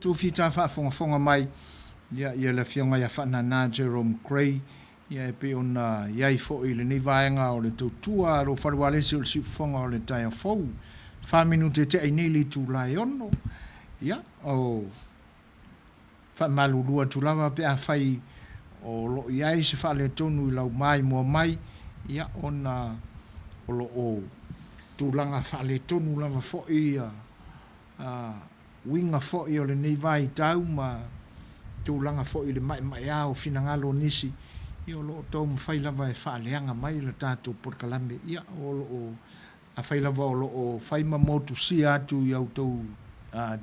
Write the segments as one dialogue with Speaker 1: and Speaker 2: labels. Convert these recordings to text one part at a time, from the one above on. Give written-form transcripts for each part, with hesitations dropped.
Speaker 1: tu fita fonga mai ia le fionga ia whanana Jerome Gray ia pe ona iai fo i le ni vaenga o le tautua ro wharuale se o le sifonga o le taia fau 5 minute te ainili tu lai ono ia o whamalurua tu lava pe a whai o lo iai se whale tonu i lau mai mua mai ia ona o lo o tūlanga whale tonu lava fo i winga fo i o le nei vai tau ma tūlanga fo i le mai au fina ngalo nisi i o lo tau mwhai lava e whaaleanga mai le tātou porkalame ia o lo o a whai lava o lo o whai ma motu si atu i au tau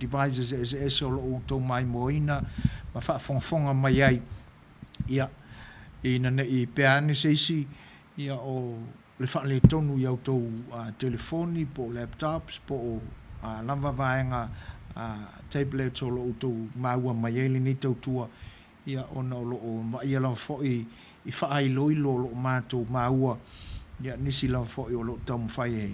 Speaker 1: devices e o lo o tau mai moina ma whaafonga mai ai ia ina ne i peane seisi ia o le whaale tonu i au tau telefoni po laptops po lava vaenga tablets o lo o tau maua mai ele ni tau tua ia ona o lo o mai ala fo i whaai loilo lo mātou maua ia nisi la fo i o lo tau mwhai e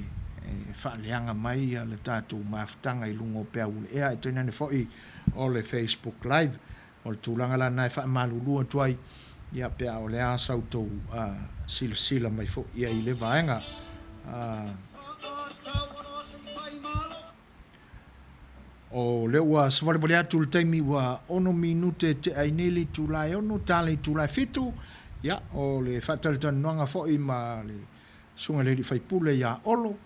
Speaker 1: whaaleanga mai ia le tātou mawhtanga i lungo pea ule ea e tēnane fo i o le Facebook Live o le tūlanga la nai wha malulua tuai ia pea o le asau tau sila mai fo ia i le vaenga o le ua sawale atu le taimi wa 1 minute te aineli tulai ono tale tulai fitu ia o le fatalitanuanga fo i ma le sunga le Faipule ia olo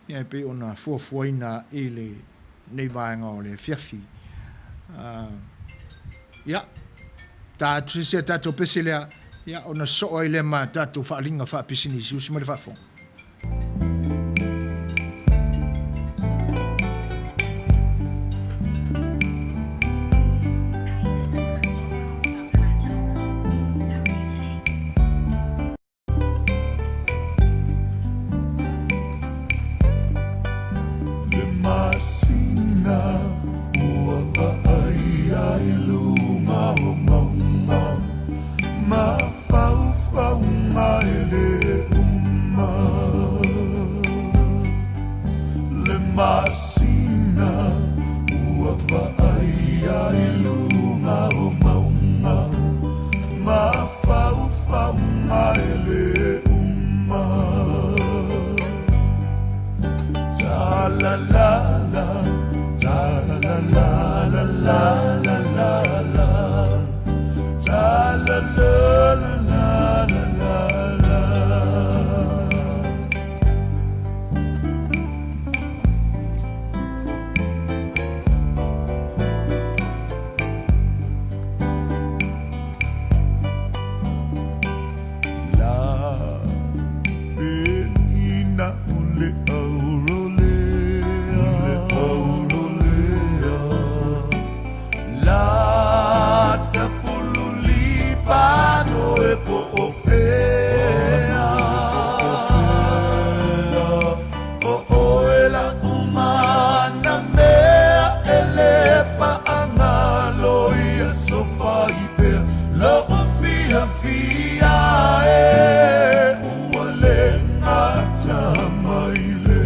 Speaker 1: ia pe ona fuafuaina i le nei vaenga o le fiafi ia tātu se tātou pese lea ia ona soa i le ma tātou whaalinga whaapisini siusi ma le whaafonga
Speaker 2: Fia e ua le ngata mai le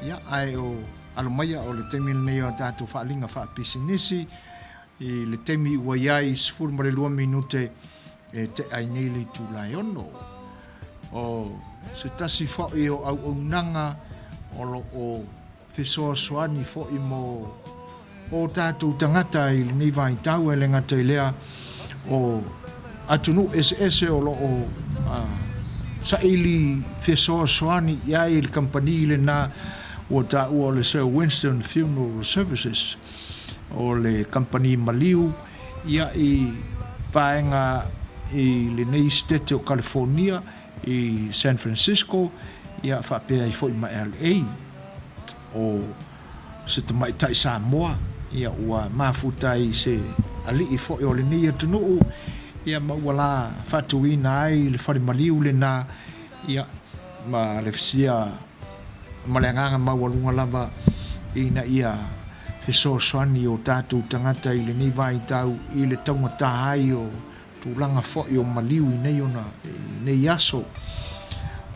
Speaker 1: Ia ai o alomaya o le temi nei o tātou whaalinga whaapisinisi i le temi ua iai 12 minute e te ai nei le tūlai ono. O se tasi whai o au nanga o Fesoa Soani whai mo o tātou tangata i le nei vai tau e le ngata i lea o atunu ese o saili Fesoa Soani iai le kampani le na o ta o le Sir Winston Funeral Services o le company Maliu ia i paenga i le nei state o California i San Francisco ia whapea i foi ma LA o se te mai tai Samoa ia ua mafuta i se ali i foi o le nei atunu ia mauala whatuina ai le whare Maliu le na ia ma le fisia malenganga mawalunga lava ina ia Fesoa Soani o tātou tangata i le nei vai tau i le taunga tāhai o tūlanga whoi o Maliu i nei ona nei aso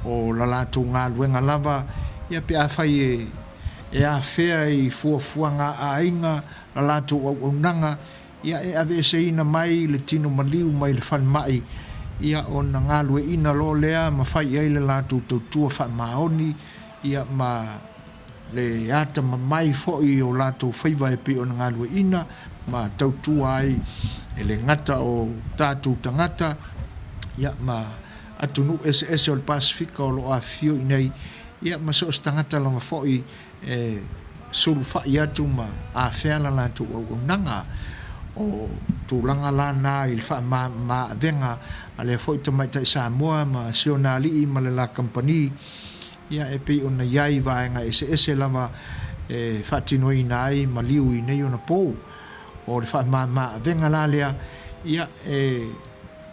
Speaker 1: o la lātou ngā luenga lava ia pe a whai e a whea i fuafuanga a inga la lātou au nanga ia e ave se ina mai le tino Maliu mai le whan mai ia o na ngā lue ina lo lea ma whai ai le lātou tautua wha maoni ia ma le ata ma mai foi o lato faiva e pe o ngā lua ina ma tautua ai e le ngata o tātou tangata ia ma atunu ese o le Pasifika o lo Afio i nei ia ma so tangata lama foi e sulu fai atu ma a wheala lato o nanga o tūlanga lana i le wha ma venga a le foi tamai tai Samoa ma sionali i ma le la kampani ia e pe ona iai vaenga ese lava e whatinoi nai Maliu i nei ona pou o le wha venga la lea ia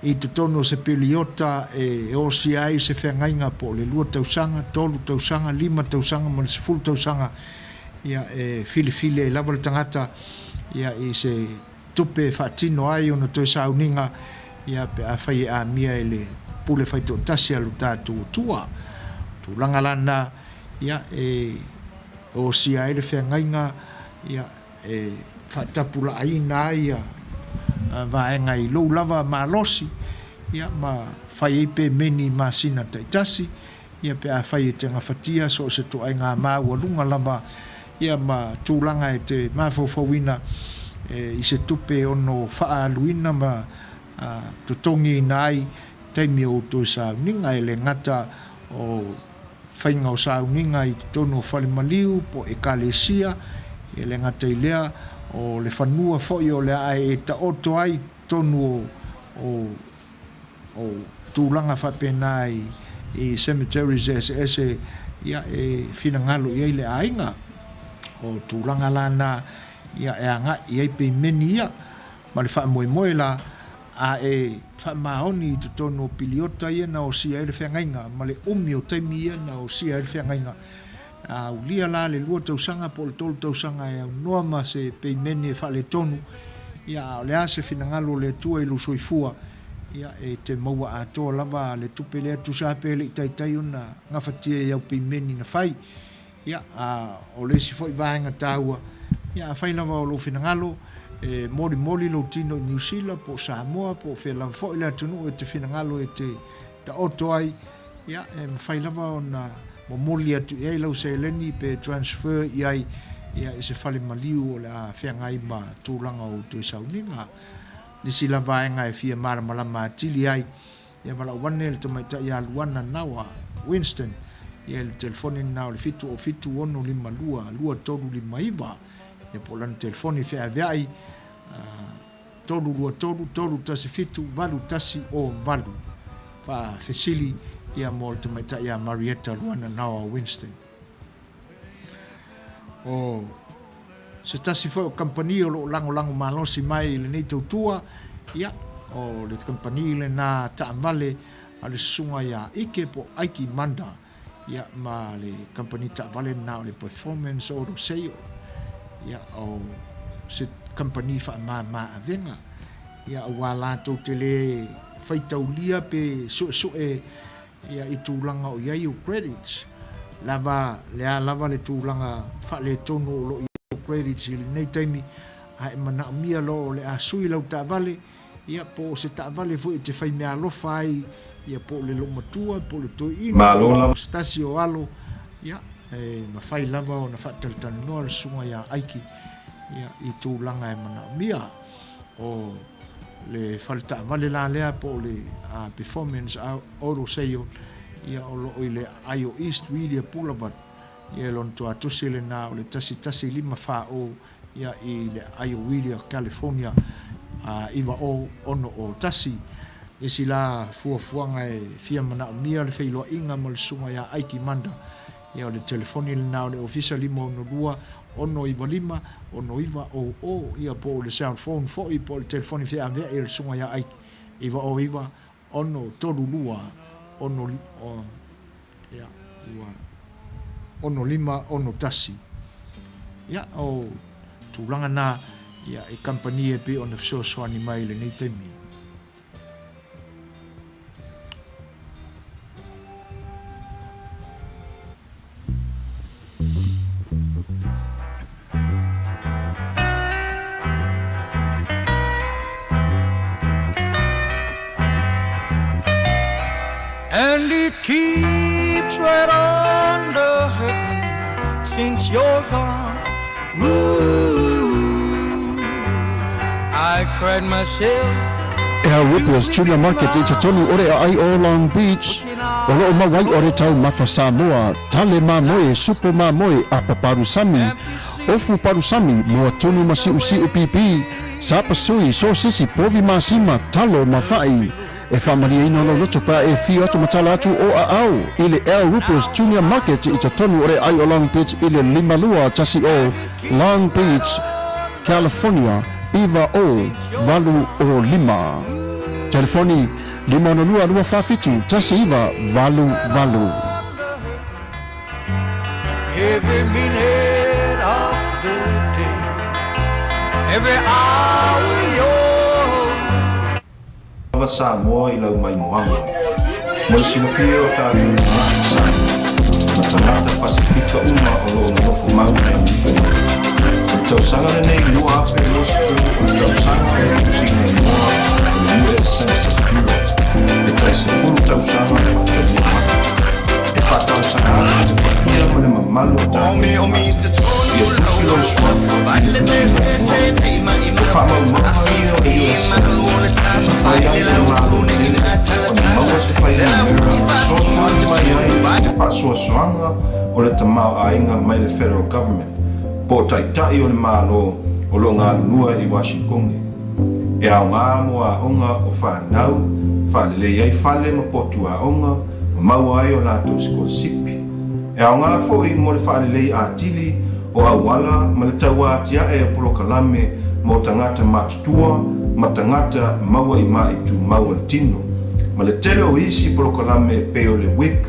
Speaker 1: i te tono se piliota e osi ai se whengainga po le 2 tausanga, 3 tausanga, 5 tausanga ma le 10 tausanga ia e fili e lava le tangata ia i se tupe whatino ai ona toi sauninga ia pe a fai a mia ele pule fai to tasi alu tātou tua tūlanga lana ia o sia ele whengainga ia whatapula aina ia vaenga i lou lava malosi ia ma fai pe meni masina taitasi ia pe a fai te ngawhatia so se to ai ngā māua lunga lava ia ma tūlanga e te mawhauwhauina i se tupe ono whaaluina ma tutongi nai taimi o tō sauninga e le ngata o whainga o sauninga i tono whalimaliu po e kalesia e le ngata i lea o le whanua whoi o le ai e ta oto ai tonu o tūlanga whapena i cemeteries ese ia e whinangalo i le ainga o tūlanga lana ia e anga i ei pe meni ia ma le whaamoe la a e whaamaoni i te tono piliota ia na o sia ele whengainga ma le umi o taimi ia na o sia ele whengainga a ulia la le lua tausanga po le tolu tausanga e au noa ma se pe meni e whale tonu ia o le ase whinangalo le tua i lu soifua ia e te maua a toa lava le tupe lea tusape le itaitai o na ngawhatia i au pe meni na whai ia o le si foi vaenga tāua ia whai lava o lo whinangalo mori lo tino i New Zealand po Samoa po whela foi le atunu e te whinangalo e te ta oto ai ia whai lava o na moli atu e lau se leni pe transfer iai ia e se whale maliu o le a whengai ma tūlanga o te sauninga ni sila vaenga e fia mara malama atili ai ia wala wane le tamaita ia luana nawa Winston ia le telefoni nao le fitu o fitu ono lima lua tolu lima iwa ia po lana telefoni whea veai tolu lua tolu tasi fitu valu tasi o valu pa fesili ia mo le tamaita ia Marietta luana nawa Winston o se tasi fo company o lango malosi mai le nei tautua ia o le company le na taamale ale sunga ia ike po aiki manda ia ma le company taamale na le performance o sale ia o se company fa ma avenga ia wala to tele faitaulia pe so e ia itulanga o ia u credits lava le tulanga fa le tono lo credits nei taimi ai mana mia lo le asui lau ta vale ia po se ta vale fu te fai me alo fai ia po le lo matua po le toi ina stasio alo ia ma fai lava o na fatal tan no al sunga ia aiki ia i tulanga e mana mia o le falta vale la lea po le performance oro seio ia o lo ile ayo east media boulevard ia lon to atusile na o le tasi lima fa o ia i le ayo wilia California iwa o ono o tasi isi la fuafuanga e fia mana mia le feilo inga mo le sunga ia aiki manda ia o le telefoni le na o le official lima ono lua ono iwa lima ono iwa o ia po le sound phone fo i po le telefoni fia avea i le sunga ia aiki iwa o iwa ono tolu lua ono ia ono lima ono tasi ia o tūlanga na ia e company e pe ona fesoasoani mai le nei taimi
Speaker 2: and it keeps right on the hurting since you're gone. Ooh, I cried myself.
Speaker 3: Ea Whippers Junior Market i te tonu ore ai o Long Beach. O loo mawai ore tau mawha Samoa, tale ma moe, supo ma moe, apa parusami. Ofu parusami, mua tonu ma siu pipi. Sapa sui, so sisi, povi ma sima, talo ma fai. E whamaria ino lo loto pa e fio atu matala atu o a au. Ile Ea Whippers Junior Market i te tonu ore ai o Long Beach ile limalua tasi o Long Beach, California. Iva o valu o lima. Telefoni 502 tasi iva valu.
Speaker 2: Every minute of the day, every hour you're
Speaker 4: Samoa i lau mai moanga. Mo le sinofia o tātou ngāsa. Ma tangata Pasifika uma o lo nofo mau e Amerika. O tausanga le nei lua afe los o tausanga e kusinga i moa o le US Census Bureau. E taise fulu tausanga e whakabua mata. E whatausanga e papia mo le mamalu o tātou. Ia tusi lo swafa i le kusinga i moa. E whamau maua i o le US Census. Fai'oa le malo tele. O le maua se Fai'oa mera. Sosuani mai ai e whaasuasuanga o le tamau ainga mai le federal government. Po taitai o le malo o lo ngā lua i Washington. E au ngā mua onga o whanau, whalelei ai whale ma potu a onga, ma maua ai o lātou sipi. E au ngā fōi mo le whalelei a tili o awala ma le taua atia e o polo kalame mo tangata matutua, ma tangata maua i mai tu maua le tino. Ma le tele o isi polo kalame peo le WIC,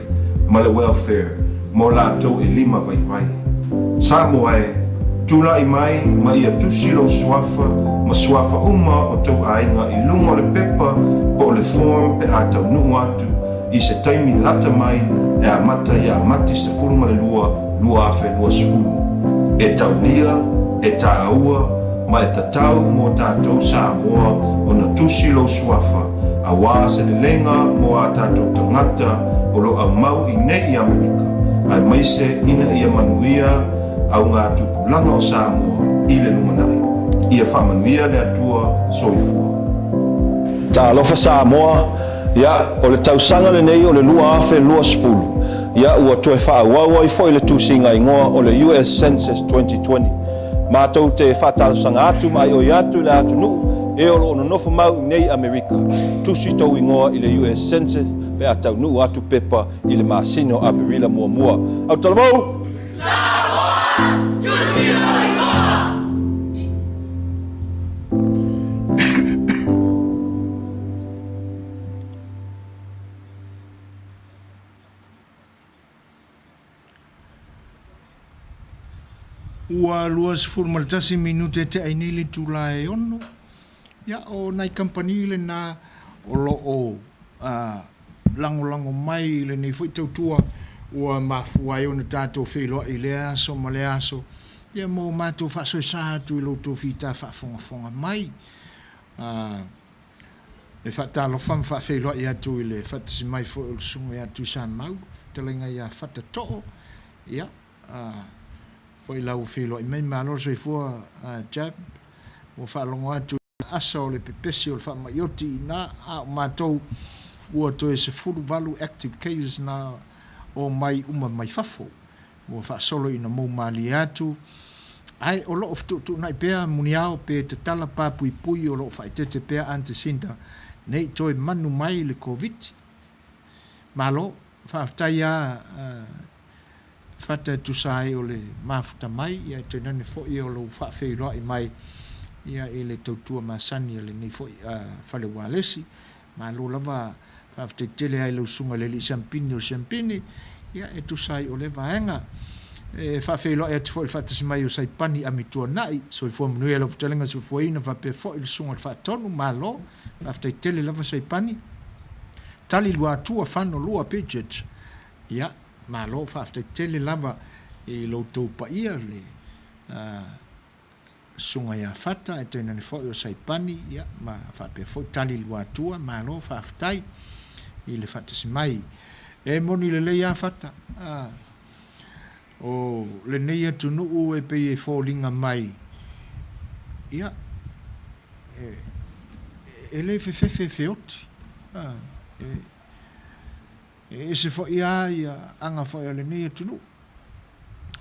Speaker 4: ma le welfare, mo lātou e lima vai. Samoa e tula i mai ma ia tusi lo suafa ma suafa uma o tau ainga i lungo le pepa po le form pe a tau nuu atu i se taimi lata mai e a mata i a mati se furu ma le lua afe lua sefuru. E tau lia, e ta aua ma e tatau mo tātou Samoa o na tusi lo suafa a wā se le lenga mo a tātou tangata o lo au mau i nei i Amerika ai maise ina ia manuia au ngā tupulanga o Samoa i le lumanai. Ia whamanuia le atua soifua.
Speaker 5: Ta alofa Samoa, ia o le tausanga le nei o le lua afe lua sefulu. Ia ua toe whaauau ai foi le tusinga ingoa o le US Census 2020. Mātou te whatausanga atu mai o atu le atu nuu e o lo nofo mau nei Amerika. Tusi tau ingoa i le US Census pe atau nuu atu pepa i le masino a perila mua. Au talamau!
Speaker 1: Ua luas formaltasi minute te ainele tulae ono. Ia o nai kampani le na o lo o lango mai le nei foi tautua ua mafuai o na tātou wheloa i le aso ma le aso. Ia mo mātou whasoi sātu i lo tō whita whafonga mai. E whatalo wham whawheloa i atu i le whatasi mai fo o sunga i atu sa mau. Talenga ia whata to'o. Ia. Foi lau wheloa i mei mālo soi fua jab. O whalongo atu asa o le pepesi o le whamaioti na a mātou ua toe se furu valu active cases na o mai uma mai fafo. Ua whaasolo ina mou mali atu. Ai o loo ftutu nai pea muniao pe te tala pāpui pui o loo whaitete pea antisinda nei toi manu mai le COVID. Malo, whaaftai a whata tusai o le mafuta mai, ia te nane fo i o lo whaafeiroa i mai, ia e le tautua masani le nei fo i whale walesi, malo lava whaaftai tele ai lau sunga le li sampini o sampini, ia e tusai o le vaenga. E whaafeiroa e ati fo i whatasi mai o saipani a mitua nai, so i fua Manuia Lau futalenga so fua ina whape fo i sunga le whaatonu, malo, whaaftai tele lava saipani, tali lua atua whano lua budget, ia, malo whaaftai tele lava i lo taupa ia le sunga ia whata e tēnā ni fōi o saipani ia ma whape fōi tali lua atua malo whaaftai i le whatasi mai e moni le leia whata o le neia tunu e pei e fōlinga mai ia e le fe oti e se fo ia anga fo ia le nei tunu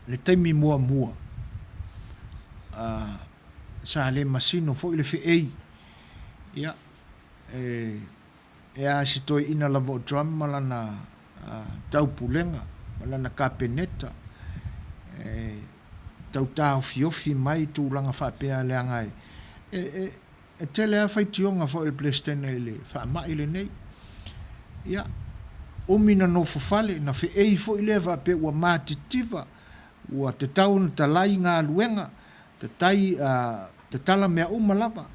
Speaker 1: le taimi mua sa le masino fo le fe ei ia e a si toi ina la vo drum malana tau pulenga malana kapeneta tau tau fiofi mai tu langa fa pea le anga e tele a fai tionga fo il plestene le fa mai le nei ia o mina no fufale na fe ei fo ileva pe ua matitiva ua te tau na talai ngā luenga te tai te tala mea umalapa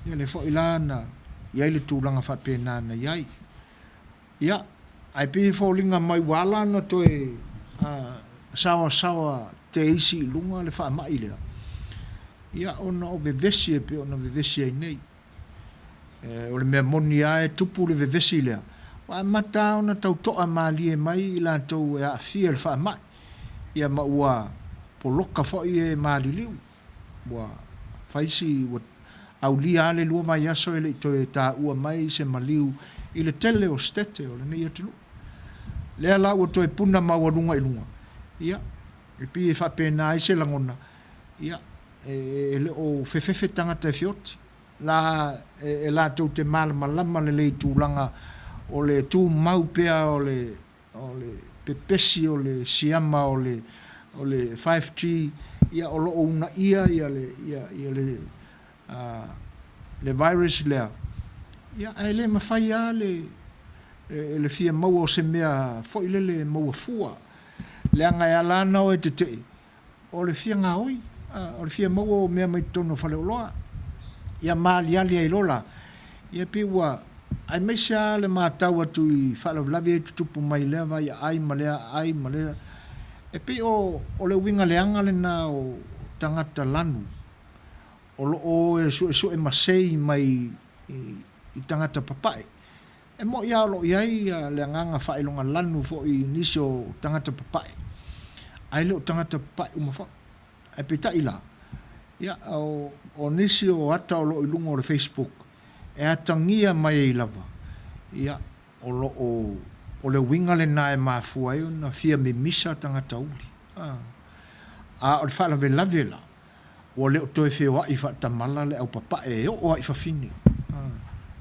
Speaker 1: ia le fo ilana iai le tūlanga whapena na iai. Ia, ai pihi fōlinga mai wala na toe sawa te isi lunga le whaamai lea. Ia, ona o vevesi e pe ona vevesi ai nei. O le mea moni ae tupu le vevesi lea. Wa mata ona tau toa maali e mai ila tau e a fia le whaamai. Ia maua poloka fwoi e maali liu. Wa faisi au lia ale lua vai aso ele to e ta ua mai se maliu i le tele o stete o le nei atulu. Lea la ua to e puna maua lunga i lunga. Ia, e pi e whapena i se langona. Ia, e le o fefefe tangata e fioti. La e la tau te malama le lei tūlanga o le tū mau pea o le pepesi o le siama o le 5G. Ia o lo una ia le virus lea. Ia ai le mawhai a le fia maua o se mea fo ile le maua fua. Le anga e alana o e te te. O le fia ngā oi. O le fia maua o mea mai tono whale o loa. Ia maali ali ai lola. Ia piwa ai mai sea le mātau atu i whale lavi e tutupu mai lea vai ai malea. E pi o le winga leanga le na o tangata lanu. O e su e masei mai i tangata papai. E mo ia lo iai le nganga whaelonga lanu fo i nisi o tangata papai. Ai le o tangata papai umafa. E pita ila. Ia o nisi o ata o lo i lunga o le Facebook. E atangia mai e lava. Ia o le winga le na e mafua e na fia me misa tangata uli. O le whala ve la. O le o toi Fai'oa i whatamala le au papa e o ai whawhine.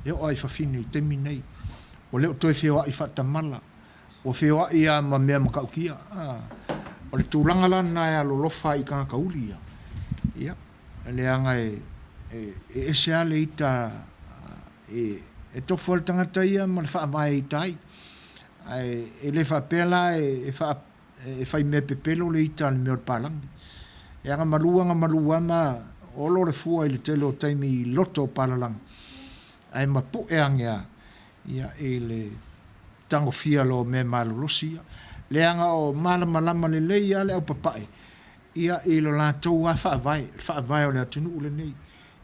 Speaker 1: E o ai whawhine i temi nei. O le o toi Fai'oa i whatamala. O Fai'oa i a ma mea makaukia. O le tūlanga la na e alolofa i kanga kauli ia. Ia. Le anga e se ale i ta e tofu al tangata ia ma le whaamai i tai. E le whapela e whai mea pepelo le i ta le mea o palangi. E anga malua ma olo le fua i le tele o taimi loto palalang. Ai ma pu e angea. Ia e le tango fia lo me malolosi ia. Le anga o malama le leia le au papai. Ia e lo lātou a whaavai o le atunu ule nei.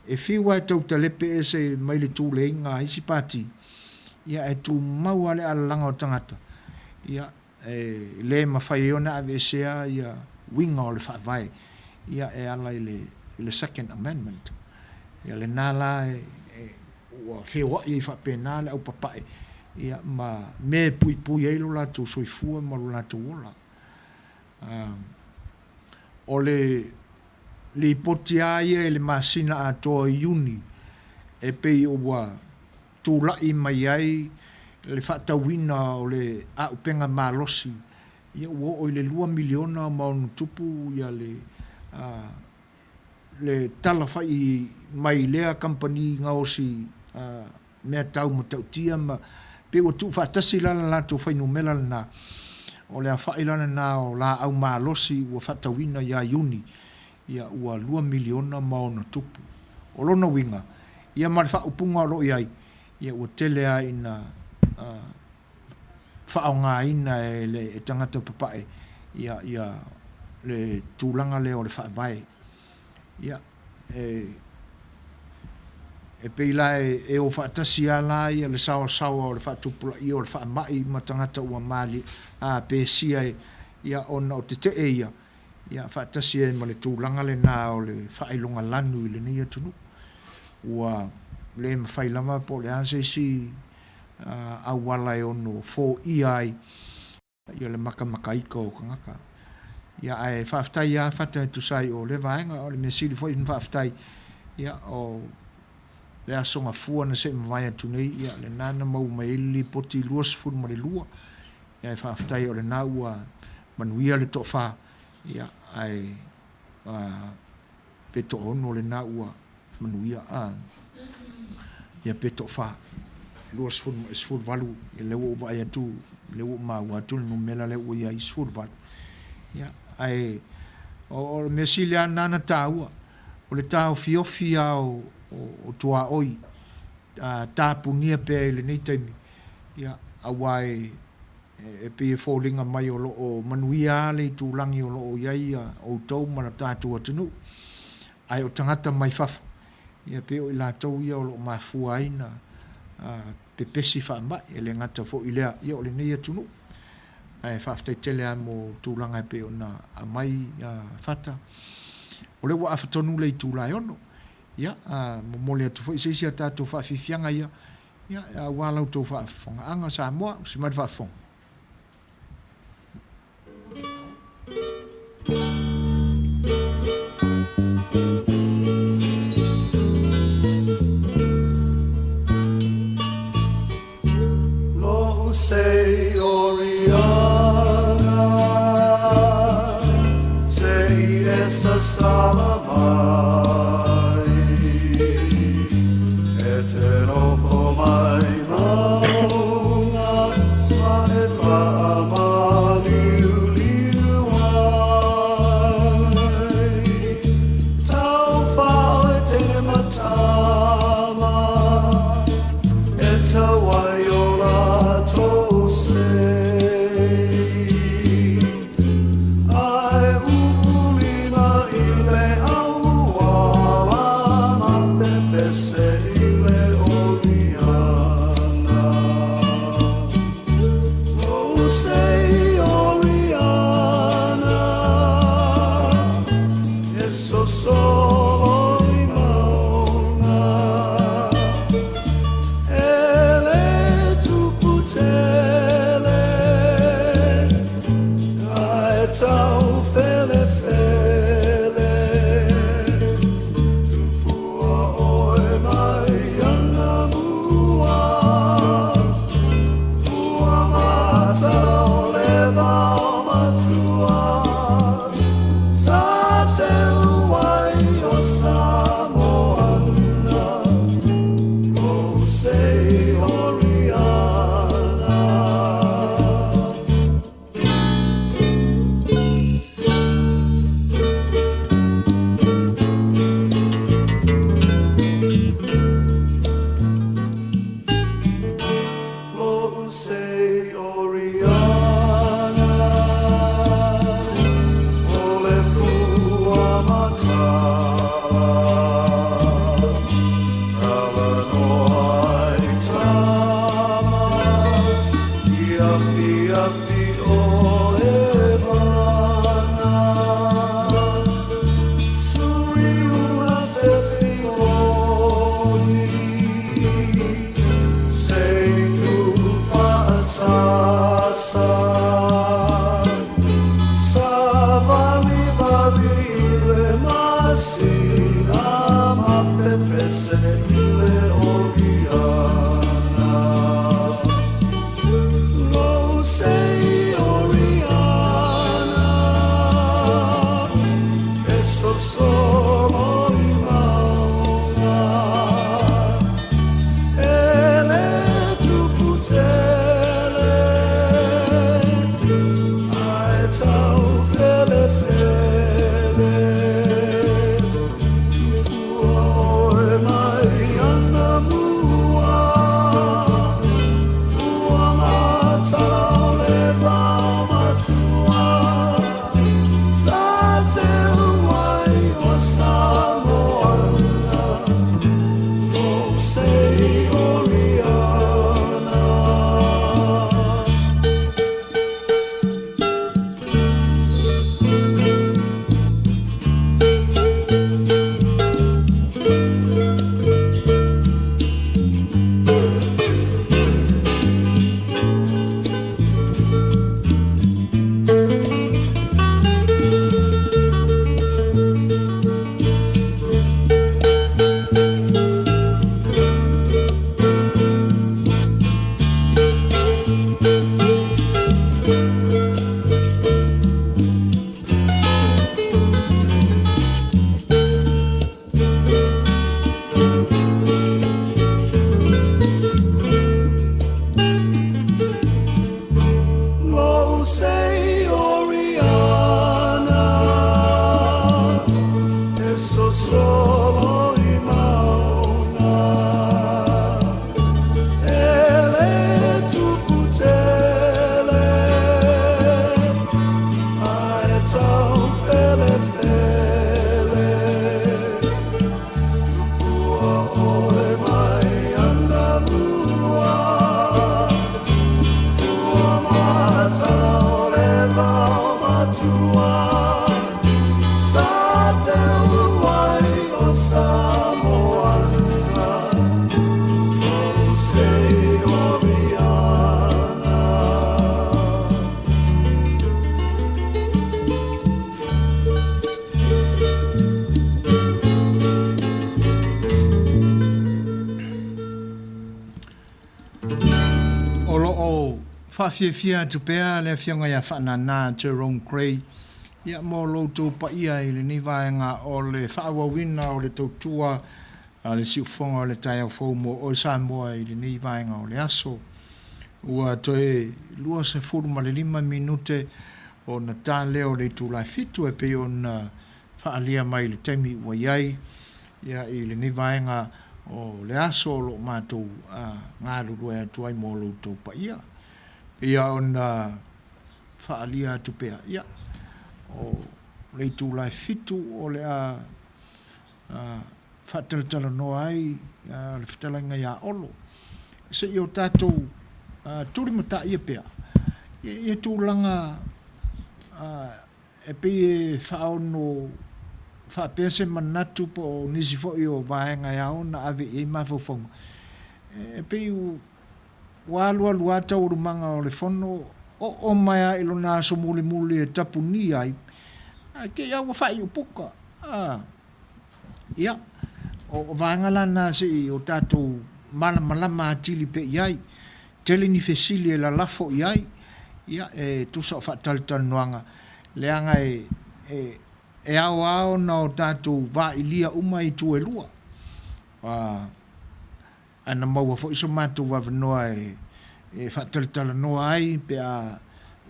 Speaker 1: E whiwa e tau talepe e se mai le tū le inga isi pāti. Ia e tū maua le alalanga o tangata. Ia e le mawhai ona ave sea ia winga o le whaavai. Ia e ala i le Second Amendment. Ia le nala ua Fai'oa i whapena le au papai. Ia ma me pui eilo la tū soifua ma lo la tū ola. O le ipoti aia e le masina a toa iuni e pei ua tūlai mai ai le whatawina o le aupenga malosi. Ia ua o le 2 miliona maunu tupu ia le talawhai mai lea company ngaosi mea tau matautia ma pe ua tu whatasi lana la tu whainumela lana o le a whailana na o la au malosi ua whatawina ia iuni ia ua 2 miliona mauna tupu. O lona winga ia mare whaupunga o roi ai ia ua telea ina whaonga ina e tangata papai ia le tūlanga leo le whaavai. Ia e peila e o whaatasi ala ia le sawa o le whaatupula i o le whaamai ma tangata ua mali a pesia ia ona o te te ia whaatasi e ma le tūlanga le nā o le whailonga lanu i le nei atunu. Ua le mawhailama po le ase si awala e ono 4 iai ia le makamakaika o kangaka. Ia ai whaftai ia whata tu sai o le vaenga o le mesiri fo in whaftai ia o le asonga fua na se mwaya tunei ia le nana mau maili poti luas furu ma le lua ia ai whaftai o le naua manuia le tofa ia ai peto ono le naua manuia ia peto fa luas furu ma isfuru valu ia lewo vai atu lewo maua atu no mela lewo ia isfuru valu ia ai o mesilia nana taua o le tau fiofia o tua oi tāpunia pēa i le nei taimi. Ia, awai e pe fōlinga mai o loo manuia le tūlangi o loo iai o tau mana tātua tunu. Ai o tangata mai fafo. Ia pe o i la tau ia o loo mafua aina pepesi wha mai e le ngata fo i lea ia o le nei atunu. Ai whaftai tele a mo tūlanga pe o na a mai whata. O le wa awhatonu le tūlai ono. Ia, mo mole atu fo i seisia tātou whawhiwhianga ia. Ia, wālau tau whaafonga. Anga Samoa, si mai whaafonga.
Speaker 2: Lo sei oriana, sei essa sala mai, eterno for mai mauna, ma e fa amaliu liu ai, tau fa e te matama, e tau ai ora to sei, ai ulina i le aua,
Speaker 1: lo o fia tu pea le Afioga ia whanana Jerome Cray. Ia mo lo tu pa ia i le ni vaenga o le whaawawina o le tautua a le siufonga o le tai au fau mo o Samoa i le ni vaenga o le aso. Ua toe lua se furu ma le 5 minute o na tā leo le tu lai fitu e pe o na whaalia mai le temi ua iai. Ia i le ni vaenga o le aso lo mātou ngā rurua e tuai mo lo tu pa ia. Ia o na whaalia tu pea. Ia. O le tu lai fitu o le whatelatala noa ai le Fetalaiga ia olo. Se i o tātou turi mata ia pea. Ia tūlanga e pe e whaono whapea se manatu po nisi fo i o vaenga ia o na ave e mawhawhonga. E pe u walua luata o rumanga o le fono o mai ilo nā so muli e tapu ni ai. Ke ia wa whai o puka. Ia. O vaenga lana se i o tātou malama atili pe iai. Tele ni fesili e la lafo iai. Ia e tusa o whataltal noanga. Leanga e ao na o tātou va ilia uma i tu e lua. Ana maua fo iso mātou Avanoa e whataltal noa ai pe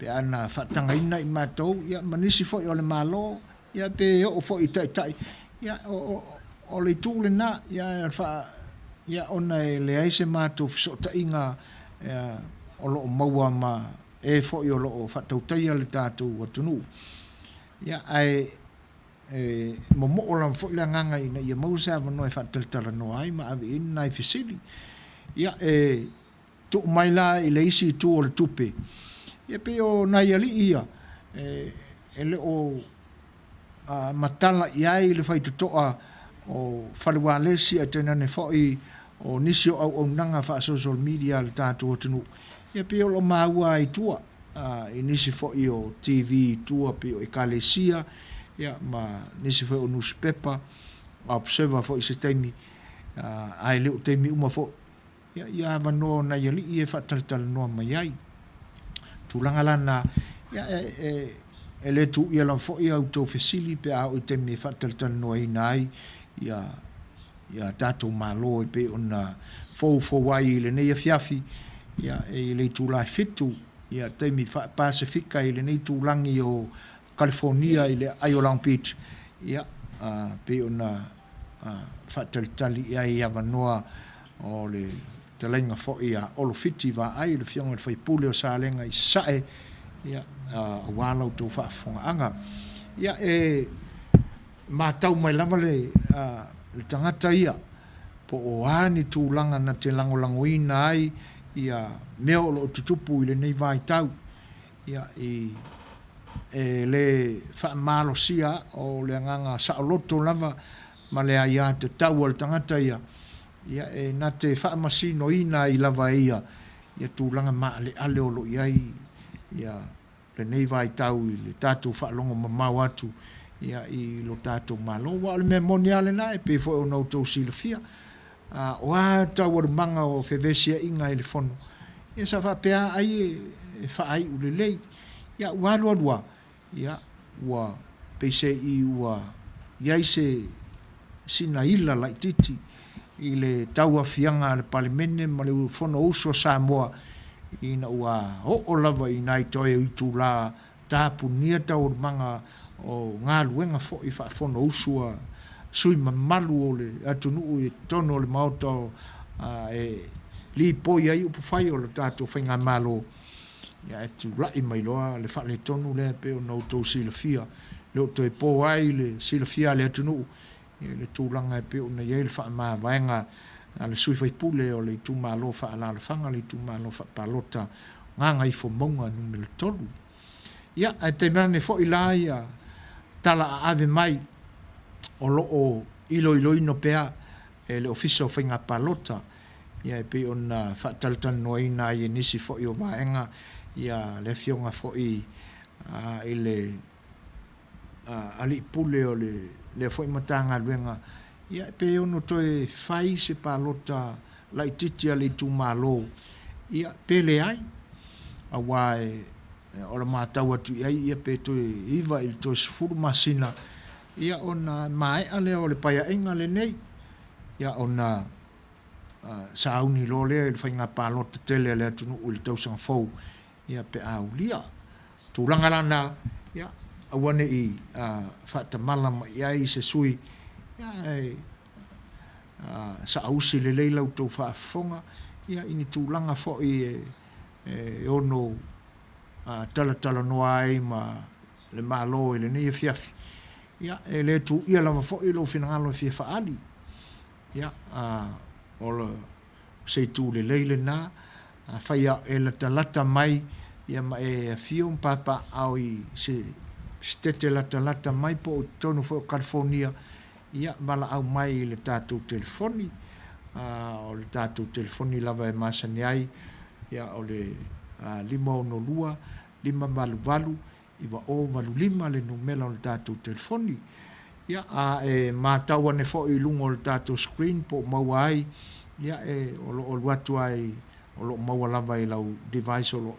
Speaker 1: ana whatanga ina i mātou. Ia manisi fo i o le malo. Ia pe o fo i tai. Ia o le tūle na. Ia ona e le aise mātou fisota inga o loo maua ma e fo i o loo whatautaia le tātou atunu. Ia ai mo o lam fo i la nganga ina ia mausa Avanoa e whataltala noa ai ma ave ina i fisili. Ia tu mai la i le isi tu o le tupe. Ia pe o nai ali ia e le o matala iai le whaitutoa o whalewalesi a tenane fo i o nisi o au nanga wha social media le tātou atunu. Ia pe o lo Maua i tua i nisi fo i o TV tua pe o ekalesia. Ia ma nisi fo o newspaper a observer fo i se teimi ai leo teimi uma fo. Ia Avanoa na ia li i e whataltala noa mai ai. Tūlanga lana ia e le tu ia lan fo i au tau fesili pe au i teimi e whataltala noa ina ai. Ia tātou malo e pe ona fou ai le nei a fiafi. Ia e le tūlai fitu. Ia teimi Pasifika i le nei tūlangi o California i le Long Beach. Ia pe ona whataltali ia i Avanoa o le talenga fo i a Olofiti va ai le fionga Faipule o Salega i sasa'e. Ia walau tō whaafonga anga. Ia mātau mai lava le tangata ia po o ani tūlanga na te langolangoina ai ia mea o lo tutupu i le nei vai tau. Ia le whaamalosia o le nganga saoloto lava ma le aia te tau al tangata ia. Ia na te whaamasino ina i lava ia. Ia tūlanga maa le ale o lo iai. Ia le nei vai tau i le tātou whaalongo mamau atu. Ia i lo tātou malo. Wa le mea moni ale na e pe fo o nau tau silafia. O a tau ar manga o fevesia inga i le fono. Ia sa whapea ai e whaai u le lei. Ia walua. Ia ua peise i ua iai se sina ila lai titi. I le tau afianga le palimene ma le fono uso Samoa. Ina ua o lava i nai toe i tūla tāpu nia tau ar manga o ngā luenga fo i whaafono usua sui mamalu o le atunu i tono o le maoto li poi ai upu whai o le tātou whainga malo. Ia e tu lai mai loa le whale tonu le pe o nau tau silafia. Leo toi po ai le silafia le atunu. Ia le tūlanga e pe o na iei le whaama vaenga le sui Faipule o le Itumalo whaalalawhanga le Itumalo whaapalota nganga i fo maunga numele tolu. Ia e te mene fo i la ia tala a ave mai o loo ilo pea e le ofisa o whainga palota. Ia e pe o na whaataltan noa ina i nisi fo i o vaenga. Ia le Afioga fo i le ali pule o le fo i matanga luenga. Ia e pe ono toe fai se palota lai titi ale Itumalo ia pele ai awa o le mātau atu ai ia pe to iwa i to sfuru masina ia ona mai ale o le paia inga le nei ia ona sauni lo le whainga pālota tele le atunu uli tausanga fau ia pe aulia tūlanga lana ia awane i whatamala mai ai se sui ia sa ausi le leila utou whaafonga ia ini tūlanga fo i ono tala noa ai ma le malo i le nei fiafi ia le tu ia lava fo i lo finangalo fia faali ia o le Setu le leile na faia e la talata mai ia ma e fio papa au i se stete la talata mai po tonu fo California ia mala au mai le tātou telefoni o le tātou telefoni lava e masani ai ia o le 5 5 iwa o valu 5 le numela o le tātou telefoni ia e mātaua ne fo i lungo o le tātou screen po maua ai ia o lo watu ai o lo maua lava i lau device o lo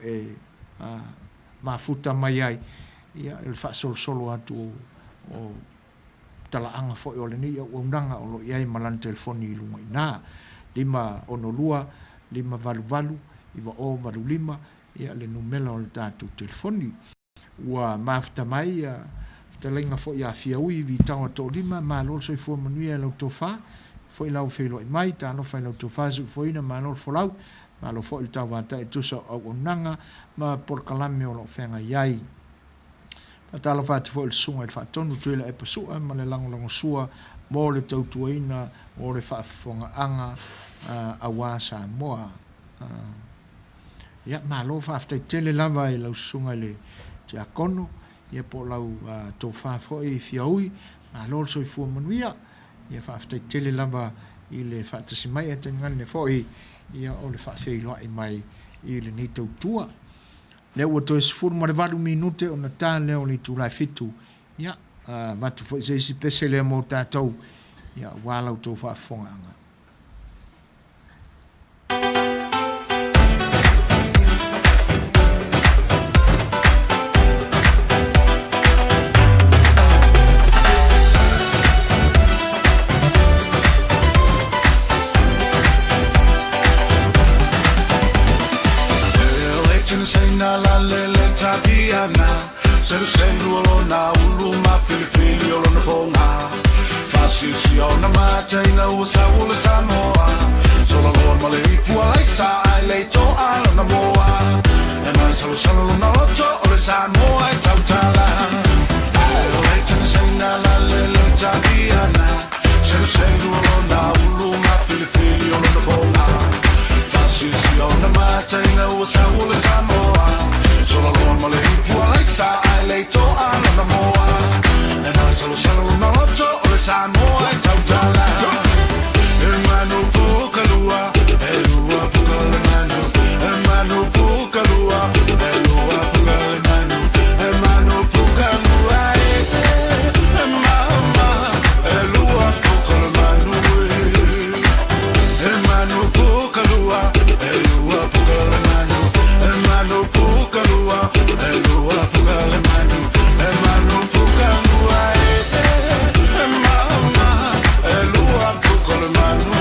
Speaker 1: mafuta mai ai ia il fa solo atu o talaanga fo o le ni o unanga o lo iai malan telefoni lunga ina 5 5 iwa o valu 5 ia le numela o le tātou telefoni ua mafta mai Fetalaiga fo ia Afioga vi tawa to 5 malo so fo Manuia Lau tofa fo lau felo mai tano fa lau tofa fo ina malo fo lau malo fo il tawa ta tuso o nanga ma por kalame o lo fenga yai patalo fa fo il sunga il fa tonu tuela e pasua ma le lango sua mo le tautuina o le fa fonga anga awa Samoa ia malo fa after tele lava i lau sunga le te akono ia po lau tofa fo i fiaui malo so fo Manuia ia fa after tele lava i le fa tasi mai e tengane fo ia o le whawheiloa i mai i le nei tautua. Leo o toi sifuru ma le 4 minute o na tā leo le tūlai fitu. Ia, matu fo i seisi pese lea mō tātou. Ia, wālau tō whaafonganga.
Speaker 6: Seru olona uluma filifili olona ponga Fasisi ona mataina usa ula Samoa Sola loa male ipua laisa ai leito alona moa E mai salo lona oto ole Samoa e tautala Leitana saina la lele tabiana Seru olona uluma filifili olona ponga Fasisi ona mataina usa ula Samoa Sola loa male ipua laisa leito ana Moa e na salo na oto o Samoa e tautala hermano pukalua elua pukale mano hermano pukalua elua pukale mano hermano pukalua mama elua pukale mano hermano pukalua elua pukale mano hermano pukalua elua pukale mano hermano pukalua mama elua pukale mano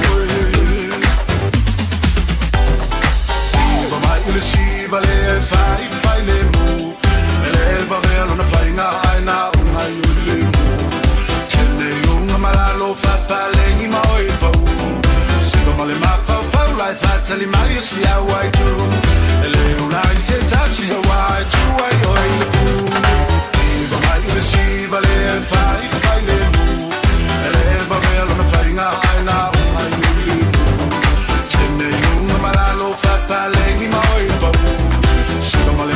Speaker 6: Iba mai ule siva le fai le mu eleva velo na faina aina una yule mu Kene yunga malalo fatalengi maoi pau Siva male mafa lai fatali mai si awai tu ele una se tachi awai tu ai oi le pu Iba mai ule siva le fai le mu eleva velo na faina aina una yule mu Kene yunga malalo fatalengi maoi pau Siva male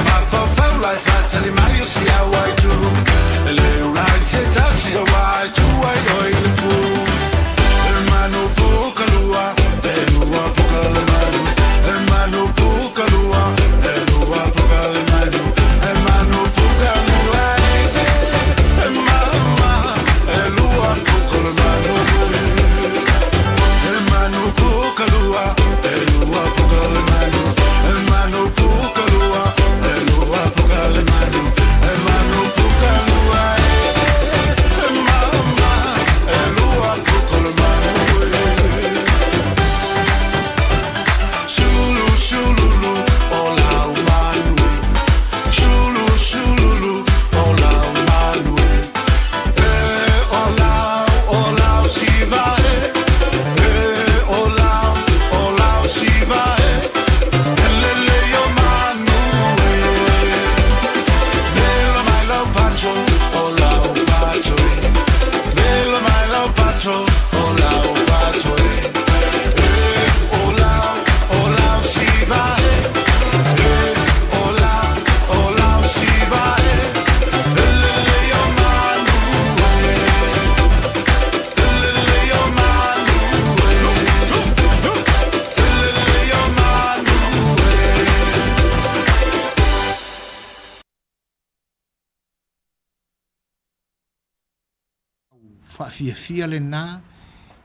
Speaker 1: fia le na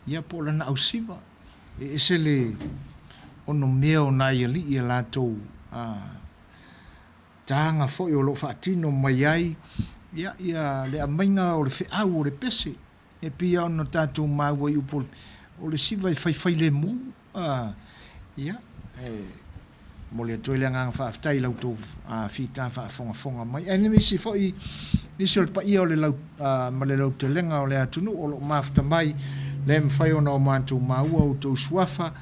Speaker 1: ia po lana au siva e ese le ono meo na ia li ia latou tanga fo i o lo fatino mai ai ia le amainga o le fe'au o le pese e pia ono tatou maua i upo o le siva i fai le mu ia mo le toi le nganga whaaftai lau tō whita whaafonga mai e nimi fo i nisi o le pa ia o le lau ma le lau te lenga o le atunu o lo mafta mai le mwhai ona o mātou maua o tō suafa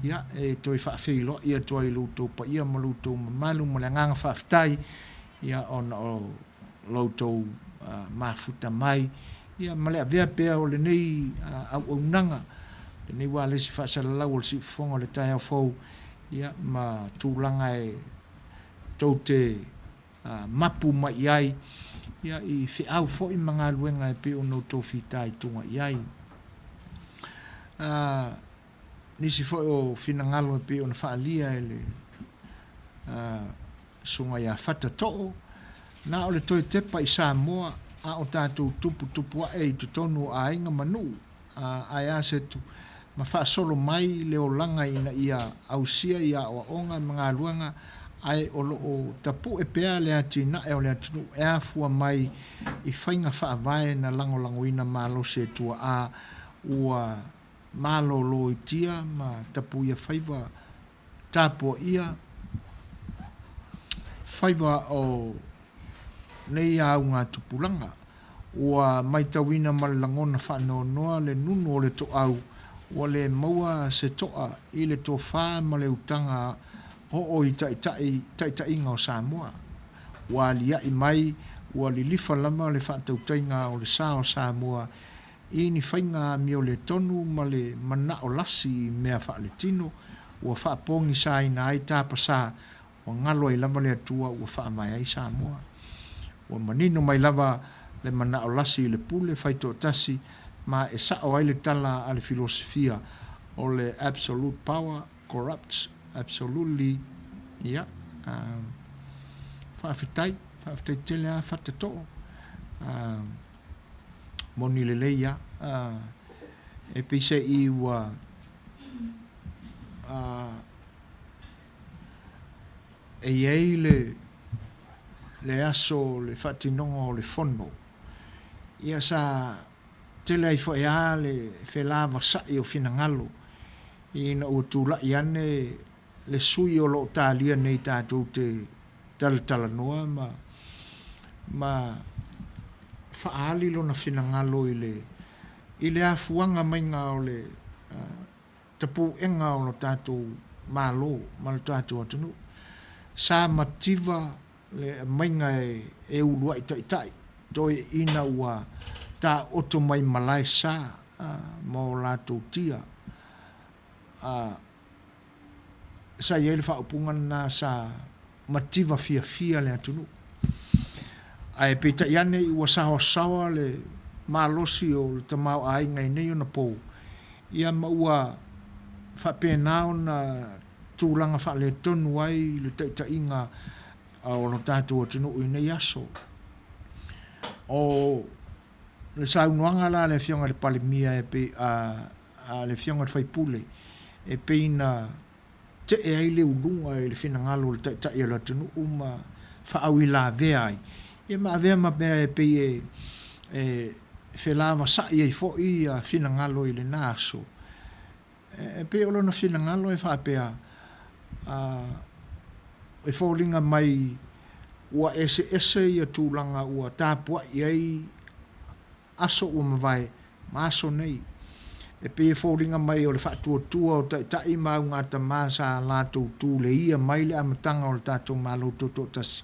Speaker 1: ia e toi whaafeilo ia toi lau tō pa ia ma lau tō mamalu ma le nganga whaaftai ia ona o lau tō mafuta mai ia ma le avea pea o le nei au nanga le nei wā lesi whaasalalau o le si fonga o le tai au fau ia ma tūlanga e tau te mapu mai ai ia i whiau fo i mga luenga e pe o no tō whita i tunga iai nisi fo o whinangalo e pe o na whaalia e le sunga ia whata to'o na o le toi tepa i Samoa a o tātou tupu a e tutonu a inga manu ai a setu ma fa solo mai le o langa ina ia ausia ia o onga mga luanga ai o lo tapu e pea le ati na e o le atu e afua mai i whainga wha vai na lango ina malo se tua a ua malo lo i tia ma tapu ia whaiva tapu ia whaiva o nei au ngā tupulanga ua mai tawina malangona wha noa le nunu o le to au wa le maua se toa i le tō whā ma le utanga o i tai o Samoa. Wa li ai mai, wa li lifa lama le whātautainga o le sā o Samoa i ni whainga mi o le tonu ma le mana o lasi mea wha le tino wa whaapongi sā ina ai tāpa sā wa ngalo i lama le atua wa wha mai ai Samoa. Wa manino mai lava le mana o lasi le pule whaito tasi ma e sa'o ai le tala a le filosofia o le absolute power corrupts absolutely ia whaafetai tele a whatato moni le leia e pise i ua e iei le aso le whatinongo o le fono ia sa tele ai fo ea le whelava sa'i o finangalo i na ua tūla i ane le sui o lo tālia nei tātou te tala noa ma whaali lo na finangalo i le afuanga mainga o le tapu enga o lo tātou malo ma lo tātou atunu sa mativa le mainga e ulua i tai toi ina ua ta oto mai malai sa mo lato tia sa yele fa upunga na sa mativa fia le atunu ai peta yane I wasa sawa le malosi o te mau ai ngai nei na po ia maua fa penao na tūlanga fa le tonu ai le ta inga o no tatu atunu I nei aso o le saunoanga la le fionga le palimia e pe a le fionga le Faipule e pe ina te e ai le ulunga e le finangalo le tai ala tunu uma whaau I la vea ai e ma vea ma bea e pe e whelava sa'i e fo I a finangalo I le naso e pe olo na finangalo e whaapea e fōlinga mai ua ese ia tūlanga ua tāpua I ai aso ua mawai ma aso nei e pe fōringa mai o le whaatua o tai mau ngā tamasa lātou tū le ia mai le amatanga o le tātou malo toto tasi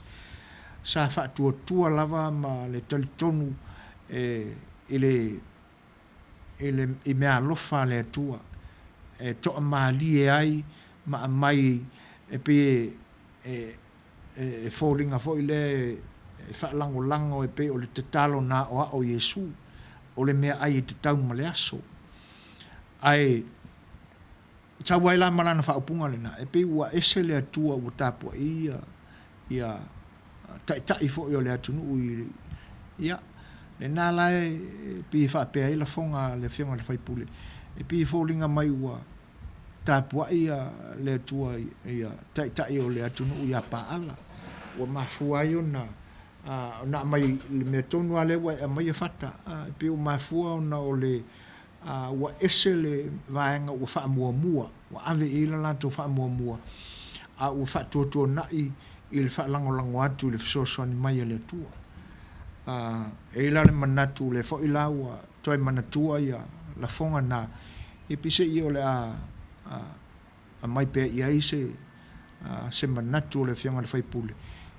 Speaker 1: sa whaatua lava ma le talitonu I mea lofa le atua e toa maali e ai ma mai e pe e fōringa fo I le whaalango e pe o le te talo na o Yesu o le mea ai te tau ma le aso ai tau ai la malana whaapunga le na e pe ua ese le atua ua tāpua ia tai fo I o le atunu ia le nā lai pi whapea i la fonga le whionga le Faipule e pi fōlinga mai ua tāpua ia le tua ia tai o le atunu ia paala ua mafua i ona na mai le me tonu ale wa mai e fata pe o mafua ona o le ua ese le vaenga ua whaamuamua ua ave i la lato whaamuamua ua whaatuatua nai i le whaalangolango atu le fisosoani mai le tua e la le manatu le fo i la ua toi manatua ia la fonga na e pise i o le a mai pe ia i se manatu le whionga le Faipule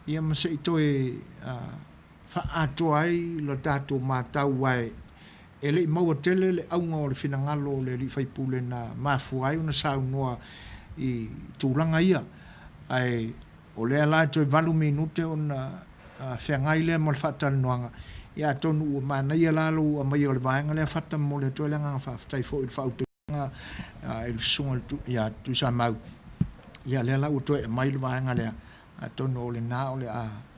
Speaker 1: ia ma se i toe whaatua ai lo tātou mātau wai e le maua tele le aunga o le finangalo le li Faipule na mafu ai una saunoa i tūlanga ia ai o lea la toi 20 minute ona whengai lea mo le whaatanoanga ia tonu ua mana ia lalo a mai o le vaenga lea whata mo le toi lenga whaafatai fo i le whautanga i le sunga ia tu sa mau ia lea la ua toi mai le vaenga lea a tonu o le nā o le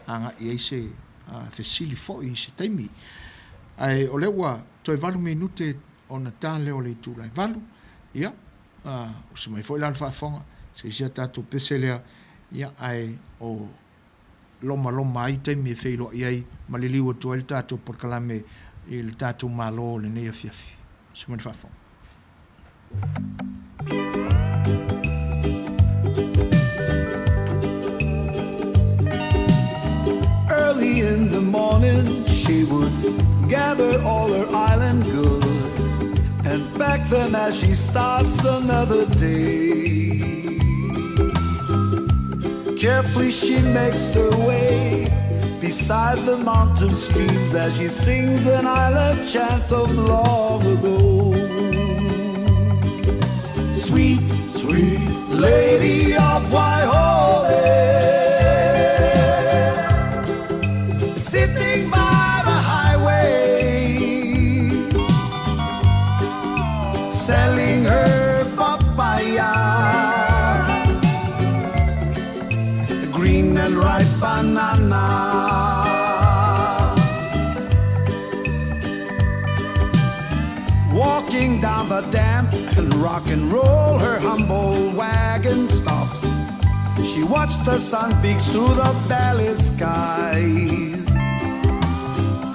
Speaker 1: anga i eise fesili fo i se taimi ai o le ua toi 20 minute ona tā leo le tūlai valu ia o se mai fo i lalo whaafonga se isia tātou pese lea ia ai o loma ai taimi e whailo iai ma le liwa tua le tātou porkalame i le tātou malo le nei a fiafi se mai whaafonga
Speaker 2: Early in the morning, she would gather all her island goods and pack them as she starts another day. Carefully she makes her way beside the mountain streams as she sings an island chant of long ago. Sweet, sweet lady of Waihole, sitting by the highway, selling her papaya, green and ripe banana. Walking down the damp and rock and roll, her humble wagon stops. She watched the sun peeks through the valley skies,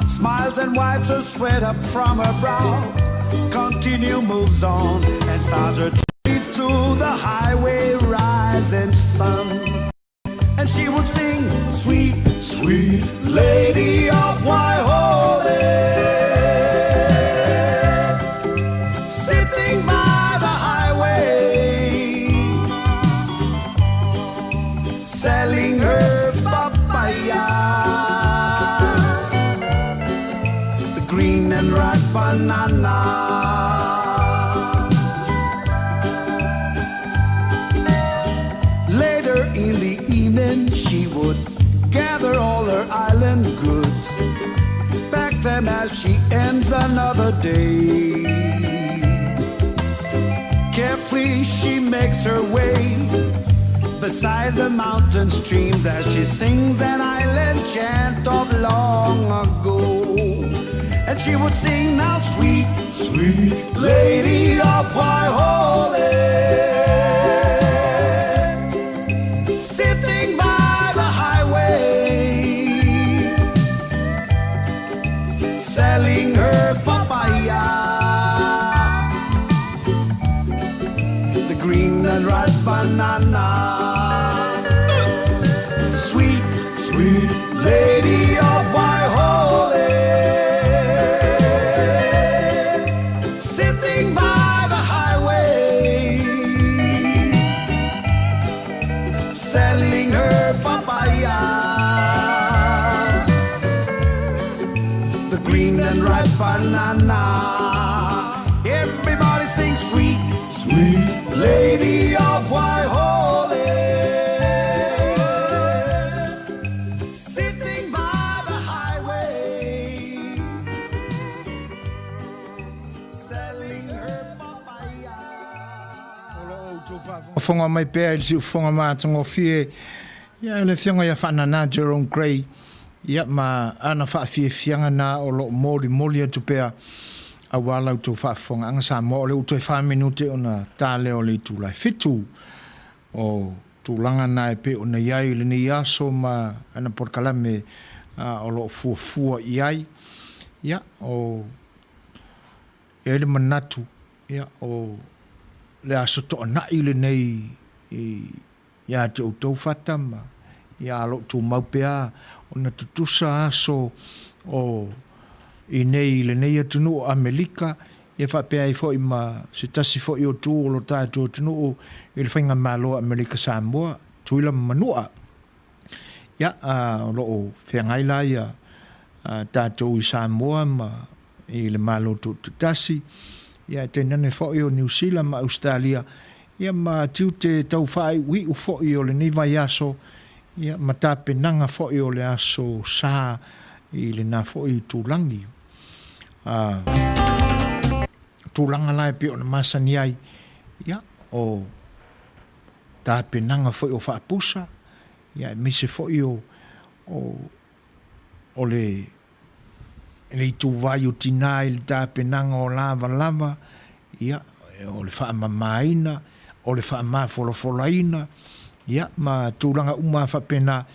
Speaker 2: smiles and wipes her sweat up from her brow, continue moves on and starts her journey through the highway rising sun. And she would sing, sweet, sweet lady of Waihole, sitting by the highway, selling her papaya, the green and ripe banana. Later in the evening, she would gather all her island goods, pack them as she ends another day. Carefully she makes her way beside the mountain streams as she sings an island chant of long ago. And she would sing now, sweet, sweet lady of Waihole, sitting by the highway, selling her papaya, the green and ripe banana. Sweet, sweet lady of Waihole, sitting by the highway, selling her papaya, the green and ripe banana. Everybody sing sweet, sweet lady of Waihole, sitting by the highway, selling her papaya.
Speaker 1: Fonga mai pea il si fonga mātango fie ia le whionga ia whanana Jerome Gray Ia ma ana whaafiafianga na o lo mori atu pea a wala uto whaafonga anga Samoa o le uto e 5 minute o na tāle o le tūlai fitu o tūlanga na e pe o na iai le ni aso ma ana porkalame o lo fuafua iai ia o e le manatu ia o le aso to na i le nei ia te utou whata ma ia lo tu maupea o na tutusa aso o i nei le nei atunu o Amerika e whapea i fo i ma se tasi fo i o tu o lo tātu atunu o i le whainga malo Amerika Samoa tuila Manua ia lo o whiangaila ia tātou i Samoa ma i le malo tu tasi ia te nane fo i o New Zealand ma Australia ia ma tiu te tau whai ui u fo i o le nei vai aso ia ma tape nanga fo i o le aso sa i le na fo i tūlangi tūlanga lai pe o na masani ai ia o tape nanga fo i o whaapusa ia mise fo i o le i tu vai o tina i le tape nanga o lava ia o le whaamamaina o le whaamafolo-folaina ia ma tūlanga uma whapena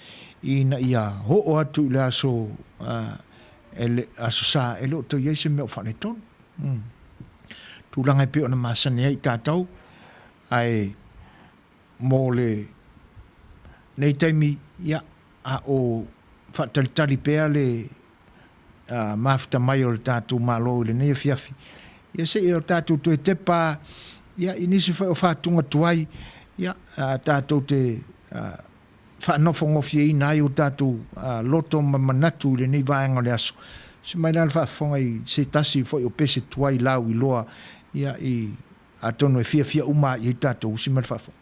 Speaker 1: ina ia ho'o atu le aso ele aso sa ele o to yese me o whaneton tūlanga pe o na masane ai tātou ai mō le nei taimi ia a o whatalitali pēa le mafta mai o le tātou malo le nei fiafi ia se o tātou to e te pā ia inisi o whatunga tuai ia tātou te whanofongofie i nai o tātou loto manatu le nei vaenga le aso. Se mai nana whaafonga i se tasi fo i o pese tuai lau i loa ia i atono e fia uma i tātou si mai whaafonga.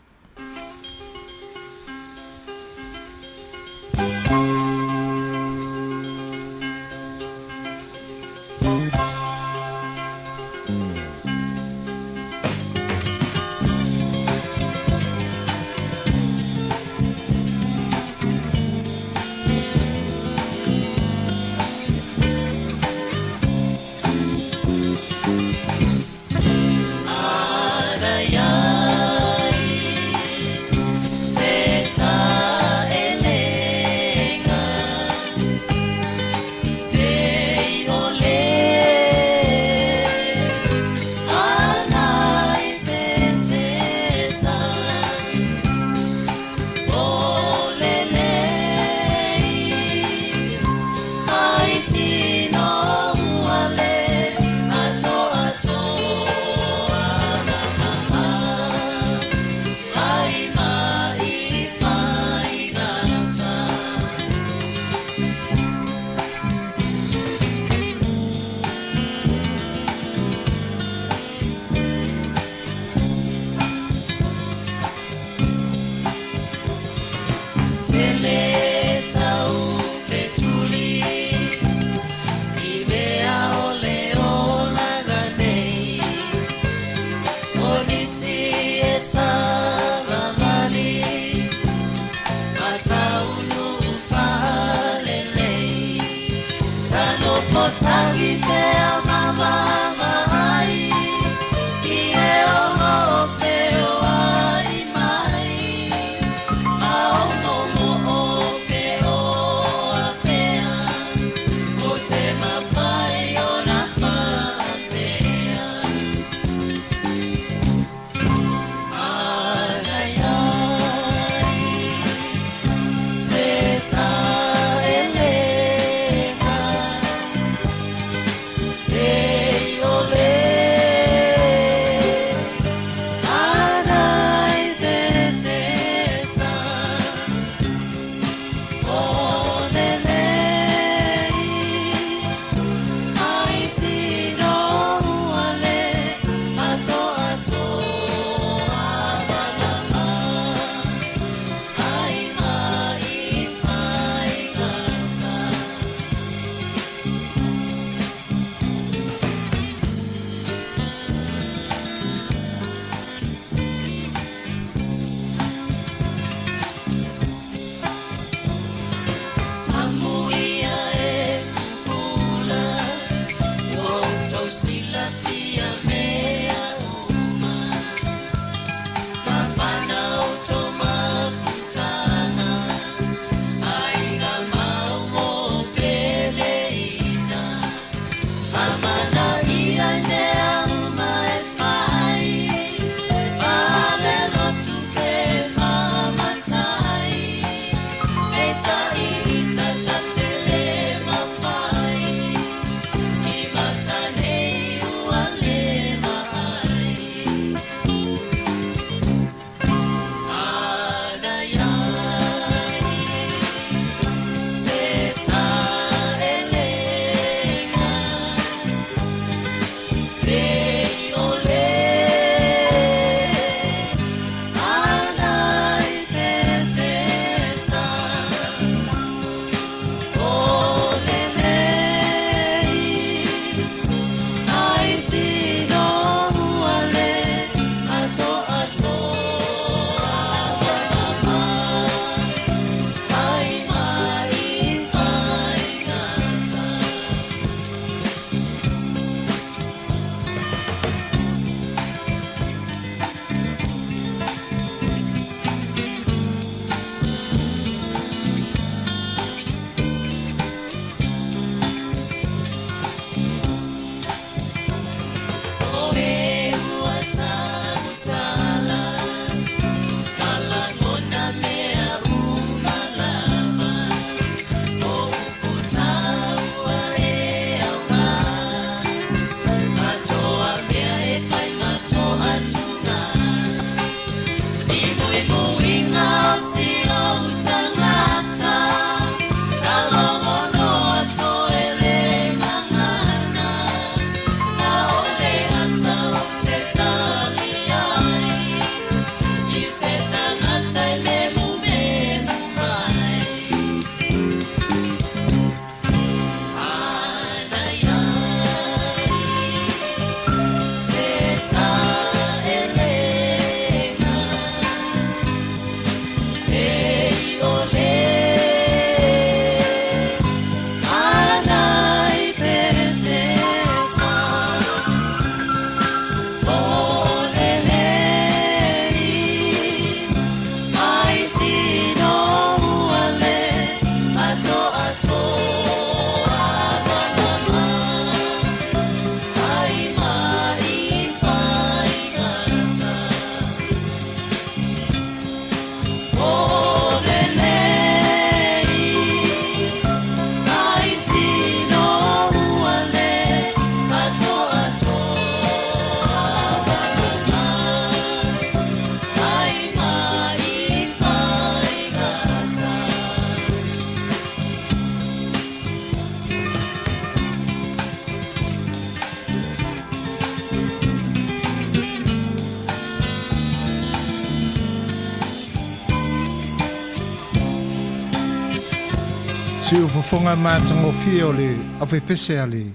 Speaker 1: Si o fofonga mātango fia o le awhepese a le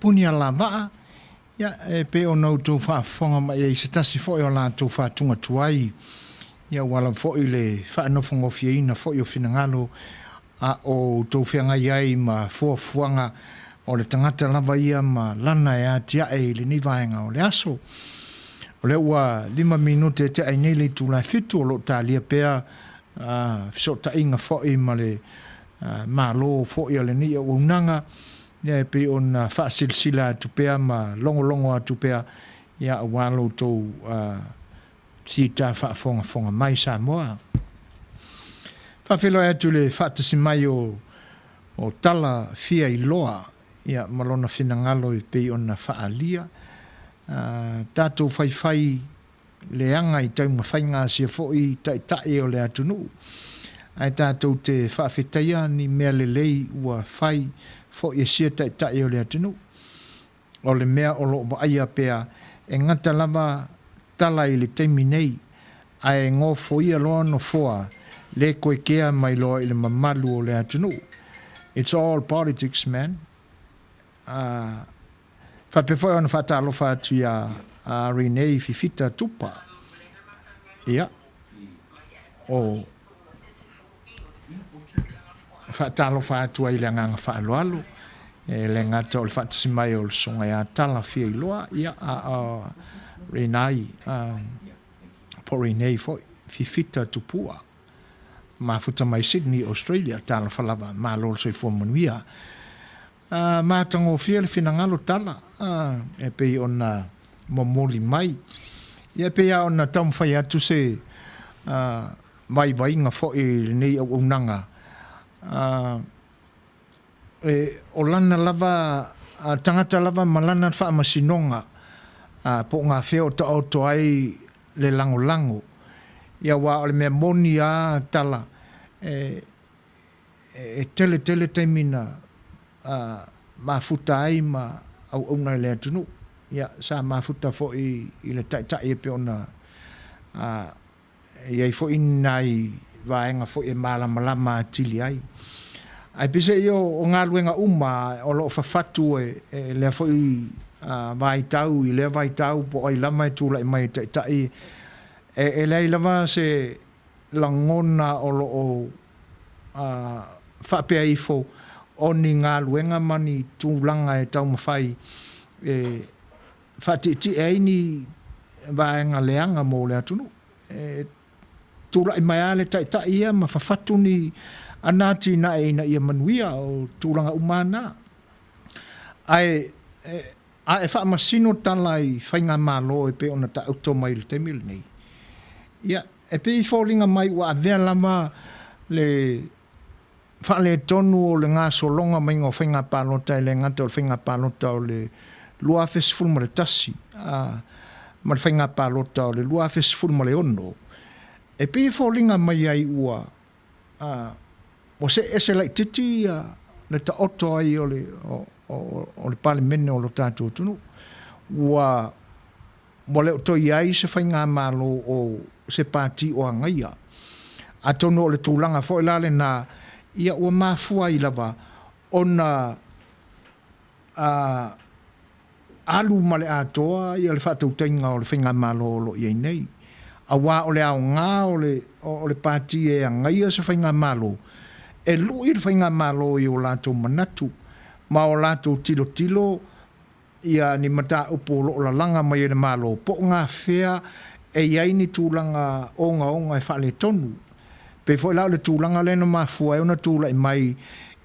Speaker 1: puni a la maa, ia e pe o nau tau whaafonga mai e se tasi fwoi o la tau whaatunga tuai, ia wala fwoi le whaanofongo fia ina fwoi o finangalo a o tau whianga iai ma fuafuanga o le tangata lava ia ma lana e a tia e le nivaenga o le aso. O le ua 5 minute te ainei le tūlai fitu o lo tālia pēa fiso ta inga fwoi ma le malo fwoi o le ni o unanga ia e pe on whaasilsila atu pēa ma longo atu pēa ia a walo tau tita whaafonga mai Samoa. Whawhelo atu le whaatasi mai o tala fia i loa ia malona finangalo i pe on whaalia. Tātou whaiwhai le anga i tau mawhainga sia fwoi tai o le atunu. Ai tātou te whaafetaia ni mea le lei ua whai fwoi e sia tai o le atunu. O le mea o lo aia pēa e ngata lava tala i le teimi nei ai ngō fwoi aloa no fua le koe kea mai loa i le mamalu o le atunu. It's all politics, man. Whapewhoi ana whatalofa atu ia Renee Fifita tupa. Ia. O whatalofa atu ai le nganga whaaloalo. Le ngata o le whatasimai o le songa ia tala fia i loa. Ia Renee. Po Renee Fifita tupua. Mafuta mai Sydney, Australia. Tala whalava. Mālolo soi fua Manuia. Mātango fia le finangalo tala. E pei ona momoli mai. E pei a ona taumwhai atu se mai wainga fwoi nei au unanga. O lana lava, tangata lava malana whaamasinonga. Po ngā whea o ta auto ai le lango. Ia wā o le mea moni a tala. E tele taimina mafuta ai ma au unga le atunu. Ia sa mafuta fo i le tai e pe ona iai fo inai vaenga fo e malama tili ai. Ai pise io o ngā luenga uma o lo whawhatu e lea fo i vaitau i lea vaitau po ai lama e tūla i mai tai e lea lava se langona o lo o whapea i fo o ni ngā luenga mani tūlanga e tau mawhai whatiti e ni vaenga leanga mō le atunu. Tūla i mai ale tai ia ma whawhatu ni anati na e na ia manuia o tūlanga umana. Ai e whaamasino tala i whainga mālo e pe ona ta auto mai le temil nei. Ia, e pe i fōlinga mai wa avea lama le whaale tonu o le ngā solonga mai ngā whainga pālota e le ngata o le whainga pālota o le lua festival ma le tasi. Ma le whainga pālota o le lua festival ma le ono. E pe i fōlinga mai ai ua o se ese lai titi le ta oto ai o le pale mene o lo tātou tunu. Ua mo le to iai se whainga mālo o se pāti o angaia. A tono o le tūlanga fo ilale na ia ua mafua i lava ona alu male atoa ia le whatautainga o le whainga mālo o lo iei nei. A wā o le au ngā o le pāti e angaia se whainga mālo. E lui le whainga mālo i o lātou manatu. Ma o lātou tilo ia ni mata upo lo la langa mai le mālo. Po ngā whea e iai ni tūlanga onga e whale tonu. Pe foi la le tūlanga le no mafua e una tūla i mai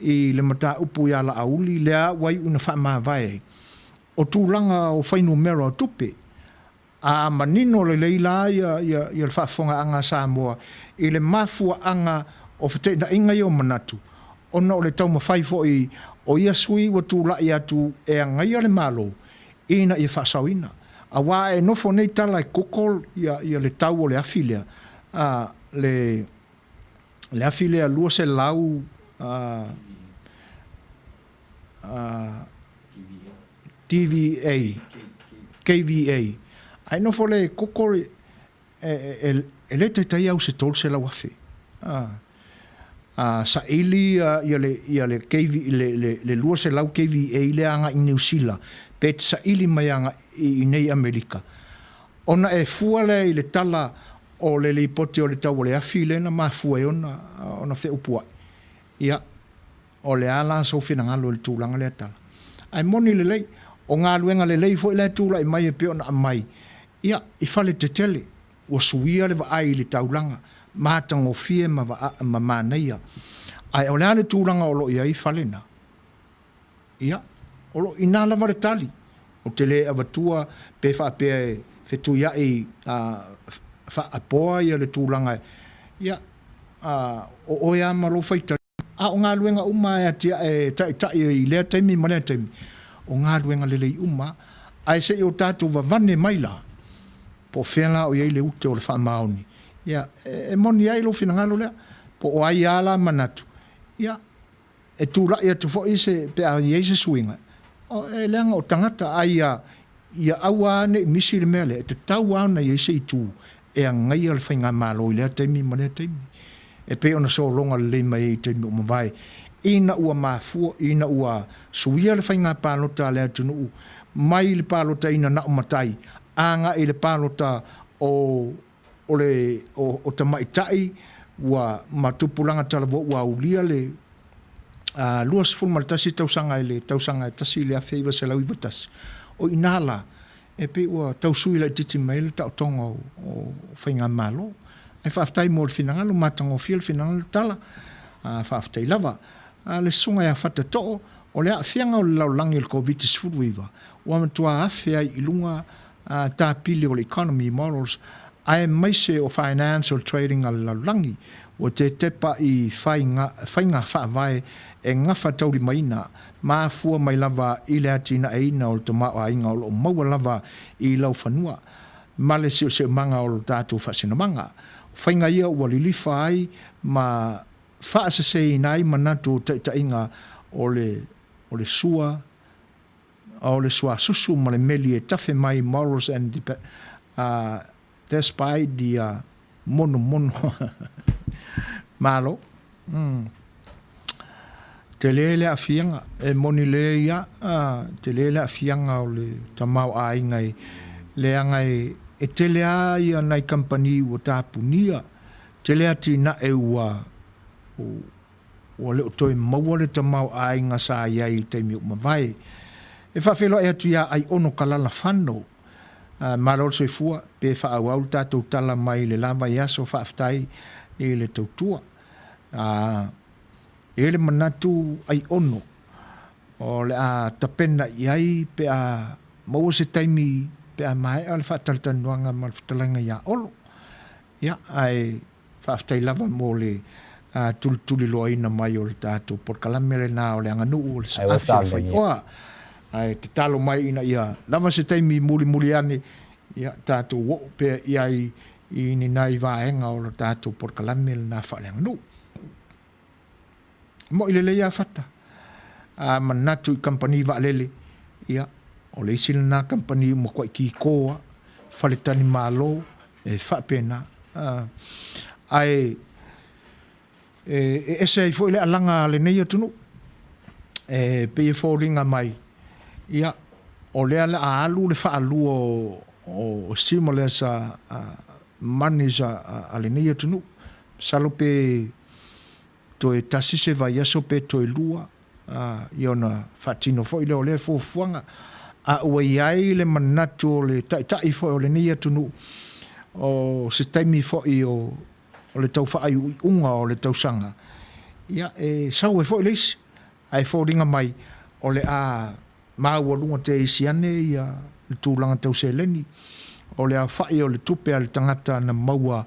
Speaker 1: i le mata upu i ala auli lea wai una wha maa vai. O tūlanga o whainu mera o tupe. A manino le leila ia le whaafonga anga Samoa i le mafua anga o whateina inga i o manatu. Ona o le tau mawhai fo i o ia sui wa tūla i atu e angai le malo ina i whaasawina. A wā e nofo nei tala i kokol ia le tau o le afilea. Le afilea lua se lau KVA. Ai no fole kokore e le te tai au se tol se la wafe. sa ili ia le KV le lua se lau KVA le anga i New Zealand pe sa ili mai anga i nei Amerika ona e fuale i le tala o le lipoti o le tau le afi le na mafua ona fe upua ia o le ala so fina ngalo le tūlanga le tala ai moni le lei o ngā luenga le lei fo i le tūla i mai e pe ona mai ia i fale te tele o suia le va ai le taulanga mātango fie ma māneia. Ai o lea le tūranga o lo ia i whalena. Ia, o lo ina lava le tali. O te le avatua pe whaapea e whetu ia i whaapoa ia le tūranga. Ia, o oia ma lo whaita. O ngā luenga uma e tia e tai i lea taimi ma lea taimi. O ngā luenga lelei uma. Ai se i o tātou vavane maila. Po whenga o iei le ute o le whaamaoni. Ia, e moni ai lo fina ngalo lea, po o ai ala manatu. Ia, e tūra ia tu fo i se pe a iei se suinga. O e leanga o tangata ai ia aua ne misi le mele, e te tau ana iei se i tū, e a ngai al whainga malo i lea teimi ma lea teimi. E pe ona so longa le mai i teimi o mawai. Ina ua mafua, ina ua suia le whainga pālota lea tunu, mai le pālota ina na umatai, anga i le pālota o tamaitai wa matupulanga talavo wa ulia le luas ful maltasi tausanga e tasi le afeiva se lau iwatas o inala e pe wa tausui la titi mail ta tonga o whainga malo e whaaftai mo le finangalo matango fia le finangalo tala whaaftai lava le sunga ya whata to'o o le afianga o le laulangi le COVID-19 iwa wa matua afea ilunga ta pili o le economy models ai mai se o financial trading al langi o te tepa i whainga whaavai e ngafa tauri maina ma fua mai lava i le atina e ina o le tamao a inga o maua lava i lau whanua ma le se manga o le tātou whasina manga whainga ia ua lilifa ai ma whaasa se inai manatu ta inga o le sua o le sua susu ma le meli e tafe mai morals and despite the mono malo te lele afianga e moni le ia te lele afianga o le tamau a ingai le angai e te lea ia nai company o tāpunia te lea tina e ua o le toi maua le tamau a inga sa iai te miu mawai e whawhelo e atu ia ai ono kalala whanau marol se fua pe whaawau tātou tala mai le lava iaso whaaftai e le tautua e le manatu ai ono o le a tapena iai pe a maua se taimi pe a mai al whaataltanuanga ma le Fetalaiga ia olo ia ai whaaftai lava mo le tuli loaina mai o le tātou porkalame le nā o le anganu o le sa'afi le Fai'oa ai te talo mai ina ia lava se taimi muli ane ia tātou wo pe iai i ni nai vaenga o le tātou porkalame le nā whaaleanganu mo ile le ia fata manatu i company vaalele ia o le isi na company mo kwa ki koa faletani malo e whapena ai ese foi le alanga le nei tunu pe foringa mai ia o le ala alu le faalu o stimule sa manisa ale nei tunu salo pe to e tasi se vai aso pe to e lua iona fatino foi le ole fo fuanga a o iai le manatu le tai foi o le nei tunu o se taimi foi o le tau wha ai unga o le tau sanga. Ia, sau e fo leis, ai fo ringa mai, o le a maua lunga te isiane, ia, le tūlanga tau se leni, o le a whai o le tupe a le tangata na maua,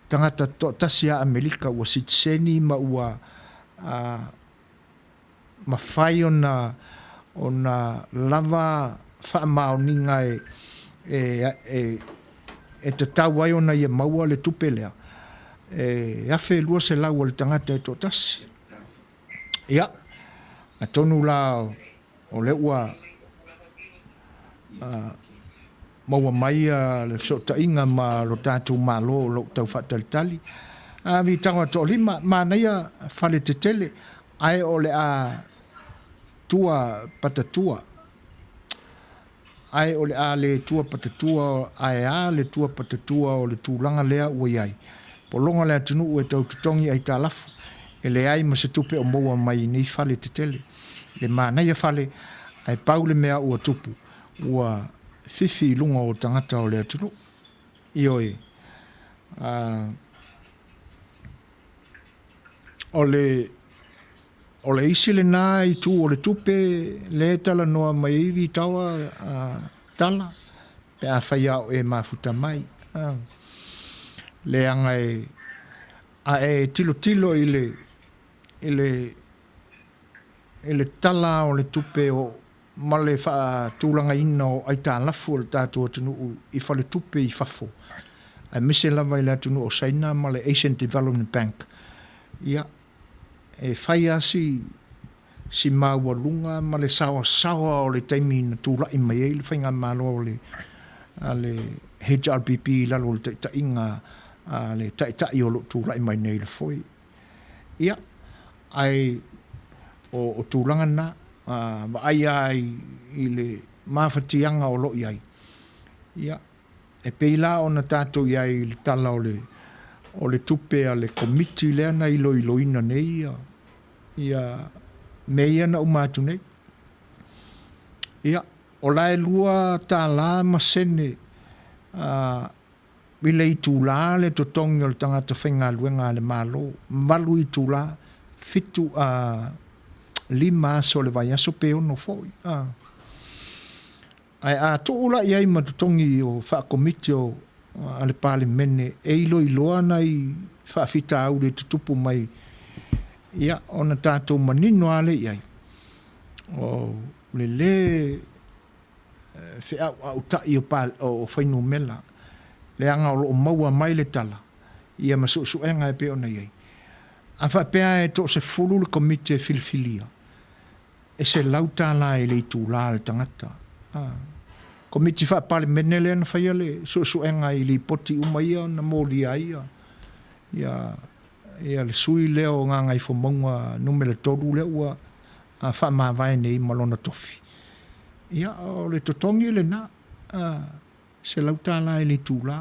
Speaker 1: tangata tasia Amerika, ua sitseni, ma ua, ma whai o na lava wha mao ninga e te tau ai ona ia maua le tupe lea. Afe lua se lau le tangata e tō tasi. Ia, a tonu la o le ua maua mai le sota inga ma lo tātou malo lo tau whatalitali. vi tawa to lima manaia fale te tele ai ole a tua patatua ai ole a le tua patatua ai a le tua patatua o le tūlanga lea ua iai polonga lea tunu ue tau tutongi ai tālafu e le ai ma se tupe o moua mai nei fale te tele le manaia fale ai paule mea ua tupu ua fifi lunga o tangata o lea tunu ioe o le isi le nā i tū o le tupe le tala noa mai iwi tawa tala pe a whaia o e mafuta mai le anga e tilo i le tala o le tupe o ma le wha tūlanga ina o ai tā lafu o le tātua tunu i whale tupe i whafo ai mise lava i le tunu o Saina ma le Asian Development Bank ia e whaia si Maua lunga ma le sawa o le taimi na tūla i mai e le whainga malo o le HRBP lalo le tainga le tai o lo tūla i mai nei le foi ia ai o tūlanga na ma ai i le mawhatianga o lo iai ia e peila o na tātou iai le tala o le tupe a le komiti lea na iloina nei ia meia na umatu nei ia o lae lua tā la masene i le i tūlā le totongi o le tangata whainga luenga le malo malu i tūlā fitu lima so le vai aso pe ono foi ai a toula iai ma totongi o wha komiti o ale pale mene e iloa nei whaafita au le tutupu mai ia ona tātou manino ale iai o le Fe'oa utai o whainu mela le anga o maua mai le tala ia masuenga e pe ona iai a whapea e to se fulu le komite filifilia e se lauta la e le tūlā le tangata komiti wha pale mene le ana whaia le suenga i li poti umaia na mōli ia ia le sui leo ngā ngai whamonga numele toru le ua wha mawai nei malona tofi ia o le totongi le na se lauta la e le tūlā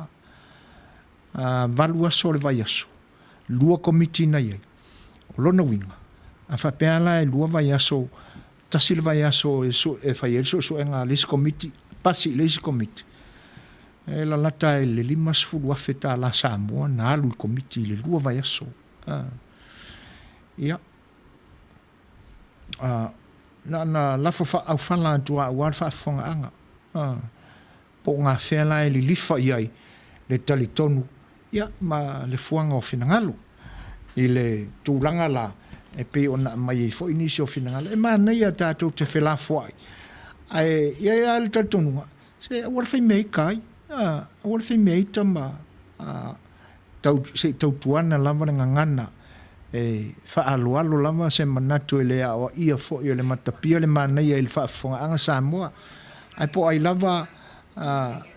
Speaker 1: valua so le vai aso lua komiti na iai o lona winga a whapea la e lua vai aso tasi le vai aso e whai e suenga lesi komiti pasi le isi komiti e la lata e le 5 afe tā la Samoa na alu i komiti le lua vai aso ia na lafo au whala tua wal whaafonga anga po ngā whela e li lifa iai le tali tonu ia ma le fuanga o finangalo i le tūlanga la e pe ona mai e fo inisi o finangalo e ma nei a tātou te whela fuai ai ia le tali tonu se wal whai mei kai wal whai mei tama tau tuana lava nga ngana e whaalualo lava se manatu e lea o ia fo i le matapia le manei e le whaafonga anga Samoa ai po ai lava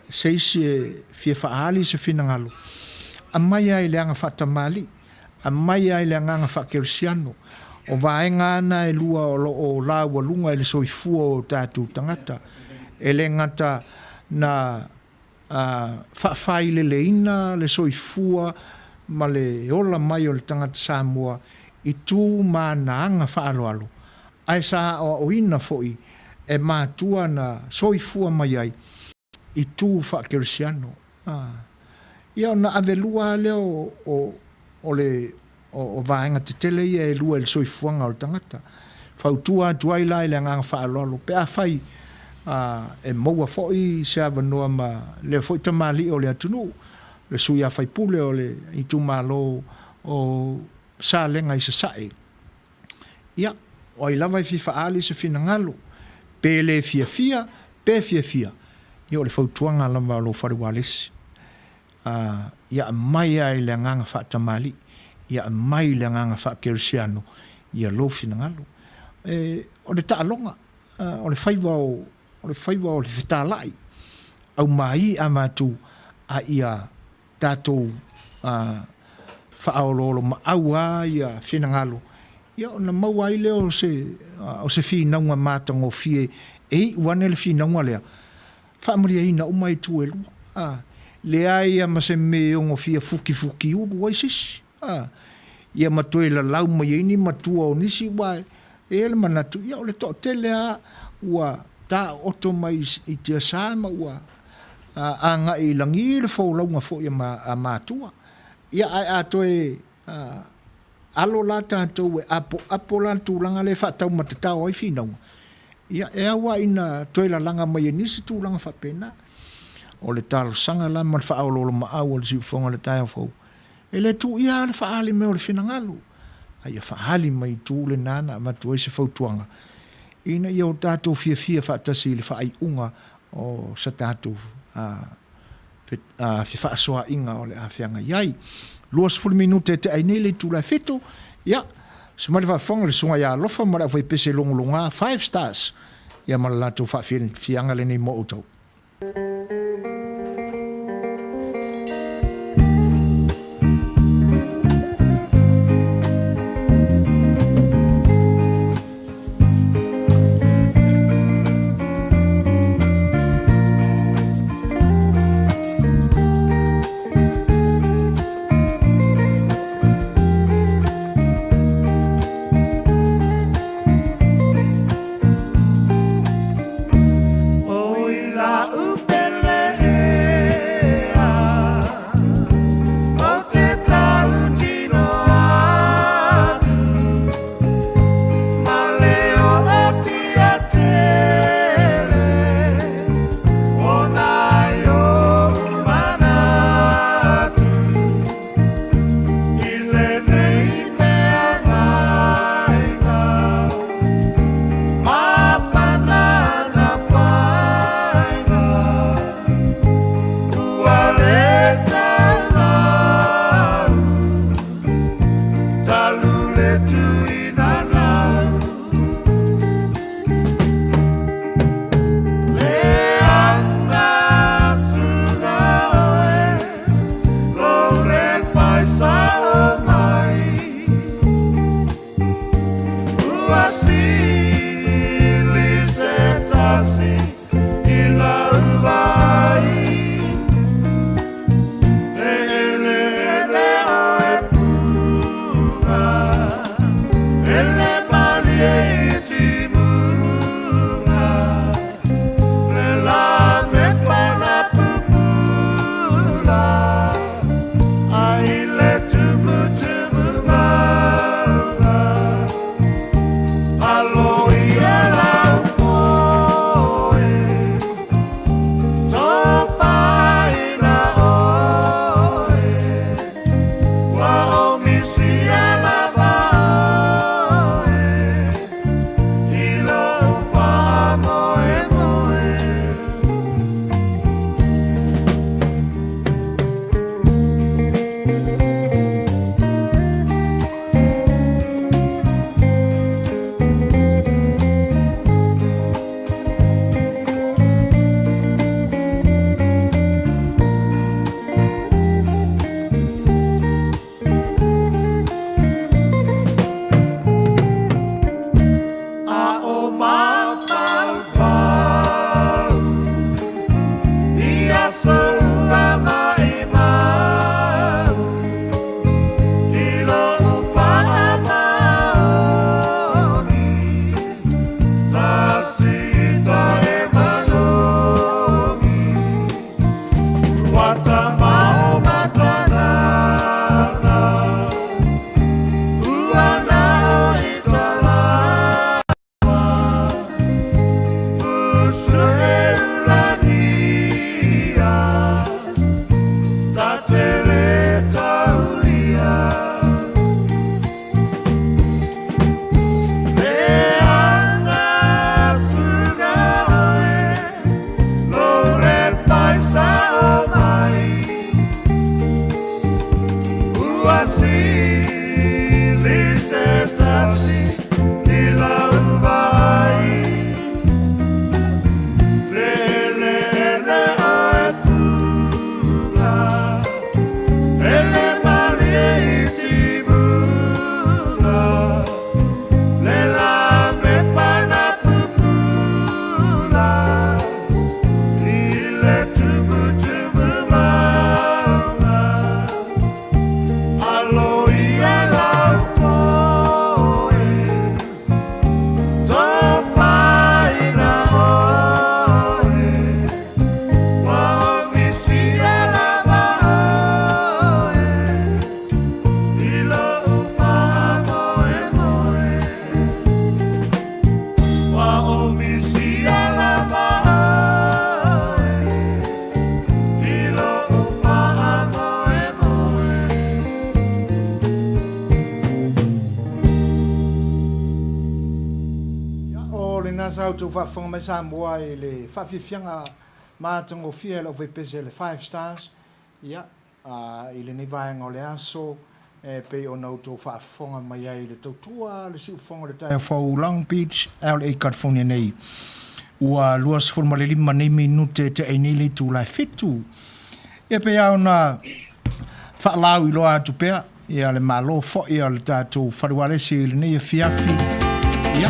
Speaker 1: seisi e fia whaali se finangalo a mai ai le anga whatamali a mai ai le anga whakersiano o vaenga ana e lua o la walunga e le soifua o tātou tangata e le ngata na whaafai le ina le soifua ma le ola mai o le tangata Samoa i tū mānaanga whaaloalo ai sa o ina foi e mātua na soifua mai ai i tū whakersiano ia na avelua leo o vaenga te tele ia e lua le soifuanga o le tangata whautua tuai lai le nganga whaaloalo pe a whai e maua foi se Avanoa ma le foi tamali o le atunu le suia Faipule o le Itumalo o Salega i sasa'e ia o i lava i fifaali se finangalo pe le fia ia o le fautuanga lava o lo whariwalesi ia mai ai le nganga whaatamali ia mai le nganga whaakersiano ia lo finangalo o le taalonga o le whaiwa o le Fetalaiga au mai a matu a ia tātou whaaololo maaua ia whinangalo. Ia ona maua i leo o se whinaunga mātango fie wane le whinaunga lea. Whaamaria ina umai tu e lua. Lea ia ma se me ongo fia fuki uru waisis. Ia matoe la lau mai ini matua o nisi wai. E le manatu ia o le to tele a ua ta oto mai i tia sama ua anga i langi le fo launga fo ia matua. Ia ai atoe alo la tātou e apo la tūlanga le whatau matatau ai whinaunga. Ia e awa ina toe la langa mai e nisi tūlanga whapena. O le talo sanga la man whaaololo maau o le siufonga le tae fau. E le tu ia le whaali me o le whinangalo. Ia whaali mai tū le nana matu e se fautuanga. Ina ia o tātou fia whaatasi le whaai unga o sa tātou whaasoa inga o le awhianga iai. 20 minute te aine le tūlai whito. Ia, se mare whaafonga le sunga ia lofa mara whai pese longa 5 stars. Ia mara lātou whaafianga le nei mo utau. le nasa auto whaafonga mai Samoa e le whawhiwhianga mātango fia le ove pese le 5 stars. Ia, i le nevaenga o le aso, pe o nauto whaafonga mai ai le tautua, le siufonga le tae whau Long Beach, LA California nei. Ua luas fulma le 5 minute te einili tu lai fitu. Ia pe au na whaalau i loa atu pea, ia le malo fo ia le tātou wharuaresi le nei fiafi. Ia,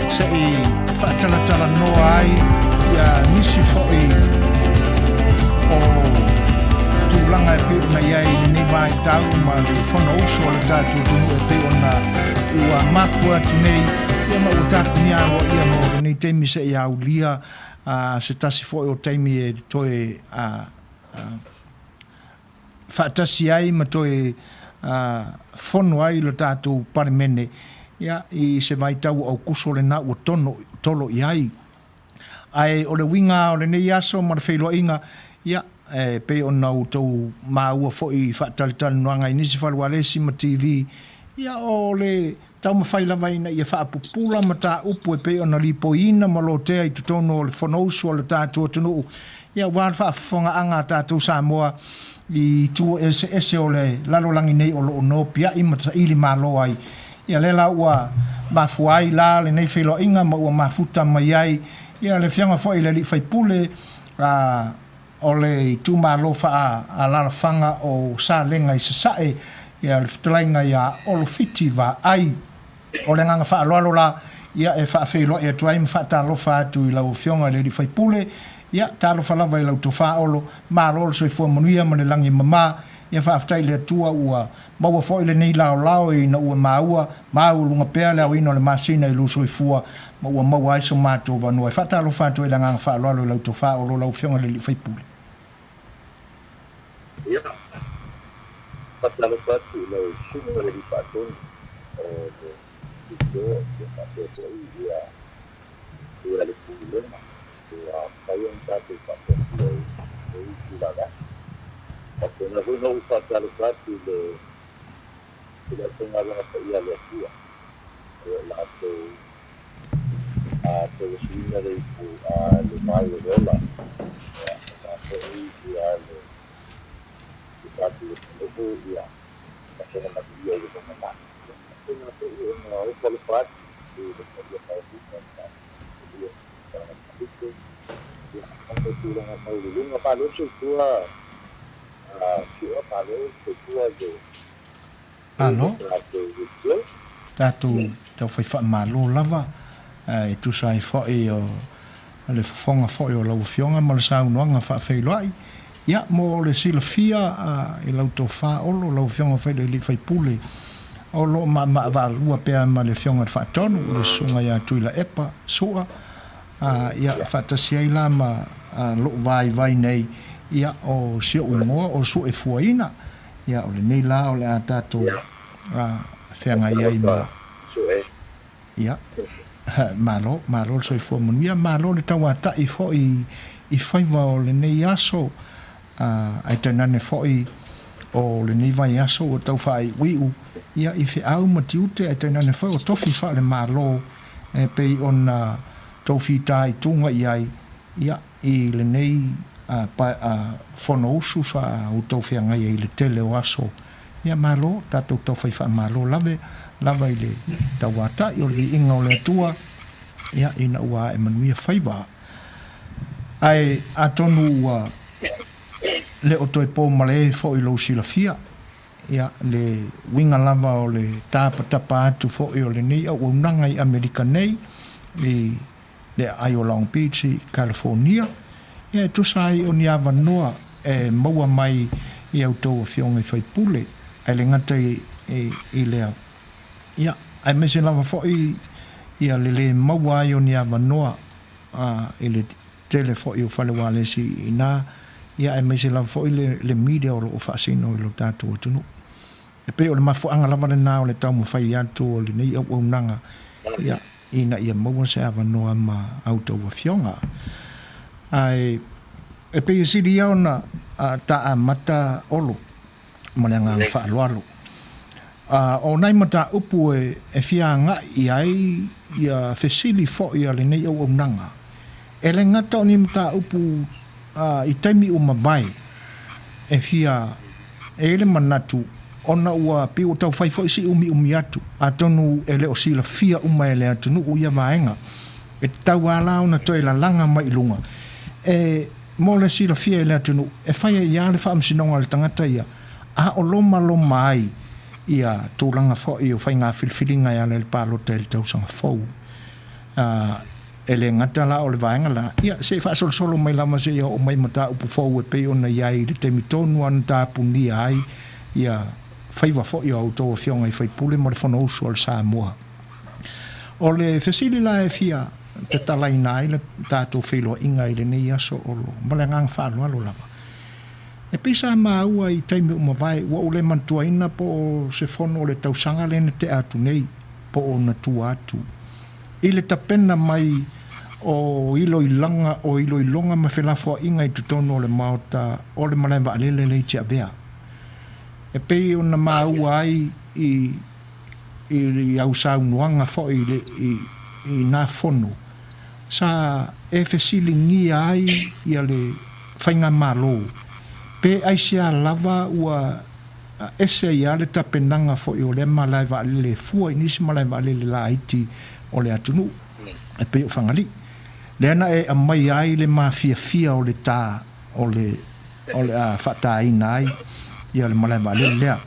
Speaker 1: se i whaatalatala noa ai, ia nisi fo i o tūlanga e peo na iai le nei vai tau, ma le whana uso le tātou tunu e peo na ua mapu atu nei, ia ma utapu ni awa ia mo le nei teimi se i au lia, se tasi fo i o teimi e toe whaatasi ai ma toe whono ai le tātou parimene, ia i se vai tau au kuso le na ua tolo i ai. Ai o le winga o le nei aso ma le whailua inga, ia pe o nau tau maua fo i whaatalitali noanga i nisi whalualesi ma TV, ia o le tau ma whailawa ina ia whaapupula ma tā upu e pe o na lipo ina ma lo tea i tutono o le whanousu o le tātou atunu. Ia wān whaafonga anga tātou Samoa i tua ese o le lalolangi nei o lo no pia i mata ili malo ai. Ia lela ua mafuai la le nei whailo inga ma ua mafuta mai ai. Ia le whianga fo i le li Faipule o le Itumalo wha a lalafanga o Salega i sasa'e. Ia le Fetalaiga ia Olofiti va ai. O le nganga wha aloalo la ia e wha whailo e tuai ma wha talofa atu i lau whionga le li Faipule. Ia talofa lava i lau tofa olo ma lolo soi fua manuia ma le langi mama. Ia wha aftai le atua ua maua fo i le nei lao i na ua maua lunga pea leo ino le masina i lu soi fua ma ua maua ai so mātou Avanoa. Wha talofa atu i la nganga wha aloalo i lau tofa olo lau whionga le li Faipule.
Speaker 7: Ia, patalofa atu i lau suma le li patoni o le tito ke patoko ia le pulema. Kaya ang tatay patong le ilaga. Porque na hui no patalofa atu le tengalo na sa ia le atua. La ato le suina le ipu le mai le rola. La ato ia le tatu le toko ia. Kasi na matiyo le pangana. Kasi na sa iyo na patalofa atu le patalofa atu. Ang tulong at maululong na palo siya palo de
Speaker 1: Ano? Tatu tau whai wha malo lava e tu sai whai o le whafonga whai o lau whionga ma le saunoanga wha whailoai. Ia mo le sila fia e lau tau wha olo lau whionga whai le Faipule. O lo ma lua pea ma le whionga wha tonu le sunga ia tui la epa sua. Ia whatasi ai la ma lo vai nei ia o sio ingoa o su e fuaina ia o le nei la o le a tātou whenga iai ma ia malo so i fua manuia malo le tau ata i fo i whaiva o le nei aso ai tainane fo i o le nei vai aso o tau whai wiu ia i whi au matiute ai tainane fo o tofi wha le malo e pei on tofi tai tunga iai ia i le nei whono usu sa o tau whianga i le tele o aso ia malo tātou tau whaiwha malo lava i le tauata i o le inga o le atua ia ina ua e manuia whaiwa ai atonu ua le o toi pō male fo i lo sila fia ia le winga lava o le tāpatapa atu fo i o le nei au unanga i Amerika nei i le ai o Long Beach i California. Ia tu sai o ni Avanoa e maua mai i au tau Afioga i Faipule. Ai le ngata i lea. Ia, ai mese lava fo ia le maua ai o ni Avanoa i le tele fo i o whalewalesi i nā. Ia ai mese lava fo i le media o lo o whaasino i lo tātou o tunu. E pe o le mafuanga lava le nā o le tau mawhai atu o le nei au unanga. Ia, ina ia maua se Avanoa ma au tau Afioga. Ai e pe siri au na ta mata olo ma le ngang whaaloalo o nai mata upu e fia nga i ai ia fesili fo ia le nei au nanga. E le ngata o ni mata upu i taimi o mabai e fia e le manatu ona ua pi o tau fai fo isi umi atu a tonu e le o sila fia uma e le atu nu uia vaenga e tau ala ona toi la langa mai lunga e mo le sila fia e le atu nu e fai e ia le fa amsinonga le tangata ia a o loma ai ia tūlanga fo i o fai ngā whilwhilinga ia le pālo te le tausanga fau e le ngata la o le vaenga la ia se fa solo mai lama se ia o mai mata upu fau e pe ona iai le te mitonu anu tāpuni ai ia faiva fo i au tō Afioga i Faipule mo le whana usu o le Samoa o le fesili la e fia te talaina ai le tātou whiloa inga i le nei aso o lo ma le ngang whālu alo lava e pisa Maua i taimi o mawai ua o le mantuaina po se whono o le tausanga le te atu nei po o na tu atu i le tapena mai o ilo i longa ma whelafua inga i tutono o le maota o le malai wa alele le tia bea e pei o na Maua ai i au saunuanga fo i nā whono sa e fesilingi ai i le whainga malo pe aisia lava ua ese ia le tapenanga fo i o le malai wa alele fua i nisi malai wa alele la iti o le atunu e pe o whangali le ana e amai ai le mafia o le tā o le whataina ai ia le malai wa alele lea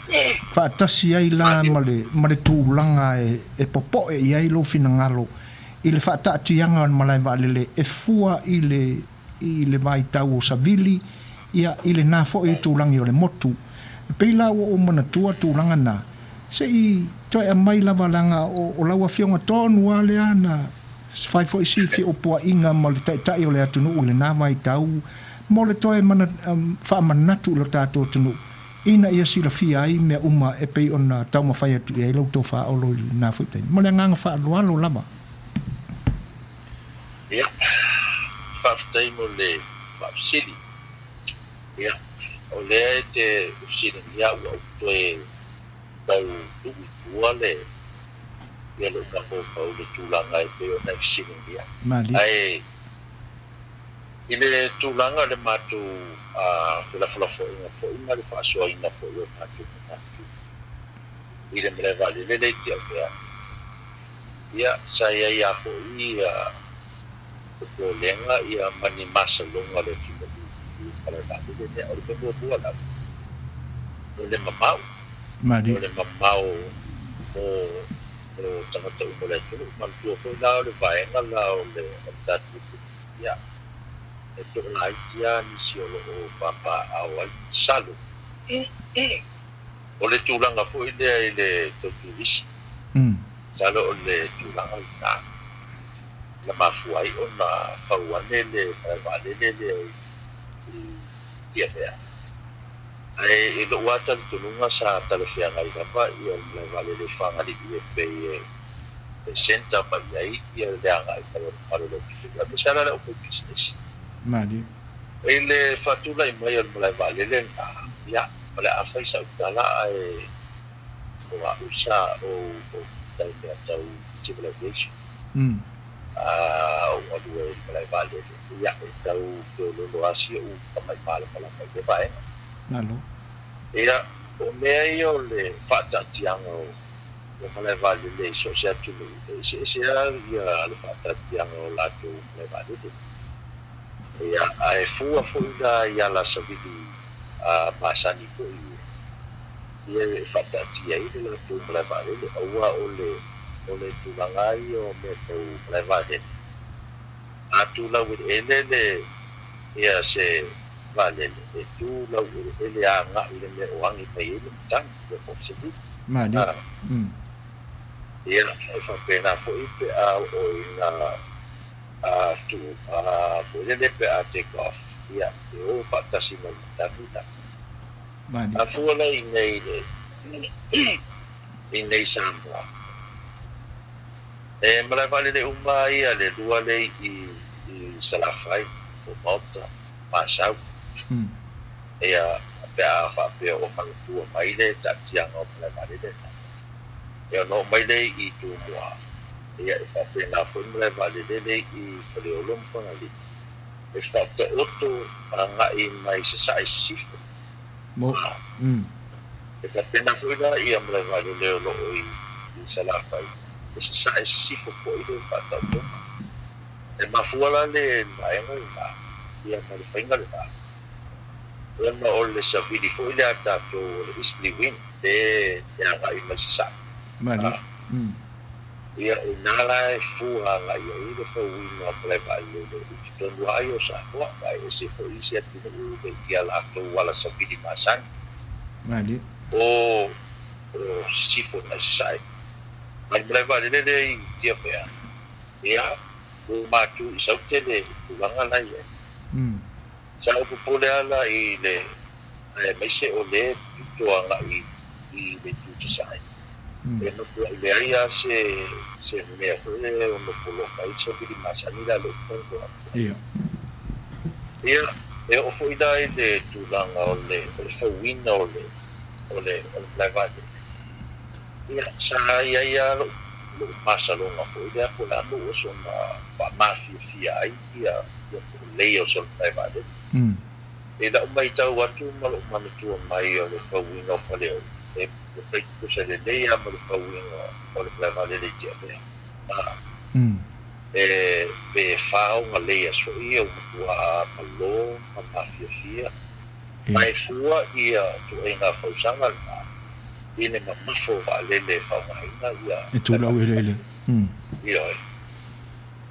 Speaker 1: whaatasi ai la ma le tūlanga e popo e iai lo finangalo i le whaataatianga o le malai wa alele e fua i le mai tau o savili ia i le nā fo i tūlangi o le motu peila o manatua tūlanga na se i toi a mai lava langa o laua Afioga tonu a lea na fai fo i si fi o pua inga mo le tai o le atunu i le nā mai tau mo le toi wha manatu lo tātou tunu ina ia sila fia ai mea uma e pei ona tau mawhai atu e lau tō wha olo i nā fo i taini mo le nganga wha alo lama
Speaker 8: ia whaftai mo le whafsili ia o lea te usina ia ua utoe tau tuku tua le ia lo ka fōpau le tūlanga e peo na usina ia ai i le tūlanga le mātou te la whalafo inga le whaasua ina fo i o tātou i le mele vale le le tia pea ia sa ia ia fo i o lenga ia mani masa longa le tima para vale le o le bua la o le mamau o le mamau o tangata o le tulu mantua fo la o le vaenga la o le tatu ia e to la ia nisi o papa au ai salo o le tūlanga fo i le totulisi salo o le tūlanga na la mafuai o na whauane le vale le ia fea ai lo wata tununga sa talafia ngai kapa ia le vale le whangari i pe e senta pa iai ia le anga i palo le fia pe sala le o business
Speaker 1: mali
Speaker 8: ele fatula i mai le vale le ia pala afai sa tala ai o usa o tai pe tau civilization o due le vale ia tau lo asi o mai pala ke vai
Speaker 1: nalo
Speaker 8: ia o mea io le fata tiango o le vale le social tu se ia le fata tiango la tu le vale ia ai fua fuga ia la savidi masani ko ia fata tia ile la tu le vale o le tulangai o me tu le vale atu la with ele ia se vale e tu la ele anga ile me o angi pe ile tan o possible
Speaker 1: mali
Speaker 8: ia fa pena fo ipe o ina tu po ile pe a take off ia o fatasi mo tabuta
Speaker 1: mali
Speaker 8: a fuala inei Samoa e mala vale le uma ia le dua le i salafai o mota masau ia pe a fa pe o malu mai le tatianga o mala vale le e no mai le I tu mua ia e fa pena foi le vale le I le olom fanga li e sta te otto anga I mai sasa'e sifo
Speaker 1: mo
Speaker 8: e fa pena foi la ia le vale le lo I salafai e sasa'e sifo po I le pata to e mafuala le naenga ia ma le fainga le ta Lama o le savili fo ile ata to isli win te anga I mai sasa'e
Speaker 1: mali
Speaker 8: ia o nala e fua nga ia I le fo win o ple ba le tonu ai o sa ko ai se fo isi ati no le kia la to wala savili masan
Speaker 1: mali
Speaker 8: o sifo na sai mai ple ba le le tia pe ia o matu sa tele langa la ia sa o pole ala I le mai se o le to anga I le tu sai e no po le aia se me fue o no polo kai so bi masani la lo pongo
Speaker 1: ia
Speaker 8: e o foi dai de tu langa o le so win o le lavade ia sa ia lo pasa lo ma foi da po la no so na pa mafia ia le o so lavade e da mai tau atu malo tu mai o le so win o le e pe ko se le ia mo le win o le lavade le dia e pe fao nga le so ia wa malo ma mafia mai fua ia tu e nga fausanga ine ma mafo va le fa nga ia
Speaker 1: e tu lau ele
Speaker 8: ia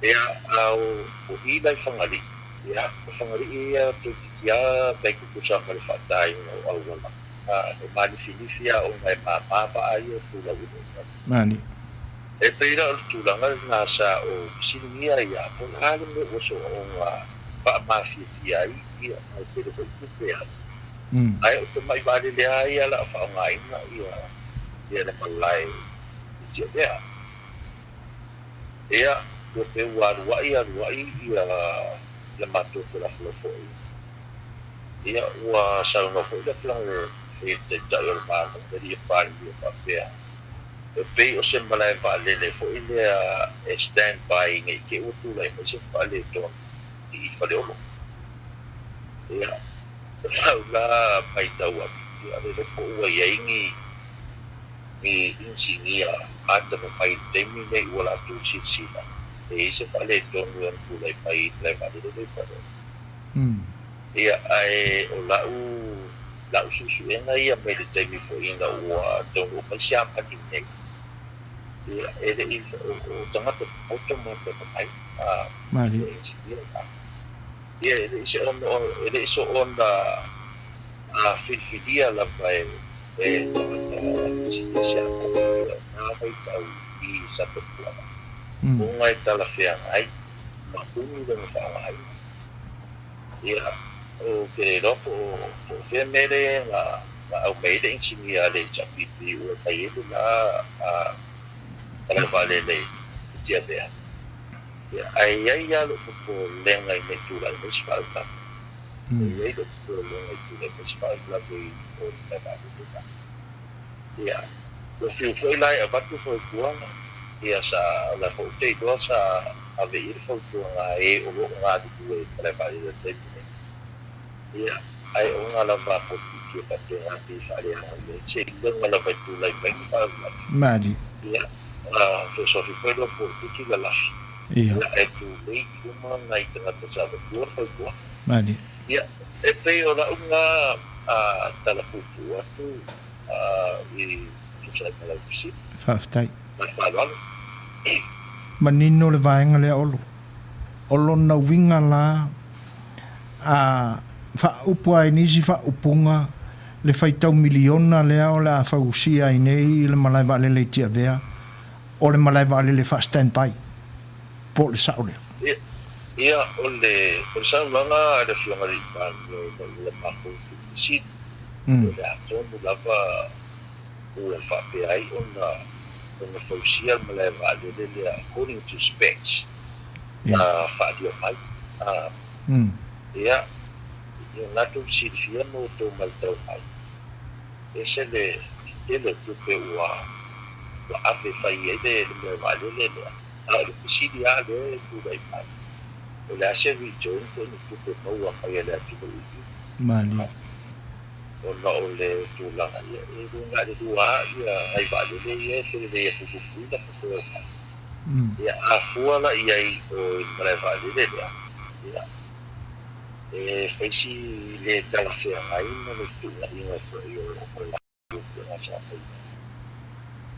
Speaker 8: ia au o ida fangari ia fangari ia tu ia pe ku sa ma le fatai o wala e mani finifia o mai pa ai tu lau
Speaker 1: mani
Speaker 8: e peira tu langa na sa o sinia ia po halo o so o pa mafia ia ai te ko ia ai o mai vale le ai ala fa ngai na ia le malai ia o te wa ia le mato ko la flo ia wa sa no ko le plan e te tayo ba ko di pa ni pa pe e pe o se malai vale le fo ile a stand by ngai ke o tu lai mo se vale to I Fai'oa ia la pai tau ia le po ua ni insinia ata mo pai temi nei wala tu sila e se fale to ngan tu lai pai le vale le fale ia ai o la susu ena ia me le temi fo ina ua to o mai sia pa nei ia ele o tanga to o mo to pai
Speaker 1: mali
Speaker 8: ia ele so on a filia la vai sia na vai tau I sa to plana ngai tala fea ai ma kuni de fa ai ia o ke ropo o fe mere la o me de insinia le chapipi o kai na a vale le dia dia ai ia lo po lenga I metura le spalta ai lo po lenga I le spalta o le vale ia o foi lá a batu foi kuanga ia sa la fote do sa ave ir foi kuanga e o nga di le vale le tempo ia ai o nga la va po ki pa te ati sa le che lenga la vai tu lai bem pa
Speaker 1: mali
Speaker 8: ia so foi lo po ki la
Speaker 1: ia
Speaker 8: e tu lei kuma ngai tanga sa ko foi
Speaker 1: mali
Speaker 8: ia e pe ora unha tala fufu atu I tu sa tala fusi
Speaker 1: faftai
Speaker 8: falalo
Speaker 1: manino le vaenga le olo na winga la fa upua inisi fa upunga le faitau miliona le o la fausia nei le malai vale le tia vea o le malai vale le fa stand by po le saule
Speaker 8: ia o le sa langa le fianga ri pa le mafu si le ato la va o fa pe ai ona fausia malai vale le according to specs fa dio mai ia na tu si no to mal tau mai ese le tupe ua afe fai ele le vale le le pisidi ale tu dai pa le ase vi jo ko ni tu Maua fai ele tu
Speaker 1: mali
Speaker 8: ona ole tu la e nga de dua ia ai vale le e se le fu fu da ko ia afua la ia i o le vale le ia e feci le tala se ai no le tu la ia so io o la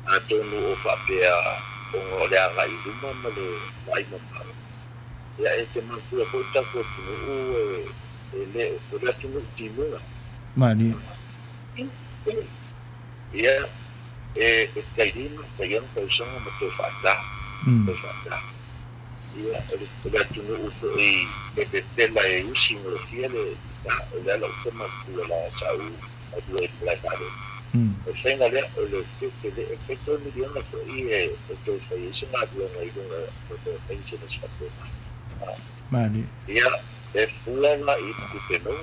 Speaker 8: a tonu o whapea o le anga i luma ma le lai mapara. Ia e te mankua ko tako tunu e le o le tunu timua.
Speaker 1: mali
Speaker 8: Ia e kairima kaian kausanga ma te whata. Te whata. Ia o le tunu upo e tela e usi mo fia le le ala o te mankua la tau a due la kare. O whenga lea o le tete e peto miliona ko i e to whai ese mātua ngai runga o te whainse na swatona.
Speaker 1: mali
Speaker 8: Ia e fuanga i kupe no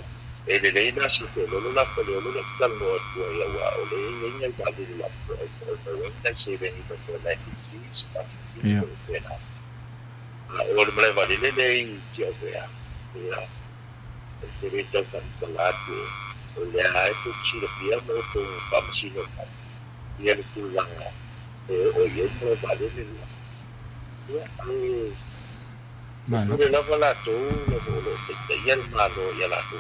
Speaker 8: e le reina si te lolo la ko le olo la kalmo atua i awa o le inga i kali la ko e o wengta se veni pa ko la kikis pa
Speaker 1: Ia.
Speaker 8: o le mle vali le i tia vea. Ia e se reta kantalatu o le a e tu chile pia mo tu pamasino ia le tu langa e o ye mo vale le ia e
Speaker 1: mali
Speaker 8: le lava la tu lo te ia le malo ia la tu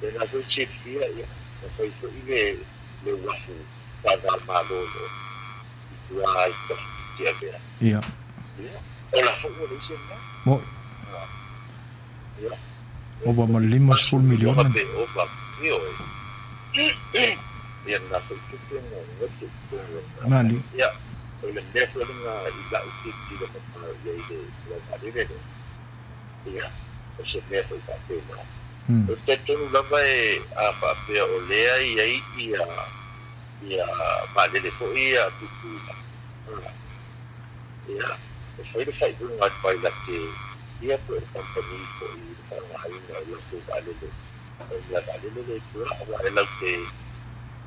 Speaker 8: le la tu chile pia ia e foi so le wafu para malo lo ia i ko tia vea
Speaker 1: ia
Speaker 8: o la fu le se
Speaker 1: mo
Speaker 8: ia
Speaker 1: o ba ma 5 miliona mali
Speaker 8: Ya, le nefo nga ila ukiti le mata ya ile la valide. Ya, o se nefo ka pena. O te tonu lava e a pa pe o lea ia valide fo ia tutu. Ya, o foi le fai un at pai la que ia por company ko i para ai na ia ko valide. La valide le ko a la que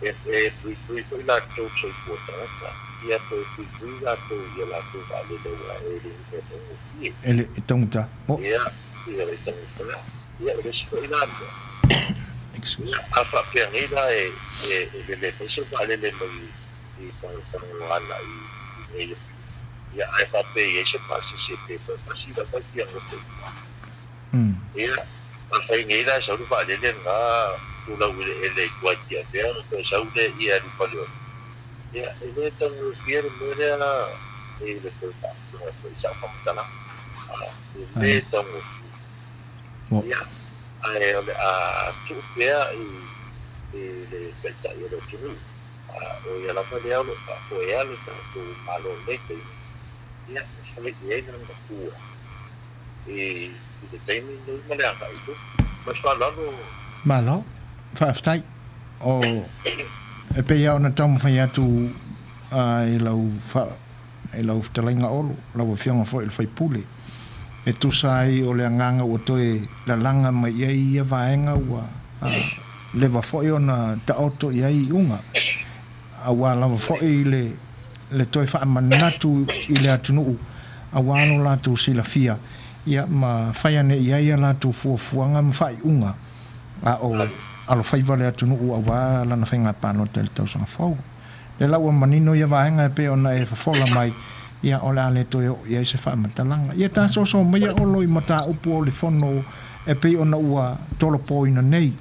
Speaker 8: fui la to sei porta ia fui la to ia la to vale de la
Speaker 1: ele tonta mo
Speaker 8: ia le tonta ia le foi la
Speaker 1: excuse
Speaker 8: a fa perida e le penso vale le mai i para la i ia ai fa pe e se passa se pe passa da ia ia a fa ngira sa lu vale le nga tu la wile ele kwa kia te ko saude ia di palio ia ele tang fier mere na ele ko ta ko sa pamtana ele tang ia ai ole a tu pea le peta ia lo tu o ia la pale alo pa ko ia le ta tu malo le te ia se le ia na ku e de timing no me le aka itu mas falando
Speaker 1: malo whaaftai o e pe ia ona tamu whai atu e lau Fetalaiga olo lau Afioga fo i le Faipule e tusai o le anganga ua toe la langa mai iai ia vaenga ua lewa fo i ona taoto iai unga a ua lava fo i le toe wha manatu i le atunuu a wano latu sila fia ia ma whaiane iai a latu fuafuanga ma whai unga a o alo faiva le atunuu a wā lana whainga pāno te le tausanga fau le lau manino ia vaenga e pe ona e whafola mai ia o le ale toe o ia se wha matalanga ia tā so mai o loi mata upu o le fono e pe ona ua tolo poina nei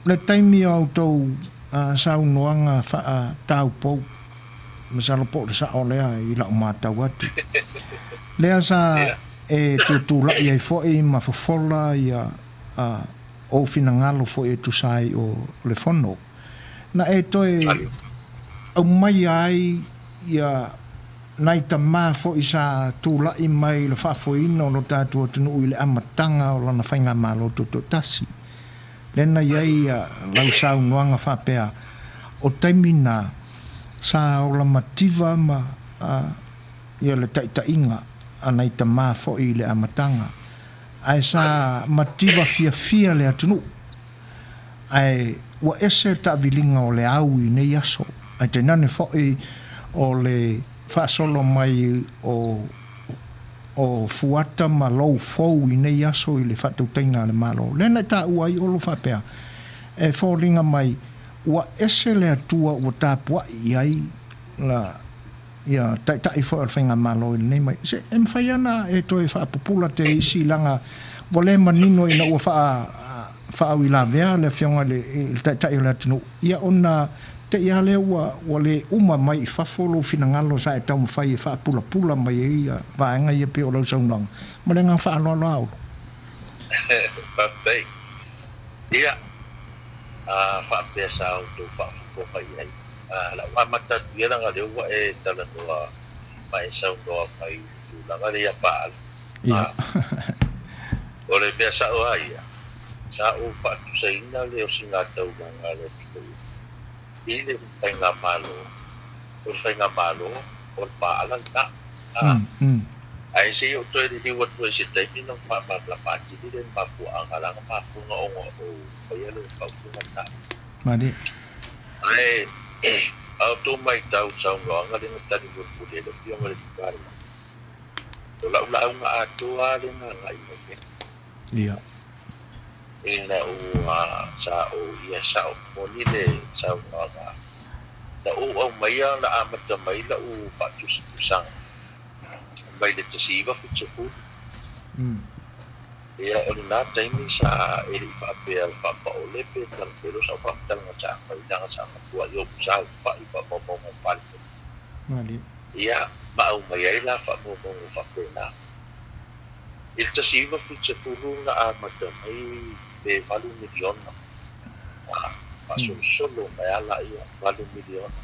Speaker 1: le taimi au tau sau noanga wha tau pou masalo po le sa o lea i lau mātau atu lea sa e tutula ia i fo'i ma fofola ia o fina ngalo fo'i e tusai o le fono na e toe au mai ai ia nai ta ma fo'i sa tula i mai le whaafoina o no tātua tunu i le amatanga o lana whainga malo tuto tasi lena iai lau sau nuanga whapea o taimina sa o la mativa ma ia le taitainga anai ta ma fo'i le amatanga ai sa mativa fia le atunu ai ua ese ta'avilinga o le au I nei aso. Ai te nane fo'i o le whaasolo mai o fuata ma lou fou I nei aso I le whatautainga le malo. Lena ta ua I olo whapea. E fōringa mai, ua ese le atua ua tāpua I ai la ia tai fo whainga malo I nei mai. Se em whaiana e toi whaapupula te isi langa wale manino ina ua whaau I la vea le whionga le tai o le atinu. Ia ona te ia le ua le uma mai I whafolo fina ngalo sa e tau mwhai e whaapula mai e ia vaenga ia pe o lau saunanga. Ma le ngā whaaloa lau.
Speaker 8: Papei. Ia. Whaapea sa o tō whaafupoka I ai. La ua mata tuira ngā leo wa e tala noa mai saunoa mai tūlanga le ia paal.
Speaker 1: Ia.
Speaker 8: O le mea sa o ai ia. Sa o whaatu sa ina leo si ngā tau ngā le tiko. I le whainga malo. O le whainga malo o le paala na. Ai se o toi le diwa tua si taimi nang la pati di le mapua angalanga mapunga ongo o whaia le whaupunga na.
Speaker 1: Mari.
Speaker 8: Ai au tō mai tau saunoanga le ngatani wurpule le pionga le tikari. O lau ngā atua le ngā inoke.
Speaker 1: Ia.
Speaker 8: Ina o sa o ia sa o moni le saunoanga. Na o au mai a la amata mai la o patusikusang. Mai le tasiva futsapu. Ia o le nā taimi sa e li whaapea whapaolepe tan pero sa whaapatanga sa whainanga sa mapua I o sa whai whapamonga pali.
Speaker 1: Mari.
Speaker 8: Ia maau mai ai la whapamonga whapena. I le tasiva futsapuru na amata mai pe 4 miliona. Solo mai ala ia 4 miliona.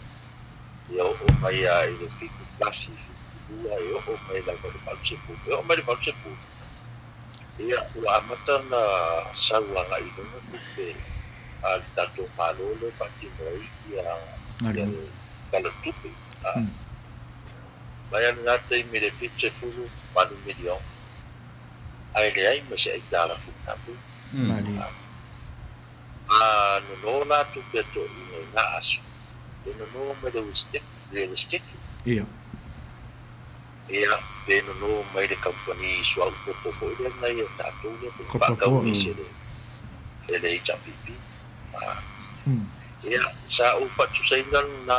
Speaker 8: Ia o mai a I le fiku plasi fiku ai o mai la ko le palsepu. O mai le palsepu. Ia ua amata na sauanga I lunga kupe a tato malo le pati noi ia kalatupi. Mai anu nata I mire pitse fulu 4 milion. Ai le ai ma se ai tala funapu. No la tu peto I na asu. No me le stick.
Speaker 1: Ia.
Speaker 8: Ia, no mai le company suau popo ile na ia tato le pakau I se le chapipi. Ia, sa o patu saingan na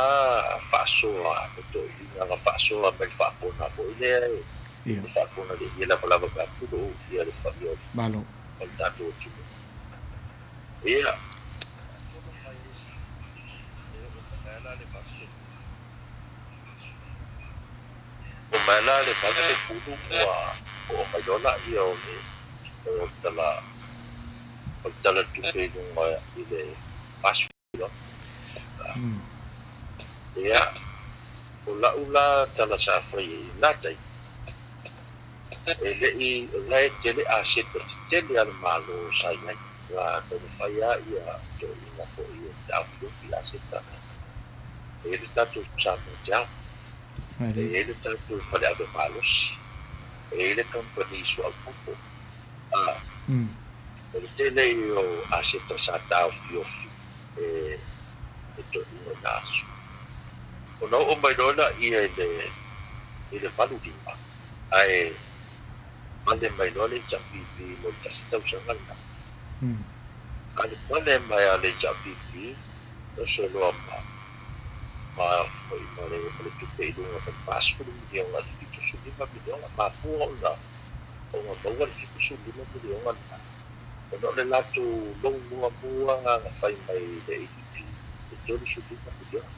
Speaker 8: fasoa to ina na fasoa mai fapona po ile. Ia. Fapona le ia la palabra ka tudo ia le Fai'oa.
Speaker 1: Malo.
Speaker 8: Al tato tu. Ia. O mai la le kanga le pudu o mai dona I o tala tupe nunga I le pasfilo. Ia, o la tala sa whai natai. E le tele aseta tele al malo sa inai. La tonu whaia ia to ina po I tau tupi aseta. E le tatu sa mojau. Ele tanto falhado malos, ele company sual popo. Ele tem o asseta satao fiofi, to ino naso. O no o mai dona ele falu dimba. Ai mande mai dona chapipi mo tasita usangana. Ale mande mai ale chapipi, no solo ma le tupe lunga pa pasfulu dia nga dito suli ma bidong ma puo na o nga bawal dito suli ma bidong na no le lato long mga buwa nga fai mai le ito suli ma bidong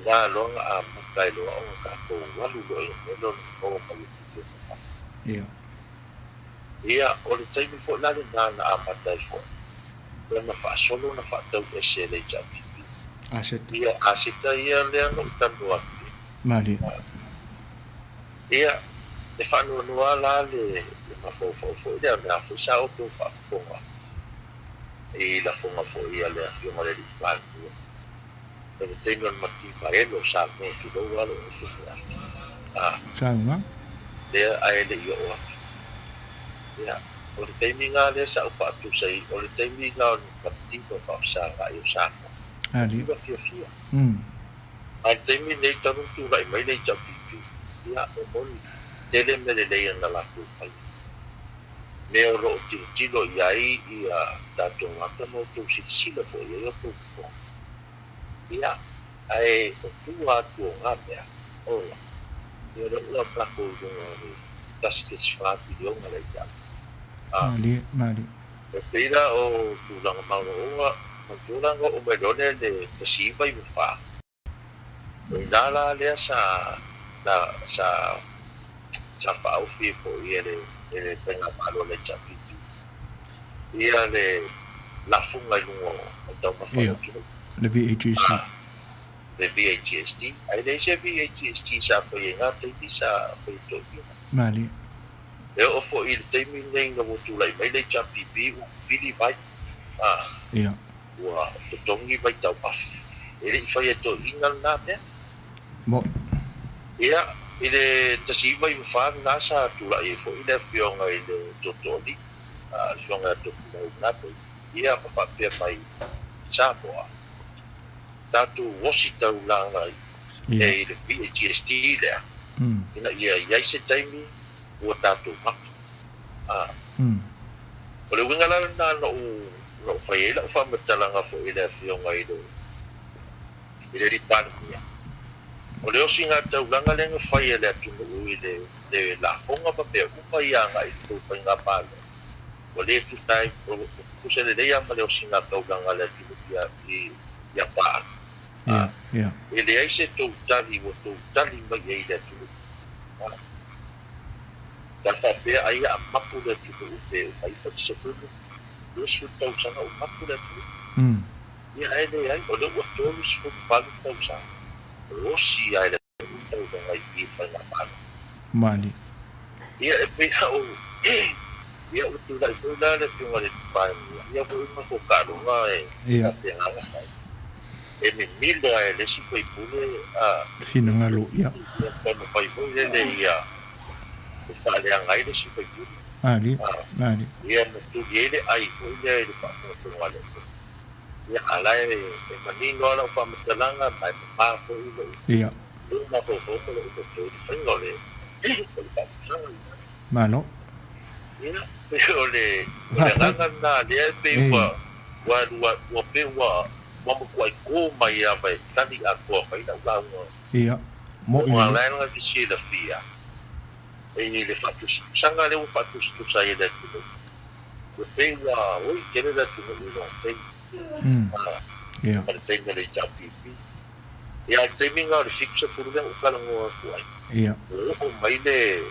Speaker 8: nga long makai lo o ka ko walu lo no o ka dito ia o le taimi fo na amatai fo na fa solo na fa tau esele japi
Speaker 1: Aseta.
Speaker 8: Ia aseta ia le no tanua.
Speaker 1: Mali.
Speaker 8: Ia le fano no ala le fo ia na fo sa o fo. E la fo ia le Afioga le disparo. Pero tengo mati paelo sa me tu do walo.
Speaker 1: Saunga.
Speaker 8: Le ai le yo. Ia. o le taiminga le sa upa atu sei o le taiminga o le patito pa usanga i usanga
Speaker 1: ali
Speaker 8: iwa fia a le taimi nei tanu tu rai mai nei tapipi ia o moni tele me le leia na la kupai me o ro tilo iai ia tato ngata no tu sila po ia po ia ai o tu atu ngata ola ia ro la ko ni tasket sfati di ona le ja
Speaker 1: mali
Speaker 8: e pira o tu langa maunga tu langa o me done le tasiva i fa o dala le sa fa o fi po ia le penga malo le chapiti ia le la funga lungo o tau
Speaker 1: ia le VHST
Speaker 8: le VHST ai le se VHST sa po ia ngata i sa po i toki
Speaker 1: mali
Speaker 8: e o fo i te mineng na motu lai mai le chapiti u fili vai
Speaker 1: ia
Speaker 8: wa to tongi vai tau pafi e le fai to ingal na pe
Speaker 1: mo
Speaker 8: ia ile tasiva i fa na sa tu la i fo ile Afioga i le totoli Afioga to na pe ia pa pe mai Samoa tatu wasita ulanga e le PHST le ina ia se taimi o tatu mak o le winga la na no fai la fa metalanga fo ile Afioga i le ripan ia o leo singa tau langa lenga fai ele atu ui le la honga pa pe upa ia ngai tu pa inga pale o le tu tai o kuse le leia ma leo singa tau langa le atu ia pa
Speaker 1: ia
Speaker 8: ele ai se tu tali o tu tali ma ia ile atu ta fa pe ai a mapu le atu upe ai fa se fu o su tau sanga o mapu le atu ia ele ai o le o tolu su pa tau sanga Rosi ai le tau ngai i fa na pa
Speaker 1: mali
Speaker 8: ia e pia o ia o tu la le tu ngale pa ia ko ma ko ka ro
Speaker 1: ia
Speaker 8: e me milda e le si Faipule
Speaker 1: fina ngalo ia
Speaker 8: pa no Faipule le ia e fa le ngai le si Faipule
Speaker 1: mali
Speaker 8: ia me tu ele ai ko le pa no ngale ia ala e manino ala pa metalanga mai pa ko
Speaker 1: ia
Speaker 8: uma ko ko ko ko fingole
Speaker 1: malo
Speaker 8: ia pero le na le pe wa pe wa mo ko ko mai ya vai tani a ko mai da la
Speaker 1: ia mo
Speaker 8: ia la nga di si la fia e le fatu sanga le fatu tu sai da ko pe wa oi kene da tu no pe
Speaker 1: ia
Speaker 8: para tenga le chapipi ia teminga le fixa por le ukala ngo ko ai
Speaker 1: ia
Speaker 8: o mai le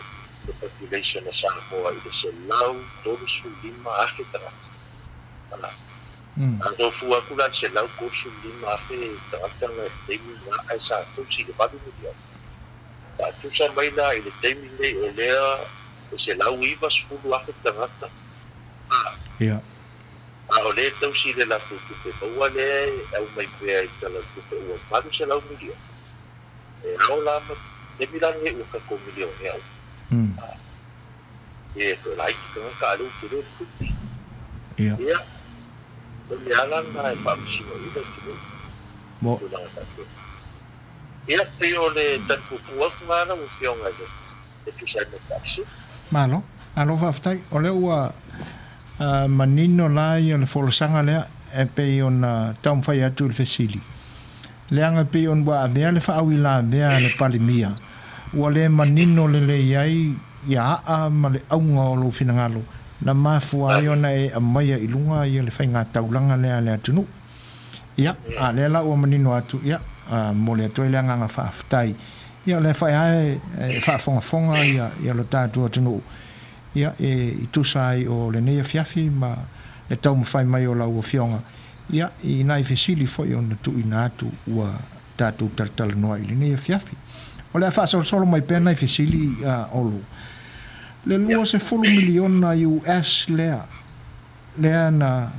Speaker 8: population na Samoa i se lau todos su lima afetara ando fua kula se lau ko su lima afetara na teminga ai sa to si le babu dia ta tu sa mai la i le teminga o lea se lau iva su afetara
Speaker 1: ia
Speaker 8: o le tau si le la tutu pe ua le au mai pe ai tala tutu ua malu se lau milio e au la ma le milange ua ka ko milio e au e ko lai ki ka alu tu le tutu
Speaker 1: ia
Speaker 8: le ala na e pa si mo i le tutu
Speaker 1: mo
Speaker 8: ia pe o le tanpu ua kumana mo Afioga e tu sa me taksi
Speaker 1: malo alo faftai o le ua manino la i le folosanga lea e pe ona taum fai atu le fesili leanga pe on wa avea le faawila avea le palimia ua le manino le iai ia a ma le aunga o lo finangalo na mafua i ona e amaia i lunga i le whainga taulanga lea le atunu ia a le la ua manino atu ia mo le atoe lea nganga whaaftai ia le whai ae whaafongafonga ia lo tātua atunu ia i tusai o le nei fiafi ma le tau mawhai mai o lau Afioga ia i nai fesili foi o na tu ina atu ua tātou taltala noa i le nei fiafi o le a whaasolo mai pēr nai fesili olo le lua se fulu miliona US lea na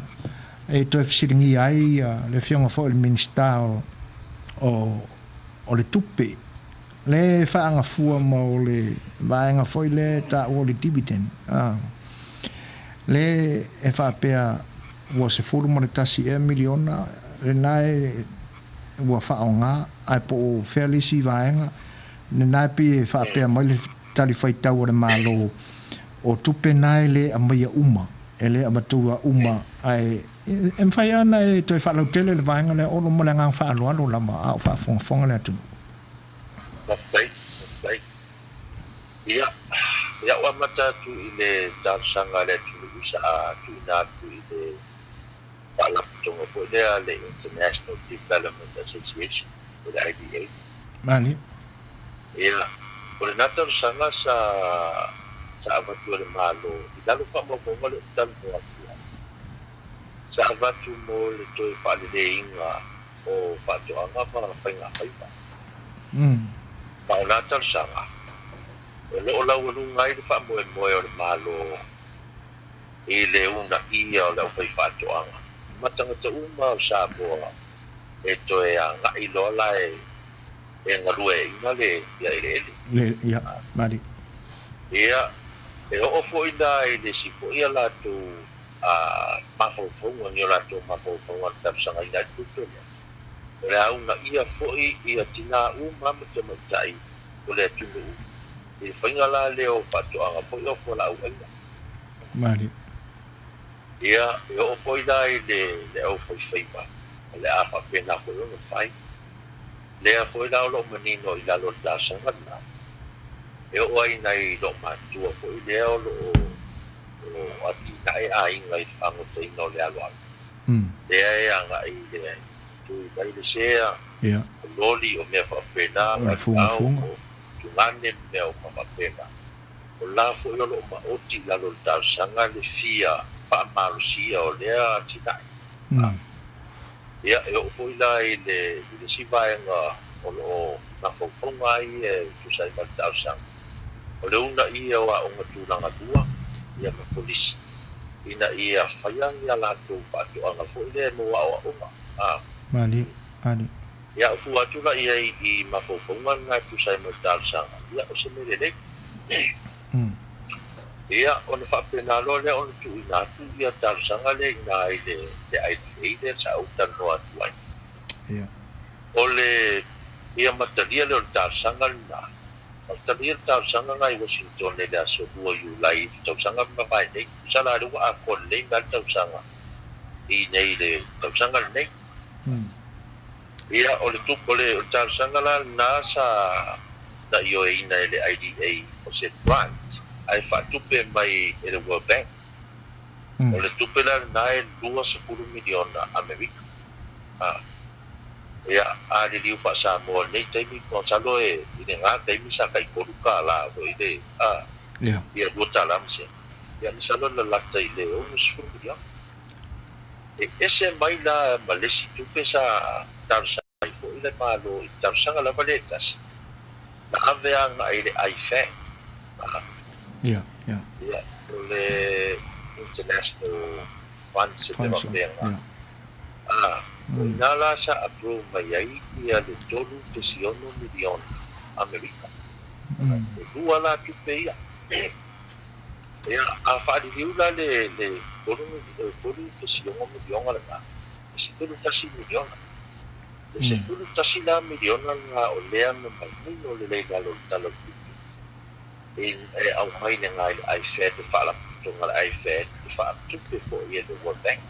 Speaker 1: e toi fesilingi ai le Afioga foi le minista o le tupe le whaanga fua ma o le vaenga foi le ta o le dividend le e whaapea ua se furu mo le tasi miliona le nae ua whaonga ai po o whealisi vaenga le nae pi e whaapea mai le tali whaitau le malo o tupe nae le a maia uma e le a matua uma ai e mwhai ana e toi whalau tele le vaenga le olo mo le ngang whaaloalo lama a o whaafonga le atu.
Speaker 8: Ia wa mata tu ile tarsanga le tu usa tu na tu ile pala tonga po le International Development Association le IDA
Speaker 1: mani
Speaker 8: ia por na tarsanga sa avatu le malo idalo pa mo le tal mo sa avatu mo le to pa le inga o pa to anga pa nga pa pa na tarsanga o la ngai le fa mo o le malo e le una ia o le fai fatoanga matanga te uma o sa boa e to e anga i lola e ngalue ina le
Speaker 1: ia mari
Speaker 8: ia e o fo ina e le si fo ia la tu mafofonga ni la tu mafofonga tapsanga ina tutu le una ia fo ia tina uma me mai o le tunu e whainga la leo patoanga po i ofo la uenga.
Speaker 1: Mari.
Speaker 8: Ia, e ofo i lai le ofo i whaima. Le apa pena ko i ono whai. Le a fo i la lo manino i la lo da sangana. E o ai nei lo matua fo i leo lo ati nai a inga i whango te ino le aloa. Le a e anga i le tu i lai le sea.
Speaker 1: Ia.
Speaker 8: Loli o mea whapena.
Speaker 1: O funga.
Speaker 8: Tungane me o mamapena. O la fo i lo ma oti la lo da sanga le fia pa marusia o lea tinai. Ia, e o fo i la i le sivaenga o lo na fofonga i e tusai ma da sanga. O le una i o a onga tūlanga tua, ia me polisi. Ina i a whaiangi a la tō pātu anga fo i le no a o a onga.
Speaker 1: Mani.
Speaker 8: Ia o fu atula ia i mafofonga nga tusai ma da sanga. Ia o se mere le. Ia, o na whapena lo le o na tu ina tu ia da sanga le ina i le aitei le sa utan no atuai.
Speaker 1: Ia.
Speaker 8: O le ia mataria le o da sanga na. Mataria da sanga nga i Washington le da so bua yu lai tau sanga ma vai nei. Sala rua a kon le nga tau sanga. I nei le tau sanga nei. Ia o le tupo le o tau sanga la nasa na io e ina le IDA o se grant. Ai fa tupe mai e le World Bank. O le tupe la na e 2.10 miliona Amerika. Ia, a le liu pa Samoa nei taimi ko salo e ine ngā taimi sa kai koruka la o i le ia luta lamse. Ia ni salo la lata i le o nusfuru miliona. E ese mai la malesi tupe sa tarsanga i fo i le malo i tarsanga la valetas. Na aveanga i le IFAC.
Speaker 1: Ia.
Speaker 8: O le International Funds e te wapenga. Nā la sa apro mai ai ia le tolu te siono miliona Amerika. E lua la tupe ia. Ia, a whaari hiula le tolu te siono miliona le ngā. E se tolu tasi miliona. E se tolu tasi la miliona ngā o lea me mai mino le leila lo talo tupe. E au mai ne ngā i IFAD, e whaala putonga le IFAD, e whaala tupe fo ia le World Bank.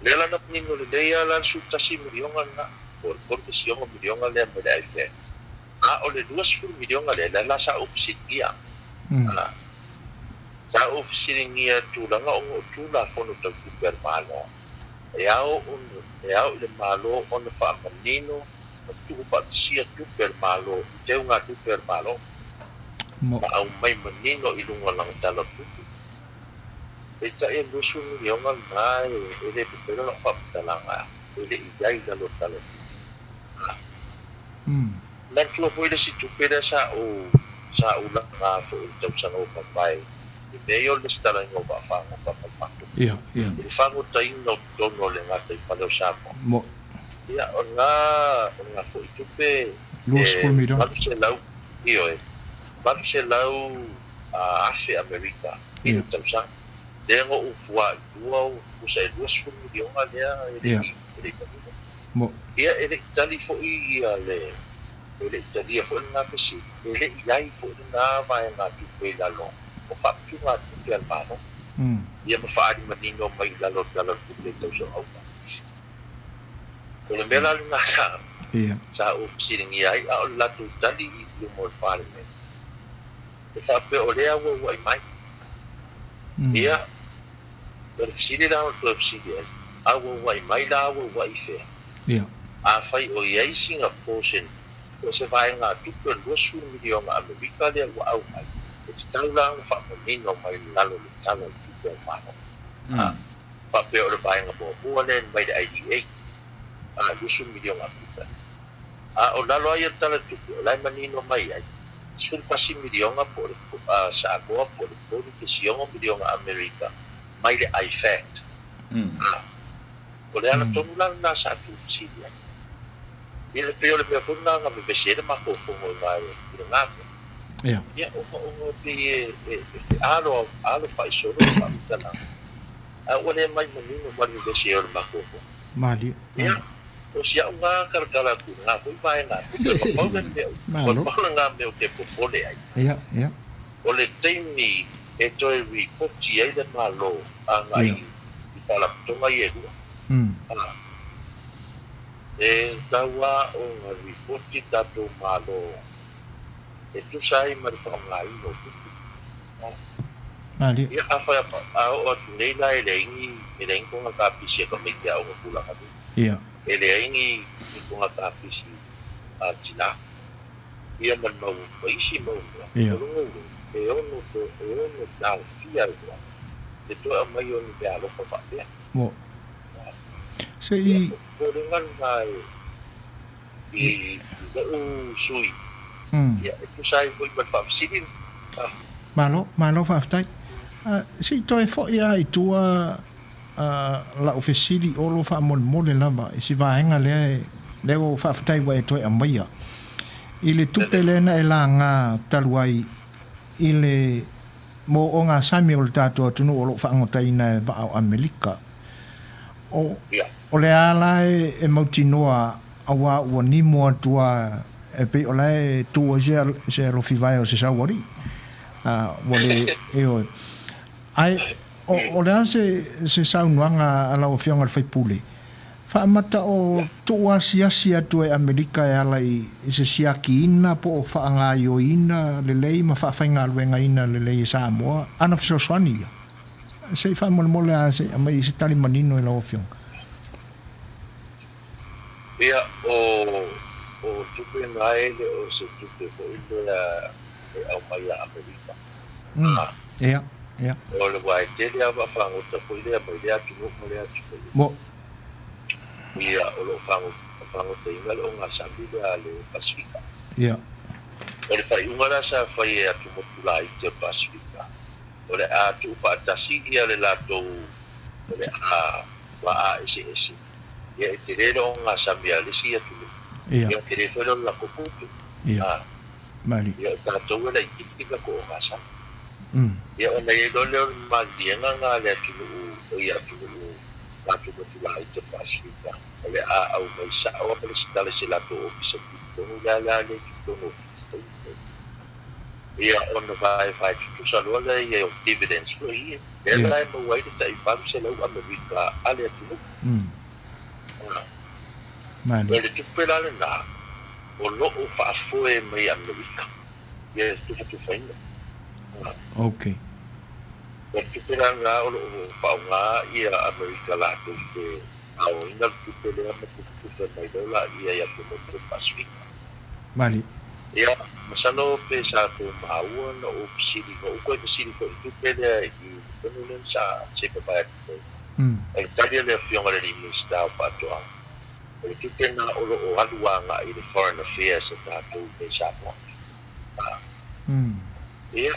Speaker 8: Lela na pinino le leia la sutasi milionga na por te sionga milionga le me le IFAD. O le 2 milionga le la sa opsitia. Sa opsitia tulanga o tula fono ta super malo. E au le malo on fa manino tu pa sia super malo, te unga super malo. Ma au mai manino i lunga lang tala tutu. Ita e lusu milionga na e le pipero la whaptalanga. E le idai talo talo. Nan tua po ile si tupera sa ulang nga fo il tau sanga o papai. I meo le stala ingo ba whango papapatu.
Speaker 1: Ia.
Speaker 8: I whango ta ingo tono le ngata i paleo sako. Ia, o nga fo i tupe.
Speaker 1: Luas por milionga.
Speaker 8: Malu se lau, iyo e. Malu se lau afe Amerika. Ina tausanga. Lengo ufua dua usa dua sulu di onga lea ele
Speaker 1: mo
Speaker 8: ia ele tali fo ia le ele tali fo na pesi ele iai fo na vai na tu pe la lo o fa tu na tu pe al mano ia ma fa di manino mai la lo tu pe tau so au o le mela na sa o siring iai a la tu tali i mo fa le e fa pe o le au ai mai ia per sidi la to sidi au wai mai la au wai fe a fai o ia Singapore o se vai nga tupu lo su milion a Amerika le au mai e tau la fa no mai la lo talo tupu ma fa pe o vai nga bo le mai de IDA a lo su milion a Amerika a o la lo ia tala tupu la manino mai ai sul pasi milion a por sa go por que si o milion a Amerika mai le IFACT o le ana tonu la na sa tu sidia ile peo le peo na nga me besere ma ko mo vai ile na ya o pe alo fai solo pa tana a o le mai menino ma le besere ma ko
Speaker 1: mali
Speaker 8: ya o sia nga karkala ku nga ko vai na ko le peo ko nga me o te popole ai
Speaker 1: ya
Speaker 8: o le temi e toi ripoti ai le malo a ngai i pala tonga i edua e taua o nga ripoti tato malo e tu sai ma le whaongai no
Speaker 1: mali
Speaker 8: ia awhai a o atu nei la e leini konga kapisi e ka meite au nga pula katu e leini i konga kapisi a tina ia man mau paisi mau e ono tau fia ua e toa mai ono te alo whawhapea
Speaker 1: mo se i
Speaker 8: kore ngan mai i u sui ia e tu sai koi pat whapsirin
Speaker 1: malo whaftai se i toi fo ia i tua la ofesiri olo whamon lama i si vaenga leo whaftai wa e toi a maia i le tupe lena e la ngā taluai i le mo o ngā sami o le tātua tunu o lo whaangotaina e wa au Amerika o le ala e mautinoa awa ua ni mua tua e pe o le tua se lo fiwai o se sawari wale e oi ai o le a se saunuanga ala o Afioga le Faipule whaamata o toa siasia tu e Amerika e ala i se siaki ina po o whaangaio ina le lei ma whaawhainga aluenga ina le lei e Samoa ana fisoswani se i whaamole mole a se a mai se tali manino e la o Afioga
Speaker 8: ia o tupe ngai le o se tupe ko ile e au mai a Amerika
Speaker 1: ia
Speaker 8: o le wai tele a whangota ko ile a mai le atu mo le atu
Speaker 1: mo
Speaker 8: ia o lo whangota inga le o ngā sambida le Pasifika
Speaker 1: ia
Speaker 8: o le whaiunga la sa whai e atu motula i te Pasifika o le atu whaatasi ia le lato o le wa a ese ia e te rero o ngā sambia le si atu ia te re whero la koputu
Speaker 1: ia mali
Speaker 8: ia tātou e la i kitika ko o ngā sambia ia o nei lo leo malienga ngā le atu o ia atu lato motula i te Pasifika o le a au mai sa o me le sitale se lato o kisa kitonu la le kitonu ia ona vai tu salua le ia o dividends ko ia e la e mawai te tai paru se lau Amerika ale atu
Speaker 1: mali
Speaker 8: le tupela le na o lo o whaafoe mai Amerika ia tu whainga
Speaker 1: okay
Speaker 8: o tupela nga o lo o whaunga ia Amerika la tu te au ina tupela ma tu mai dola ia ia tu mo Pasifika
Speaker 1: mali
Speaker 8: ia masano pe sa to Maua na o siri ko ko te siri ko tupela i konulen sa se pa pa e talia le Afioga le minista pa to o tupena o lo o aluanga i le foreign affairs ta to pe sa po ia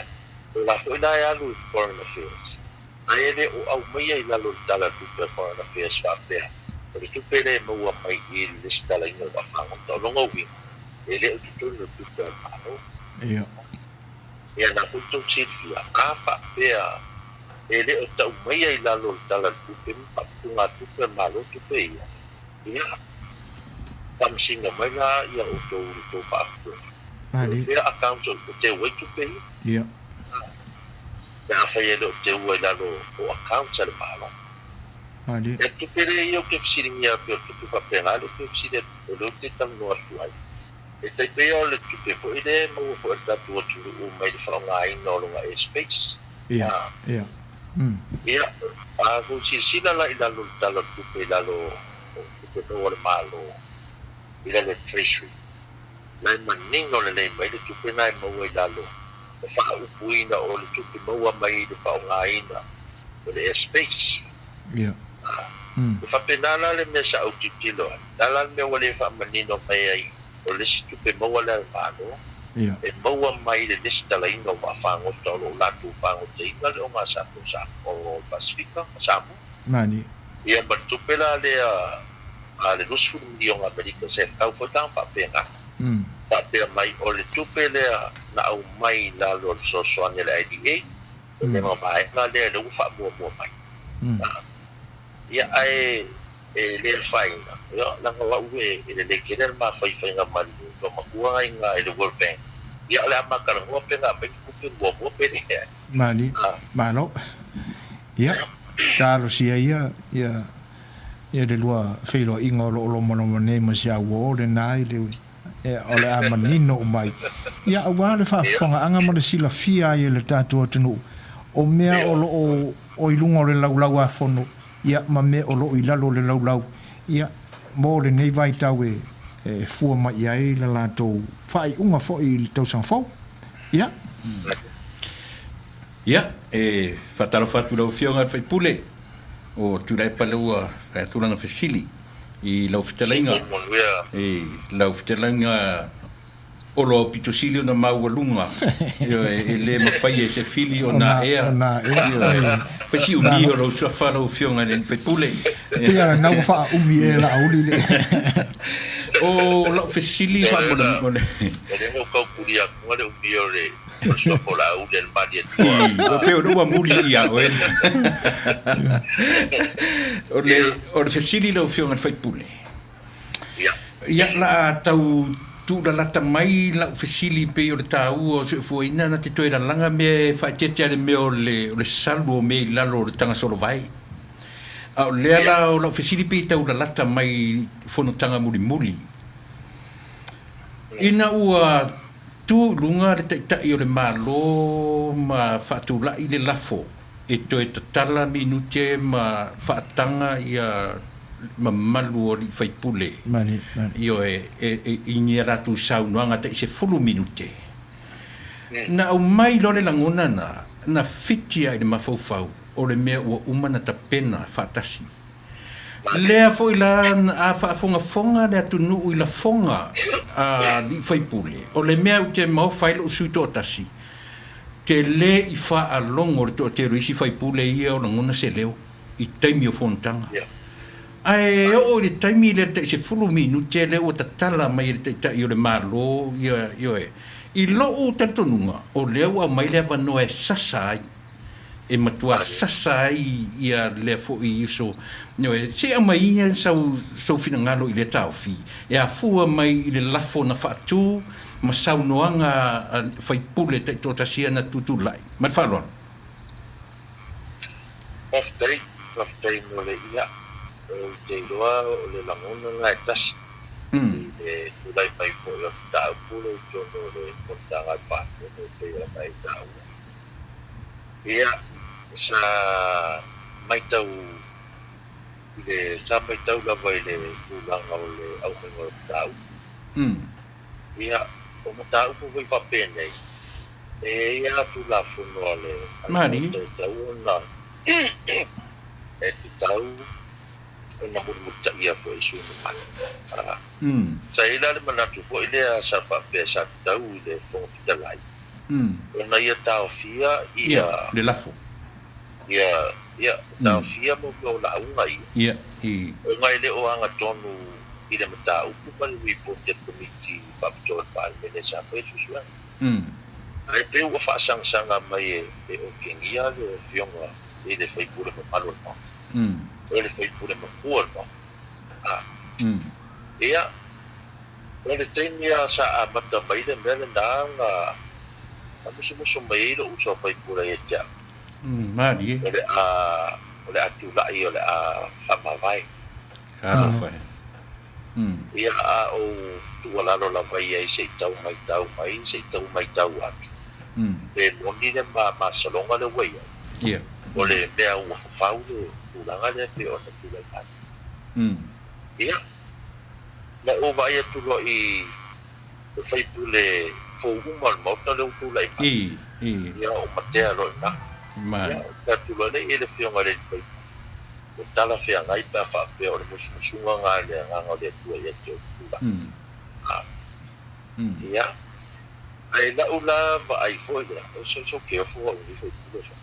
Speaker 8: la to ina ya lu foreign affairs ai le o au mai ai la lo tala tu pe foreign affairs fa pe o tupena mo wa mai i le stala ina wa fa to lo ngowi ele tu tu pa ia na futu silvia apa pe ele o tau mai ai lalo tala tupe patunga tupe malo tupe ia ia tamsinga mai la ia o to pa
Speaker 1: Mani.
Speaker 8: ia account o te wai tupe
Speaker 1: Ia.
Speaker 8: ia fa ia o te wai lalo o account sa le malo
Speaker 1: Mani.
Speaker 8: e tupe le ia ke fisiringia pe tupe pa penale ke fisire o le te tam no atuai e te pe o le tupe po ile mo po ta tu o mai fa ngai no lo ngai space
Speaker 1: Ia. Ia.
Speaker 8: ia aku sila la ila lo talo tupe lalo tupe no le malo ila le treasury lai maningo le mai le tupe nai mo i lalo fa upuina o le tupe mo mai le fa ngaina o le space
Speaker 1: Ia.
Speaker 8: fa penala le mesa o titilo dala me wale fa manino mai ai o le tupe mo wala malo
Speaker 1: Ia.
Speaker 8: e maua mai le lista la inga wa fango tolo la tu fango te inga le o nga sa o Pasifika Samoa
Speaker 1: Mani.
Speaker 8: ia batupela le a le lusu di o Amerika se tau fo tang pa penga pa pe mai o le tupele na au mai la lo so Saunia le IDA le mo mai na le le fa mo mai ia ai le faina ia la wa uwe le keder ma fai nga mali no makua nga le World Bank ia le makara mo penga pe ku mo pe ni
Speaker 1: Mani. Malo. Ia. Talo sia ia de lua felo ingo lo mono mone ma sia wo le nai le ole a manino mai ia wa le fa fonga anga mo le sila fia ia le tatu tunu o mea o ilunga le lau a fono ia ma me o lo ilalo le lau ia mo le nei vai tau fua mai ia la lato fai unga fo i tau sang fo ia
Speaker 9: ia fatalo fatu lau Afioga Faipule o tulai palua tulanga fasili i lau Fetalaiga lau Fetalaiga o lo pitosili na Maua lunga e le mafai e se fili o na ea pesi umi o lo suafa lau Afioga le Faipule
Speaker 1: ia na fa umi e la uli le
Speaker 9: o lau fasili fa mo le
Speaker 8: mo ka kuria ko le umi o le so pola u del badia
Speaker 9: o pe o muri ia o le fasili lau Afioga Faipule ia la tau tu la lata mai la fasili pe o le tau o se fuina na te toira langa me fa tete ale me o le salvo me lalo le tanga solo vai o le la o la fasili pe tau la lata mai fono tanga muri ina ua tu lunga le tai o le malo ma fa tu la ile lafo e to e tala minute ma fa tanga ia mamalu o li Faipule
Speaker 1: mani
Speaker 9: io ingira tu saunoanga te se fulu minute na o mai lore langona na fitia i le mafaufau o le mea ua umana ta pena fatasi lea foi la a fonga le atunu i la fonga a li Faipule o le mea u te mau failo usuito tasi te le i fa alongo o te ruisi Faipule ia o langona se leo i taimi o fontanga ai o le taimi le te se fulu minute le o tatala mai le te i o le malo io i lo o tatonunga o le o mai le Avanoa sasa'e e matua sasa'e ia le fo i so se a mai ia so finangalo i le taufi e a fua mai i le lafo na fatu ma saunoanga Faipule te to tasia na tutulai ma falon
Speaker 8: After no le ia te loa o le langona ngai tasi e tulai pai po ia tau pule tono le kontanga pato no te ia mai tau ia sa mai tau la vai le tulanga o le au mengo tau ia o mo tau po vai papene e ia tu la funo le
Speaker 9: mari
Speaker 8: tau na e tau na murmuta ia po isu ma sa ila le manatu po ile sa pa pesa tau le fo Fetalaiga na ia tau fia ia
Speaker 9: le lafo
Speaker 8: ia tau fia mo ko la unga
Speaker 9: ia
Speaker 8: ngai le o anga tonu ile mata u pa le po te committee pa to pa le sa pe su ai pe o fa sang mai e o kingia le fionga e le Faipule Malo no e le Faipule Makua no ia o le taimia sa amata mai le mele nanga a musu mai lo uso Faipule e tia
Speaker 9: mari
Speaker 8: o le atulai o le a whamawai
Speaker 9: karo fai
Speaker 8: ia o tualalo la vai ai se tau mai tau atu e moni le masalonga le wei
Speaker 9: ia
Speaker 8: o le mea ua whau le tūranga le pe o na tūrai atu ia na o vai atu lo i Faipule fo uma le mauta le utula i
Speaker 9: i
Speaker 8: ia o matea lo na
Speaker 9: man
Speaker 8: ka tulo le ele fionga le Faipule o tala fea ngai pa whape o le musunga ngā le nganga le tua ia te o tūra ia ai la ula va ai foi le o so ke fo o ni foi tudo so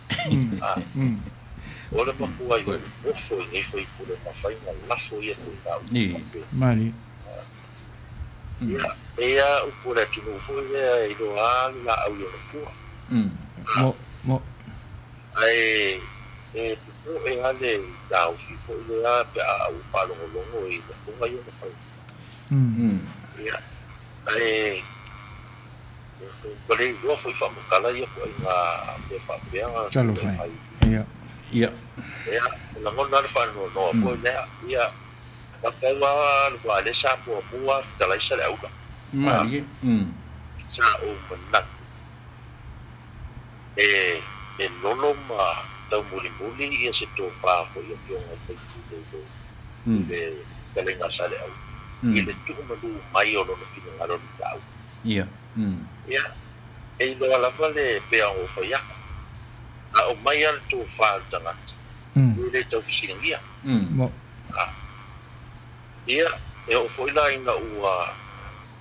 Speaker 8: o le makua i o foi ni foi pule ma fai na la foi e tudo
Speaker 9: ni
Speaker 1: mali
Speaker 8: ia o pule tu no foi e do ala au yo fu
Speaker 1: mo
Speaker 8: ai e tu e ale da o fi foi le a pa o palo longo e o ngai o fai ia ai Boleh dua foi famukala ia foi na me fa bem
Speaker 1: Chalo fai. Ia.
Speaker 9: ia
Speaker 8: na ngona na fa no foi né ia pa pela no vale sa po bua tala isa le auka
Speaker 9: mari
Speaker 8: sa o mana e lolo ma tau muli ia se to pa ko ia pio na se tu de tele na sa le au ile tu ma du mai o no ki na ro tau
Speaker 9: ia
Speaker 8: ia e lo ala vale pe o fa ya o mai al tu fa tanga le to singia
Speaker 1: mo
Speaker 8: ia e o foi lá ina ua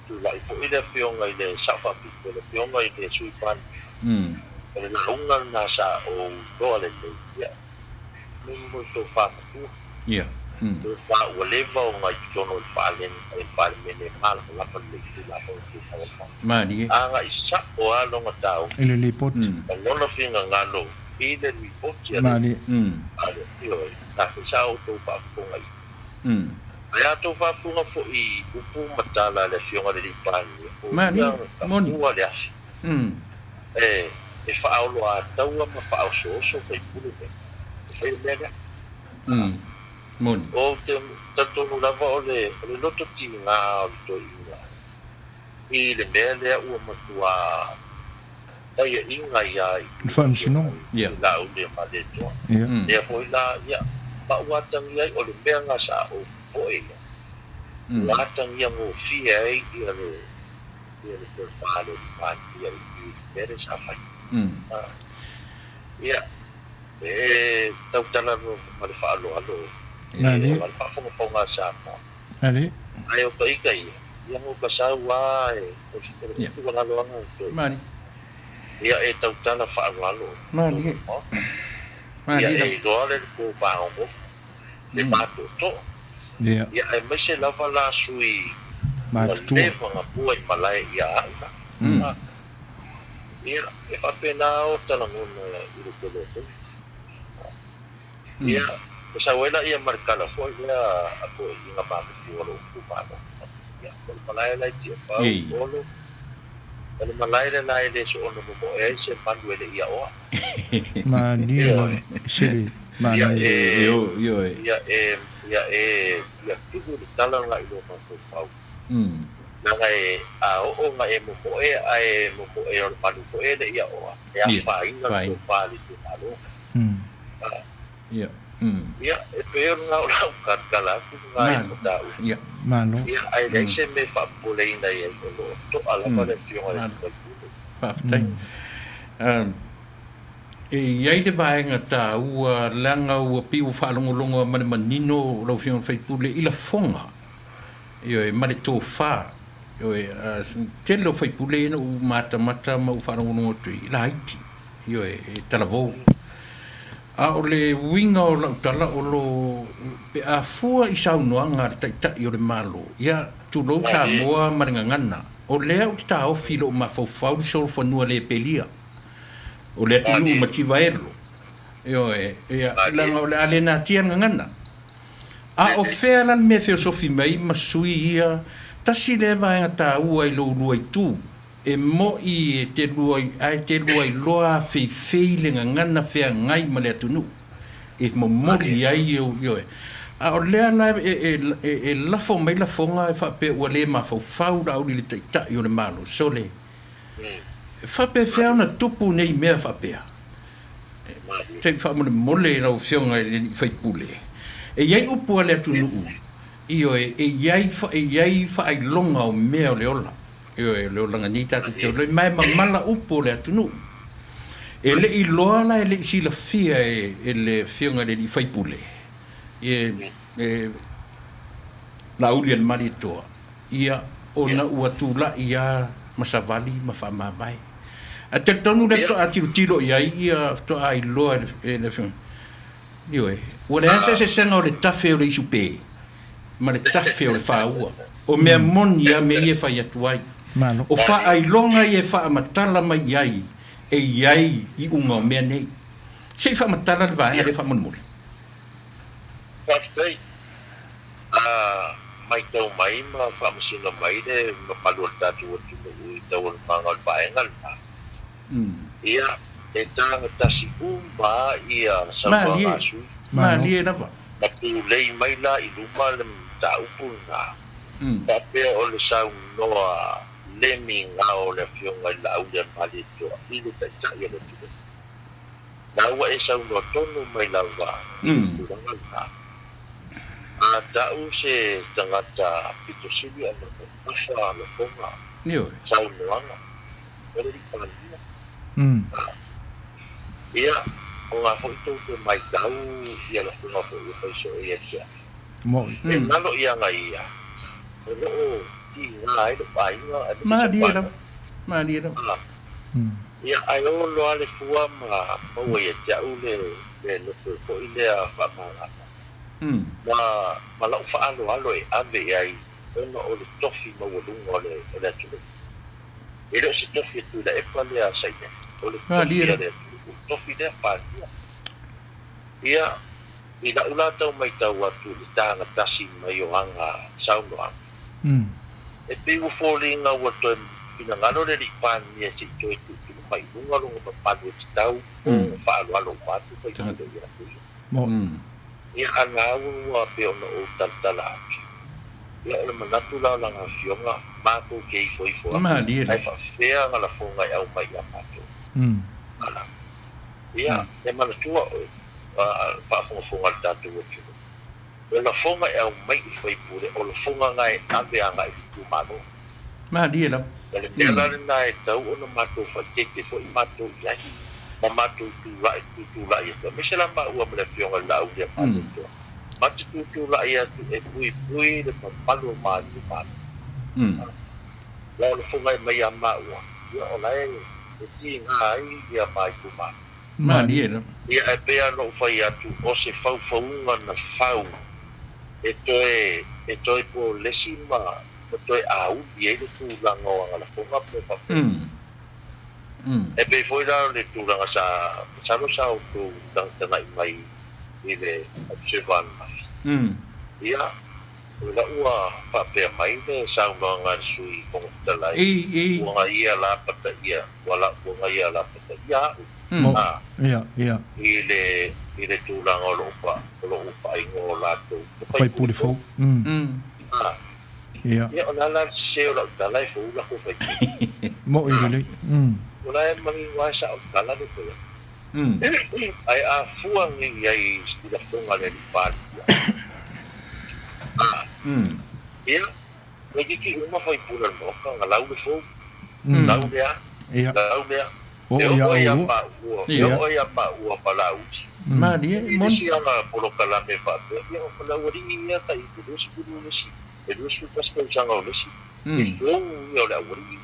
Speaker 8: tu lai foi le fionga ile sa fa pi le fionga ile sui pan le longa na sa o do le ia mo to fa tu
Speaker 9: ia
Speaker 8: tu fa o leva o ngai tono falen e mene mal la pa le tu la po tu sa
Speaker 9: mari
Speaker 8: anga isa o alo matao
Speaker 1: ele le pot
Speaker 8: lono finga ngalo ile ni potia
Speaker 1: mali
Speaker 8: ale tio na sa o to pa ko ngai ya to fa funga fo i upu matala le fionga le pani
Speaker 9: mani moni
Speaker 8: ua le asi e fa aulo a taua ma fa so fai pulu fai mega
Speaker 9: moni
Speaker 8: o te tanto no lava o le loto tinga o to inga i le mele ua matua ai inga ia
Speaker 1: fam sino
Speaker 9: ia
Speaker 8: la o le male to
Speaker 1: ia
Speaker 8: e foi la ia pa ua tangi ai o le mega sa o foi la tangi mo fi ai ia le fale ia le pere sa fai ia tau tala no male fa alo
Speaker 1: Nani?
Speaker 8: Fa fonga sa
Speaker 1: ali
Speaker 8: ai o toi kai ia mo pasa wa o se tu wala lo anga
Speaker 9: mani
Speaker 8: ia e tau tala fa alo
Speaker 9: mani
Speaker 8: ia e do ale ko ba o le mato to
Speaker 1: ia
Speaker 8: ia e mese lava la sui
Speaker 1: ma tu
Speaker 8: le fonga pua i malai ia ia e fa pena o tala ngona i ro ko ia sa wela ia markala foi ia ako ia ba ko lo ku ba ia ko malai la ti pa o ele malai la ele so ono mo e se pandu ele ia o
Speaker 1: ma ni sili ma
Speaker 8: ia
Speaker 9: yo
Speaker 8: ia ia tudo tala la ilo ma so pau nga e a o nga e mo e ai mo e o pandu ko ele ia o ia fa inga so pa li tu malo
Speaker 9: ia
Speaker 8: ia e pero nga o ka kala ku nga e ta
Speaker 9: ia
Speaker 1: mano
Speaker 8: ia ai le se me fa pole ina ia ko to ala pa le tio ala
Speaker 9: pa ftai e ia le vaenga ta ua langa ua piu whalongolongo mane manino lau fion Faipule ila fonga io e mane tō wha io e te lau Faipule ina u mata ma u whalongolongo tui ila haiti io e talavou a o le winga o lau tala o lo pe a fua i saunoanga tai o le malo ia tu lo Samoa marangangana o lea o te ta o filo ma fau sol fanua le pelia o le tulu ma tivaelo Yo ia langa o le alena tianga ngana. A o fea lan me feosofi mai masui ia tasi le vaenga ta ua I lo lua I tu. E mo I te lua I loa fei le ngana fea ngai ma le atunu. E mo mori ai yo a o lea la e lafo mai lafonga e whape ua le ma fau ra uli le taita I o le malo sole. Whape fea na tupu nei mea whapea. Te whamone mole rau whionga I Faipule. E iai upua le atunu Io e iai whaai longa o mea o le ola. Io e le ola ngani tatu te ole mai mala upo le atunu. E le I loa la e le sila fia e le whionga le I Faipule. La uli al maritoa. Ia ona ua tula ia masavali mawhamawai. A te tonu le fto a tiro ia fto a I loa e le whionga. Io e. Ua le ansa se senga o le tafe o le isupe. Ma le tafe o le Fai'oa. O mea moni a me ia whai atuai. O wha longa I e wha matala mai iai. E iai I unga o mea nei. Se wha matala le vaenga le wha monmole.
Speaker 8: Whafei. Mai tau mai ma wha masina mai le ma palua tatu o tunu I tau o manga o vaenga le pa. Ia, e tanga tasi umba ia Samoa ngasui.
Speaker 9: Ma lie lava.
Speaker 8: Ma tu lei mai la I luma le ta upu nga. Papea o le sau noa lemi nga o le whionga I la au le mali toa. I le taita ia le tunu. Na ua e sau noa tonu mai la wa. Turanga nga. A tau se tangata pito sili ana kusha le fonga. Sau noa nga. Ere di palandia. Ia, o ngā whaito te mai tau ia la whunga whu whaiso e atia. E nalo ia ngā ia. E loo ti ngā e le painga.
Speaker 9: Ma dira.
Speaker 8: Ia, ai o loa le fua ma maua ia te au le loto ko I lea whamangata. Ma lau whaalo alo e ave ai ona o le tofi maua lunga o le atunu. E leo se tofi atu la epa lea saine. O le tofi a le tofi lea pātia. Ia, I la ula tau mai tau atu le tāna tasi mai o anga saunoa. E piu fōlinga ua toi pina ngano le li pāni e si toi tu mai lunga lunga pa palu e tau o whaalo alo pātu kai tūle ia tui. Ia anga ua pe ona o taltala atu. Ia ole manatu la langa whionga mātou ke I foifo. Ai whawhea ngala whonga I au mai a mātou. Ala. Ia, e manatua oi. Whaafonga le tātou o tūle. E la whonga E au mai I Faipule o la whonga ngai ave anga I Itumalo.
Speaker 9: Ma dira.
Speaker 8: Le mea lare nā e tau ona mātou whateke fo I mātou iai. Ma mātou tūlai atu. Mese la maa ua mele whionga lau lea mātou toa. Mātou tūlai atu e pui le pampalo mātou mātou. La o le whonga E mai a maa ua. Ia o la e ti ngā ai ia mai tu mātou.
Speaker 9: Ma dira.
Speaker 8: Ia e pea no whai atu o se whauwhaunga na whau. E toi po lesi ma o toi au I le tūlanga o anga la whonga pe pape. E pe foi rao le tūlanga sa o tu tangtana I mai I le observan mafi. Ia, la ua papea mai le saunga ngā sui kongo Fetalaiga. Ua ia la pata ia, ua ia la pata ia. I le tūlanga o lo upa ingo o lātou.
Speaker 1: Faipule fau.
Speaker 8: Ia, o nana se o lau talai fau la ko Faipule.
Speaker 1: Mo I lele.
Speaker 8: O la e mangi wai sa o tala de koia. Ai a fuangi iai stila whonga le ni pātia. Ia, me kiki uma Faipule noka, ngā lau le fau. Lau lea. Lau lea. E o ia pa ua pala uti.
Speaker 9: Ma dia,
Speaker 8: mon. Si anga polo kalame pa. Ia o pala waringi ia kai te dosi kuru lesi. E dosi paska usanga o lesi. E fōu ia o le waringi.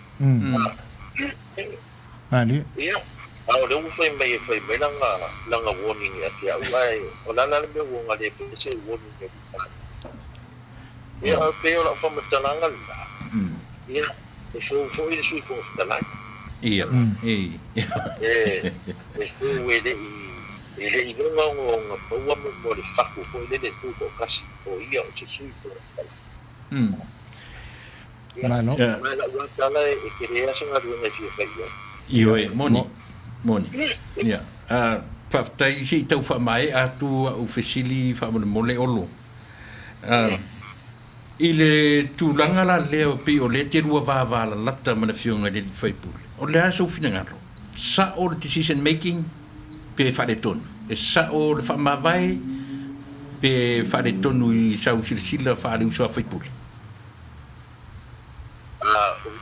Speaker 1: Ma dia.
Speaker 8: Ia. Ao le ufai mai langa warning ia te au ai. O lana le me wonga le pese warning ia pa. Ia o pe o la whamatalanga la. Ia. E fōu i le sui kongo Fetalaiga.
Speaker 9: Ia.
Speaker 8: E fōu e le Ele i ngonga Maua mo le faku ko le tu ko kasi o ia o te sui ko.
Speaker 1: Mano.
Speaker 8: Mala wa kala e kere asa nga runga fi Fai'oa.
Speaker 9: Io moni. Ya. Paftai si tau fa mai atu o fesili fa mole olo. Ile tulanga la leo pi o le te rua va la lata mana fionga le Faipule. O le aso finangalo. Sa o decision making pe fa de ton. E sa o le fa mavai pe fa de tonu i sa silsila fa de usa Faipule.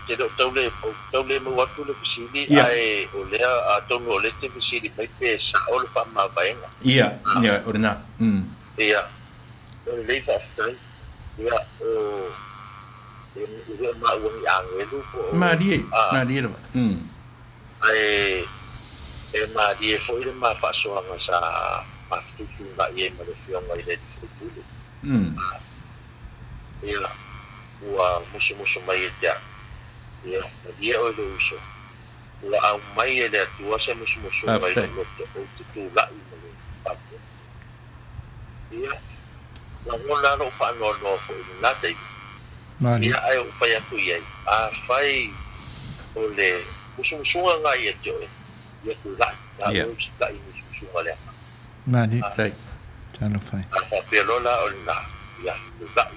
Speaker 8: Te taule mo watu le fisili ai o le a tonu o le te fisili mai pe sa o le fa mavaenga.
Speaker 9: Ia, orna.
Speaker 8: Ia. O le fa stai. Ia o e ma woni angelu ko.
Speaker 9: Marie.
Speaker 8: Ai e ma die foi le ma fa so nga sa ma tutu nga ye ma le fionga ile Faipule. Ia. Ua musu mai e tea. Ia, dia o le uso. Ua au mai e le atua se musu mai le loto o te tūlai ma le papu. Ia, la ngona no whanau no ko i nga tei. Ia ai o whai atu iei. A whai o le musu nga i e teo e. Ia tūlai. Ia usi kai musu le anga.
Speaker 1: Mani. Tano whai.
Speaker 8: A whapelola o le nga. Ia, tūlai.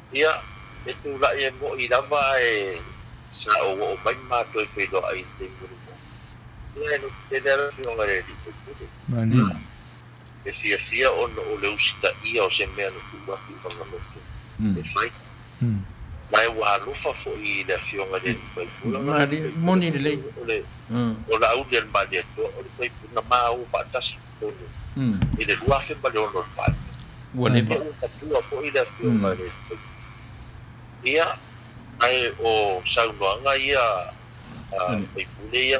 Speaker 8: Ia, e tūla e mo i lava e sa o mai mātou e whedo ai te murumo. Ia e no te lera whionga re li Faipule.
Speaker 1: Mani.
Speaker 8: E fia o le usita ia o se mea no tūwaki whanga noto. E whai. Mai wa alufa fo i le whionga re li Faipule.
Speaker 9: Mani, moni le lei.
Speaker 8: O la au le mbali ato, o le Faipule na maa o patasi tonu. I le ruafe mbali ono le pāti.
Speaker 9: Whatever.
Speaker 8: Ia o tatua fo i le whionga re li Faipule. Ia, ai o saunoanga ia Faipule ia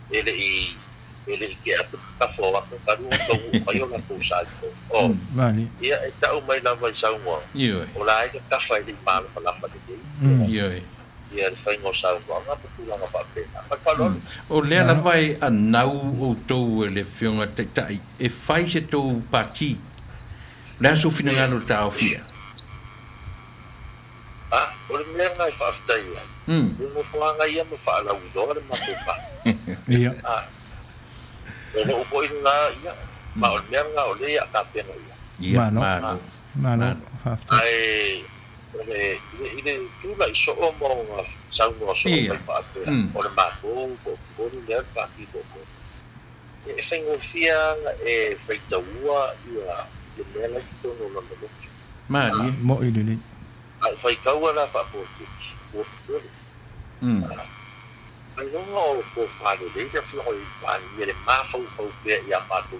Speaker 8: ele i ke atu kafo wako karu o tongu mai o ngako saiko.
Speaker 1: Mani.
Speaker 8: Ia e tau mai lava i saunoanga. O la aika kafa ili malo pa lapa de kei. Ia le whaingo saunoanga putulanga pa pena. Pakalon.
Speaker 9: O lea lava e anau o tou e le whionga teitai. E whai se tou pati. Lea so finangalo tau fia.
Speaker 8: O le mea ngai whaaftai ia. O mo whaanga ia mo whaalau i doa le matopa.
Speaker 1: Ia.
Speaker 8: O no upo i ngā ia. Ma o le mea ngā o le ia ka pena ia.
Speaker 9: Ia,
Speaker 1: Mano. Whaaftai.
Speaker 8: Ai, i le tūla i so o mo ngā saunua so o mai whaaftai. O le mātou, o le lea whaaki koko. E whaingo whianga e whaitaua ia le mea lai tono na motu.
Speaker 9: Mani.
Speaker 1: Mo i lili.
Speaker 8: Ai fai kaua la fa po ki. Ai no o ko fa le le fa o fa ni le ma fa pe ya ma to.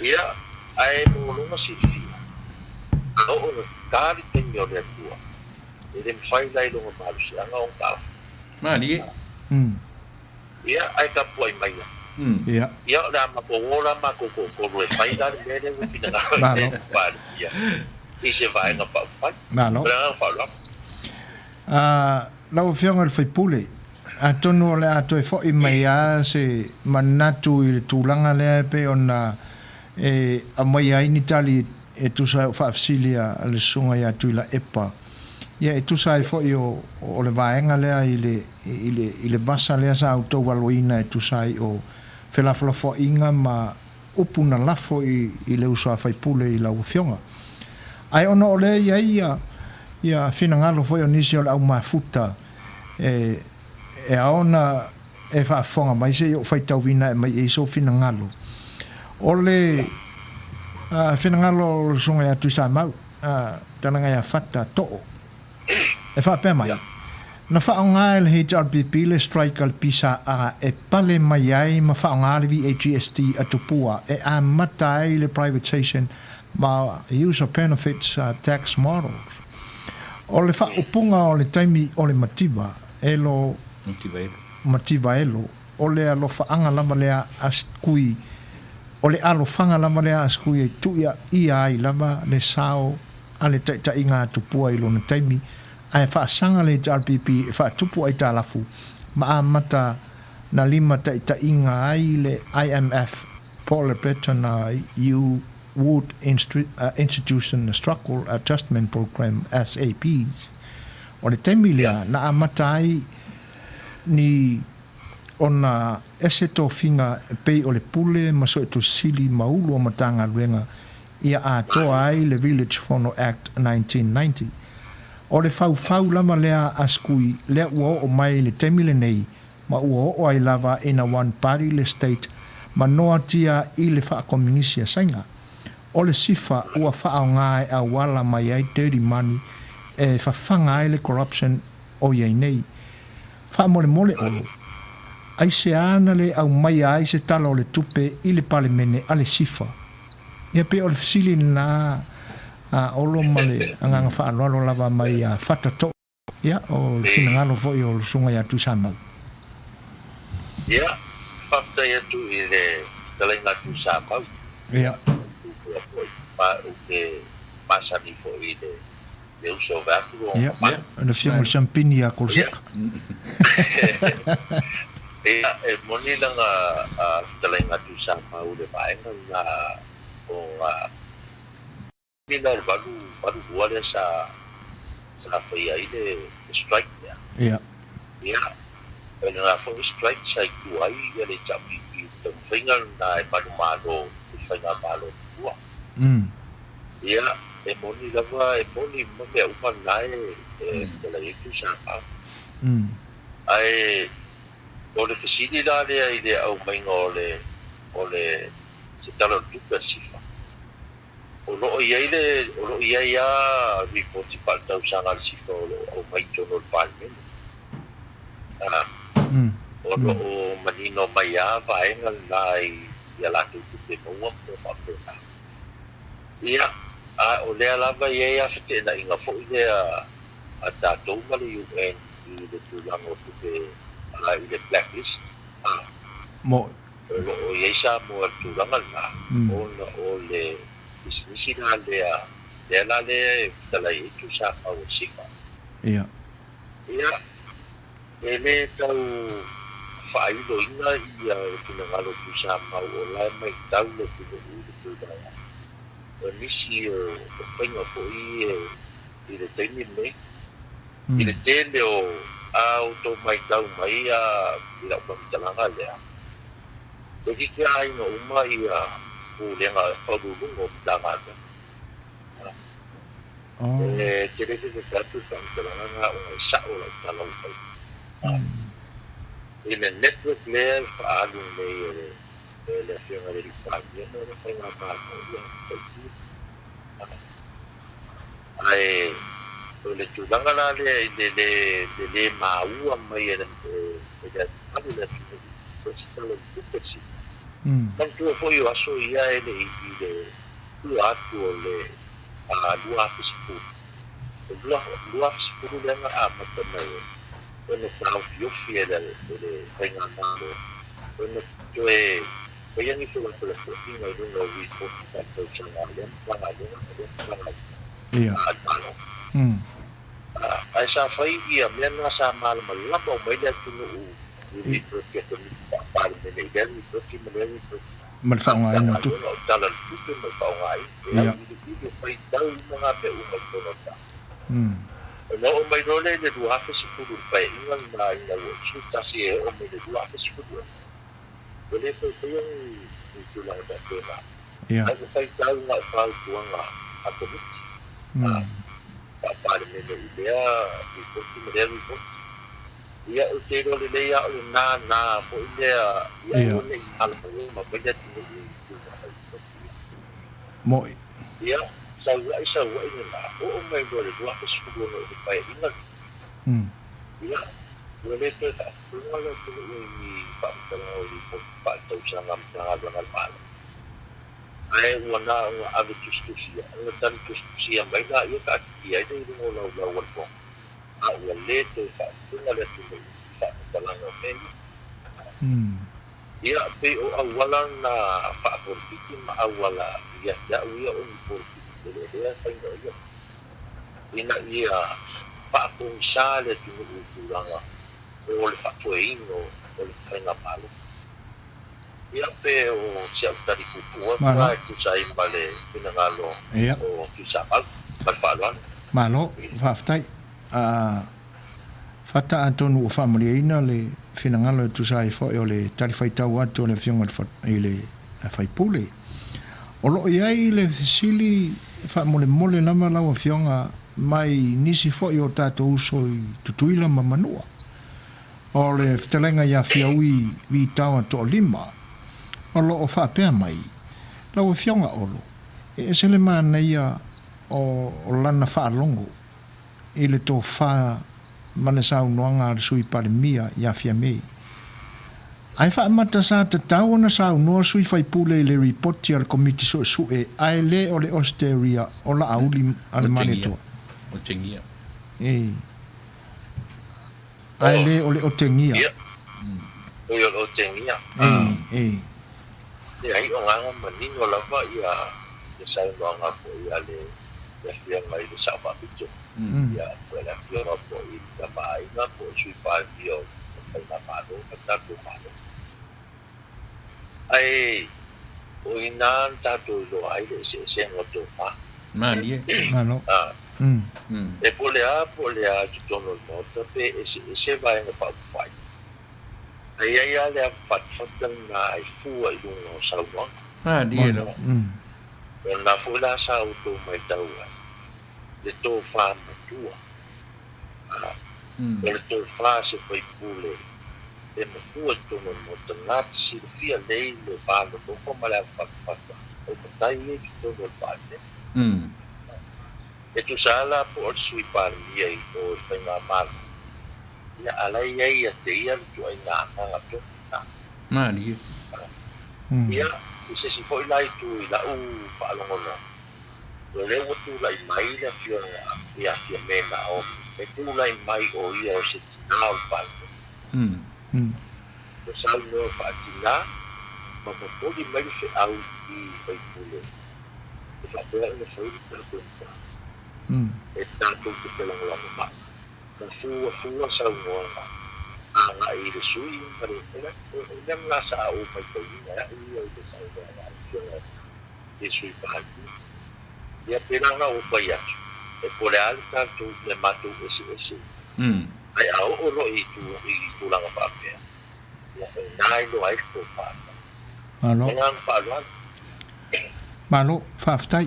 Speaker 8: Ia ai mo no si fi. No o ka ri te mi o le tua. E fai lai lo ma si anga on ka.
Speaker 9: Mani.
Speaker 8: Ia ai ka po ai mai.
Speaker 1: Ia.
Speaker 8: Ia la ma ko ora ma ko le fai la le le o pina. Ia. Ise vai na pa.
Speaker 1: Mano.
Speaker 8: Pra fa
Speaker 1: Lau whionga le Faipule. A tonu o le ato e fo i mai a se manatu i le tūlanga lea pe o na a mai a initali e tusa o whaafsilia a le sunga i atu i la epa. Ia e tusa e fo i o le vaenga lea i le basa lea sa au tau waloina e tusa i o whelaflafo inga ma upuna lafo i le usa Faipule i lau whionga. Ai ono o le ia finangalo foi o nisi o au mafuta e aona e whaafonga mai se o whaitauwina e mai e so finangalo. O le finangalo o sunga atu sa mau tananga ia whata to'o e whaapea mai. Na whaonga le HRBP le strike al pisa a e pale mai ai ma whaonga le VHST atupua e a mata ai le privatization ma user benefits tax models. O le whaupunga o le taimi o le mativa elo mativa elo o le alo whaanga lama lea askui o le alo whanga lama lea askui e tuia ia ai lama le sao a le ta inga tupua ilo na taimi ai whaasanga le JRPP e whaatupu ai tālafu ma a mata na lima ta inga ai le IMF Paul Petona you would introduce a structural adjustment program SAPs o le temilia na amatai ni ona ese tofinga pei o le pule ma so e tosili maulu o matanga luenga ia a toa ai le Village Phono Act 1990 o le fau lava lea askui lea ua o mai le temile nei ma ua o ai lava ina one party le state ma noa tia i le whaakomingisi a sainga o le sifa ua whaaonga e a wala mai ai dirty money e whawhanga ai le corruption o iei nei whaamole mole olo ai se ana le au mai ai se tala o le tupe i le palemene a le sifa ia pe o le fasili na olo male anganga whaanoalo lava mai a whatato ia o le finangalo foi o le sunga ia tu samau
Speaker 8: ia whafta ia tu i le talainga tu samau
Speaker 1: ia
Speaker 8: pa o ke pasani foi le uso vasu o
Speaker 1: ia na fiamo le champini a kolseka
Speaker 8: ia e moni langa talainga tu samau le vaenga la o mina baru buale sa foi aí de strike
Speaker 1: ia
Speaker 8: ia na foi strike sai tu aí ele chapi então venga na malo venga malo tua ia e moni lava e moni me uma nai de la itu sa ai o le facilidade aí de au menga ole se tala tu persifa o lo ia ia ripoti palta usanga sifa o mai tono palme o lo manino mai ava enga lai ia la tu te no po pa ia o le lava ia fete na inga fo ia a ta to mali UN i le tu lango te ala i le blacklist
Speaker 1: mo
Speaker 8: o ia sa mo tu langa na o le isnisina le la le tala itu sa au sifa
Speaker 1: ia
Speaker 8: ele tau fai do ina ia tuna ngalo tu sa mau o la mai tau le tu da o nisi o penga fo i le teni me i le tene o auto mai tau mai a ila pa talanga le o ki ai no uma ia o lenga o lungo danga kere se tatu talanga o sa o la talanga in a network layer alu le Afioga le Faipule no foi na parte ai o le tulanga la le Maua mai le alu le le tutsi tanto foi o aso ia ele tu atu le dua fisiku dua fisiku le a matana quando fa fiofi le venga mano quando cioè voglio mi sono sulla fortuna e non ho visto tanto c'è
Speaker 1: ia
Speaker 8: ai sa fai ia mena sa mal la po mai le tu ni perché tu parli delle idee tutti me
Speaker 1: mal fa ngai no tu
Speaker 8: dalla tutto me fa ngai e fai dal una pe una cosa no o mai role le dua fa si fu pai inga na ina wo su ta si e o mai le dua fa si fu le fa fa un tu la da tema
Speaker 1: ia
Speaker 8: ai fai dal una fa tuanga a komit para me le idea di tutti me le ia o te role le ia o na po idea ia o le ala ma pa ya
Speaker 1: mo
Speaker 8: ia sa ina o mai role dua fa si fu no pai inga ia le te ta wala tu ni pa o li pa to sanga ngal pala ai wana ave tustusia o tan tustusia mai la ia ka ia i no la wa a o le te fa tunga le tu fa tala no me ia pe o awala na fa por tiki ma awala ia ia o por tiki le fa ia ina ia pa con sale tu langa o le fa tuino o le whainga malo. Ia pe o sia utari kupua, kua e kusai male pinangalo o kusapal, mal whaaluan.
Speaker 1: Malo, whaftai. Fata atonu o whamuriaina le whinangalo e tusai fo e o le tariwhaitau atu o le whionga i le Faipule. O loo iai le fisili whamole lama lau a whionga mai nisi fo i o tātou uso i tutuila ma Manua. O le Fetalaiga ia Fiaui vi tawa to lima. O loo whapea mai. Lau a whionga olo. E se le mana ia o lana whaalongo. I le tō wha mana sau noanga sui pare mia ia fia mei. Ai wha amata sa te tau na sau noa sui Faipule le reporti al komiti sasa'e ai le o le Australia o la auli al male toa.
Speaker 9: O tengia.
Speaker 1: Ai le o le o tengia.
Speaker 8: O o tengia. Ia i o nganga manino lava ia le sau noanga po ia le ia mai le sau papicho. Ia po le Afioga po i ka maina po sui pare mia o na malo, tātou malo. Ai, o inan tātou lo ai le se ngoto ma.
Speaker 9: Mani e.
Speaker 1: Malo.
Speaker 8: E po le a tutono nota pe se vai na whai. Ai a le a whatwhatan na ai fua i lungo sauang.
Speaker 9: Mani e no.
Speaker 8: E na fula sa auto mai tau ai. Le tō whāmatua. Le tō whā se Faipule. E mafua tono mo te ngāti si le fia lei le whāno tōko ma le a whakawhaka. O matai e ki tono le whāne. E tu sala po o sui pāne mia i o whainga māla. Ia alai ei a te ia tu ai ngā ngā tōna.
Speaker 9: Mani e.
Speaker 8: Ia, i se si poi lai tu i la u whaalongona. O le watu lai mai le Afioga ia fia mena o e tu lai mai o ia o se tinao whāne. O sau no whaatina, ma mapoli mai se au i Faipule. E whapea ina whairi tātou wha. E tātou te pelangolanga mai. Ka fua sau noanga. A ngā i le sui, mare ina mga sa au mai tauina, ia i le sau noanga i Afioga e sui pahaki. Ia pelanga o pai atu. E pole ale tātou le mātou ese. Ai au oro i tūlanga pāpea. Ia nai lo ai tō pāta.
Speaker 1: Malo.
Speaker 8: Ngang pāluan.
Speaker 1: Malo, whaftai.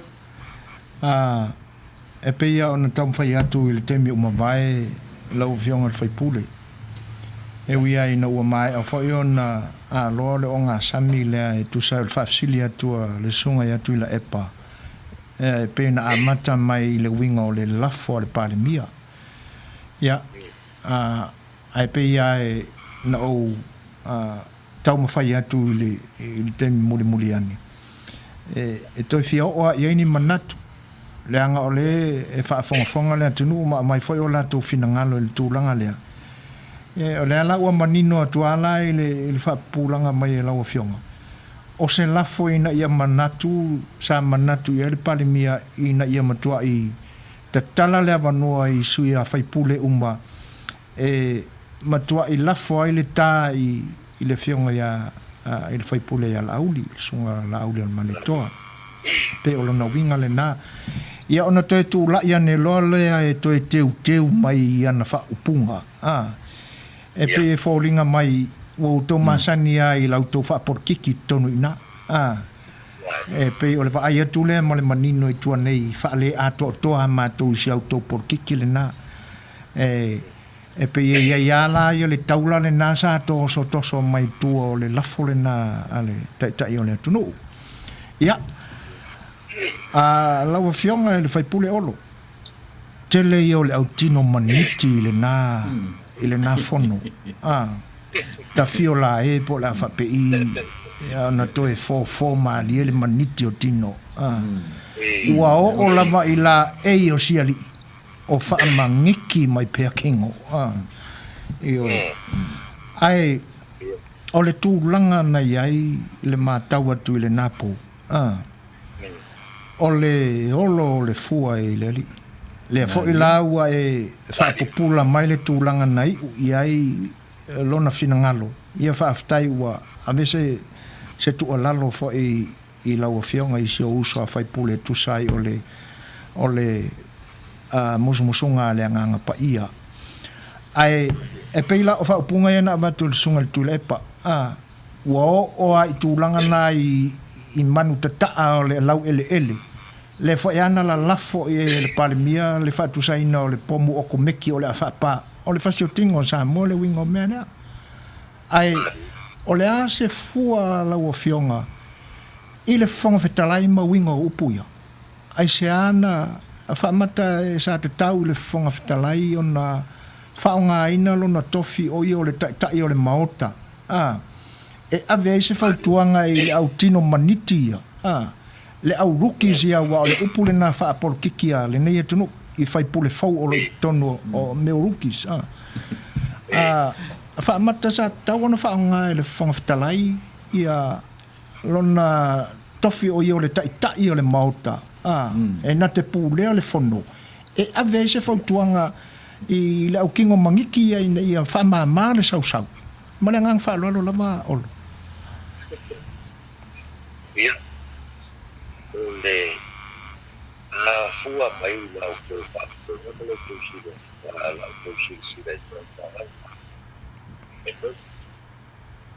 Speaker 1: E peia o na tau mwhai atu i le temi o mawai lau whionga le Faipule. E wia i na ua mai au whai o na loa le o ngā sami lea e tusa le whafsili atua le sunga i atu i la epa. E peia na amata mai i le winga o le lafo le pāle mia. Ia. Ai peia e na o tau mawhai atu i le temi muli ani. E toi Fai'oa i aini manatu. Le anga o le e whaafongafonga lea tunu ma mai whai o lātou whinangalo i le tūlanga lea. O le ala ua manino atu ala i le whaapūlanga mai e lau Afioga. O se lafo ina ia manatu, sa manatu i ele palimia ina ia matua i te tala le Avanoa i sui a Faipule umba. E matua i lafo ai le tā i le whionga i le Faipule ia lauli, sunga lauli al manetoa. Pe o lana winga le nā. Ia ona toi tū la ia ne loa lea e toi teu mai i ana wha upunga. E pe e fōringa mai o tō masani a i lau tō wha porkiki tonu ina. E pe o le wha ai atu lea ma le manino i tua nei wha le ato toa mātou si au tō porkiki le nā. E pe ia iala ia le taula le nā sa tō so toso mai tua o le lafo le nā ale tai o le atunu. Ia. Lau Afioga le Faipule olo. Tele i o le autino maniti i le nā fono. Ta fio la e po la fa pe i na to e fo ma li le maniti o tino. Ua o lava i la e o siali o fa mangiki mai pe kingo. Ai o le tūlanga na iai le mātau atu i le napo. O le olo le fua e le li. Le fo i la ua e whaapupula mai le tūlanga nei i ai lona finangalo. ia whaaftai ua ave se tu o lalo fo i lau Afioga i sio uso a Faipule tusai o le musumusunga le anganga pa ia ai e peila o whaupunga ia na watu le sunga le tulepa ua o a i tūlanga na i manu tataa o le lau ele le fo ana la lafo i le palemia le whatusaina o le pomu o komeki o le awhapa o le whasiotingo sa mo le wingo mea ai o le a se fua lau Afioga i le fonga fetalai ma wingo upuia ai se ana a whaamata e sa te tau i le fonga fetalai o na whaonga ina lo na tofi o i o le tai o le maota e ave ai se whautuanga i le au tino maniti ia le au rukis ia wa o le upule na whaapolo kikia le nei atunu i Faipule fau o le tonu o meo rukis whaamata sa tau ana whaonga i le fonga fetalai ia lona tofi o i o le tai o le maota e na te pūlea le fono e ave se whautuanga i le au kingo mangiki ia whamama le sau ma le ngang whaaloalo lama olo
Speaker 8: ia o le fua mai lau tō whaaftonga ma le tō sira lau tō sira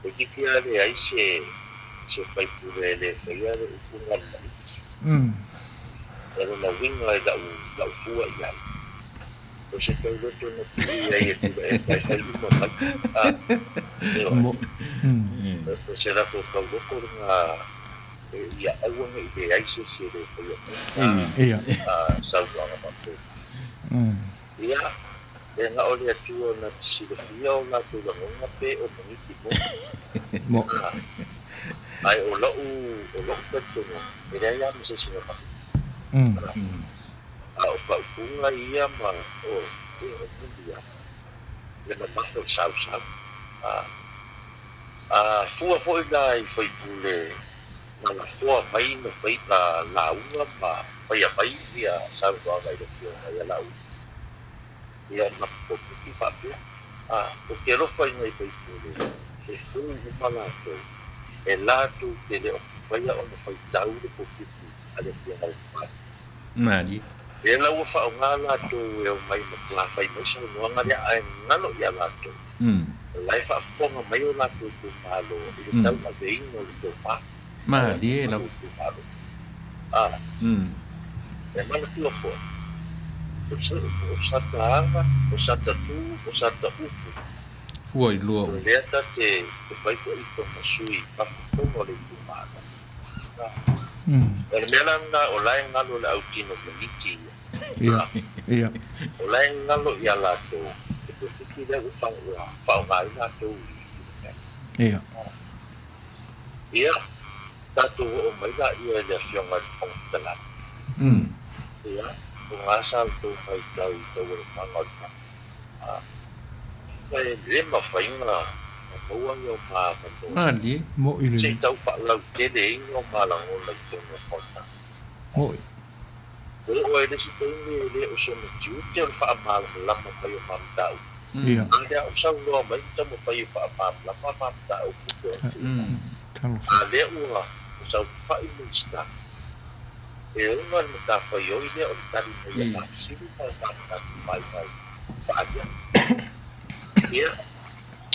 Speaker 8: e kikia le ai se Faipule le whaia le upunga mai pero na winga e lau fua i ai o se kau roto na fui ai e tua e kai whai uma mai o se rafo kau roko runga ia auanga i te aise se re whaia sauanga mato ia e nga ole atua na tisira fia o la tu langonga pe o maniki mo ai o lau petonga e rea ia mse singa maki o whaupunga ia ma o mundia le mamato sau fua foi la i Faipule na la fua mai na fai la unga ma fai a mai ia sau wanga i le fionga ia la unga ia na pokuki whapia o ke rofa inga i Faipule e fui i malato e lato te le o whaia o na fai tau le pokuki a le fionga i whai
Speaker 9: Mari.
Speaker 8: E la ua whaonga lato e o mai ma kula whai mai sa noanga rea ai ngano ia lato. Lai whaaponga mai o lato i Itumalo i le tau na veinga o le tō wha.
Speaker 9: Mari e lau.
Speaker 8: E mana tua fo. O sata anga, o sata tu, o sata ufu.
Speaker 9: Ua i lua.
Speaker 8: O lea ta te Faipule i tō masui, whaaponga o le Itumalo. O le mea lana o lai ngalo le au tino maniki
Speaker 1: ia
Speaker 8: o lai ngalo i a lato e te tiki lea u whaonga i lato ia tato o mai la ia le Afioga o talata ia o ngā sao tō whai tau i tau e whangaruka e le mawhainga Maua i o maa katoa.
Speaker 9: Mari.
Speaker 1: Mo i le.
Speaker 8: Se tau whaalau tele ingi o maa lango na i tōna kona.
Speaker 1: Mo i.
Speaker 8: O e lesi tōngi e le o sona tiu te o whaamala lama pai o mamtau.
Speaker 1: Ia.
Speaker 8: Lea o sau loa mai tamo pai o whaamala lama mamtau kuto. A lea ua o sau whai minsta. E unga ni ta whai o i lea o ni tari mai a siri pai mamtau mai pai. Whaia. Ia.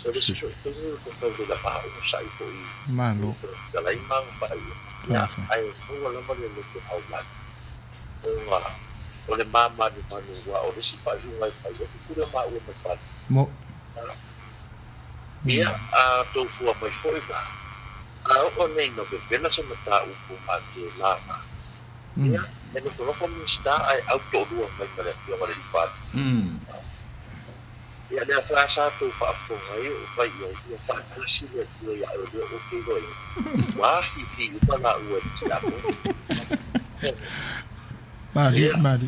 Speaker 8: O le so tōngi o tau de la paa o sai po i.
Speaker 1: Malo.
Speaker 8: Kalai mang pai. Ia. Ai o lama le le te hau mai. O le mama ni Manuia o le si whaunga i whai o kura maa ua mai whai.
Speaker 1: Mo.
Speaker 8: Ia a tō fua mai whoi ba. A o nei no ke whena sa mata upu a te lama. Ia, e no whanoko minsta ai au tō rua mai ka le whionga le whai. Ia lea whaasa tō whaafonga i o whai i ia whaakasi lea tua ia o lea o te roi. Wāsi fi upa la ua ti ako.
Speaker 1: Mari, mari.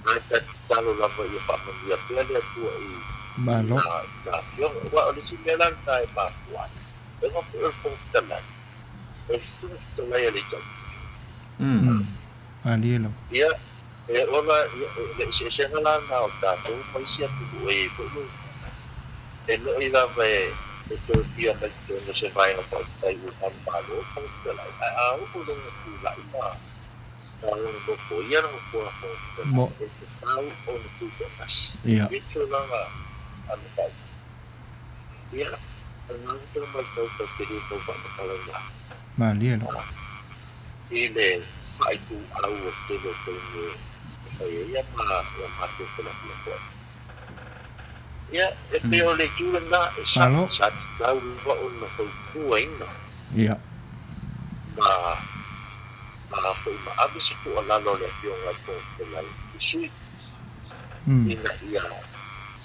Speaker 8: Ai ta talo lava i whaamania pia lea tua i
Speaker 1: Malo.
Speaker 8: na whionga. Wa o le si mea lanta e mātua. E ngā whaia whongtalai. E whongtalai a le tau.
Speaker 1: Mari elo.
Speaker 8: Ia, e ola, e senga lana o tātou, paisi atu e whaulu. E no i lava e Ito dia mai no se vai na tai u Itumalo ko lai a o lo ku lai ma ta lo ko ko ia no ko
Speaker 1: Mo.
Speaker 8: tau o no tu kas
Speaker 1: Ia.
Speaker 8: ito na an tai ia ang to mai to te to pa kala ya
Speaker 1: Malia no.
Speaker 8: ile ai tu au o te lo ko ni ia ma te ko ya, pero le juran na sa tau wa on na ko ina.
Speaker 1: Ia.
Speaker 8: Ma ko ma abi se ko ala lo le pio la ko la sui. Ina ia.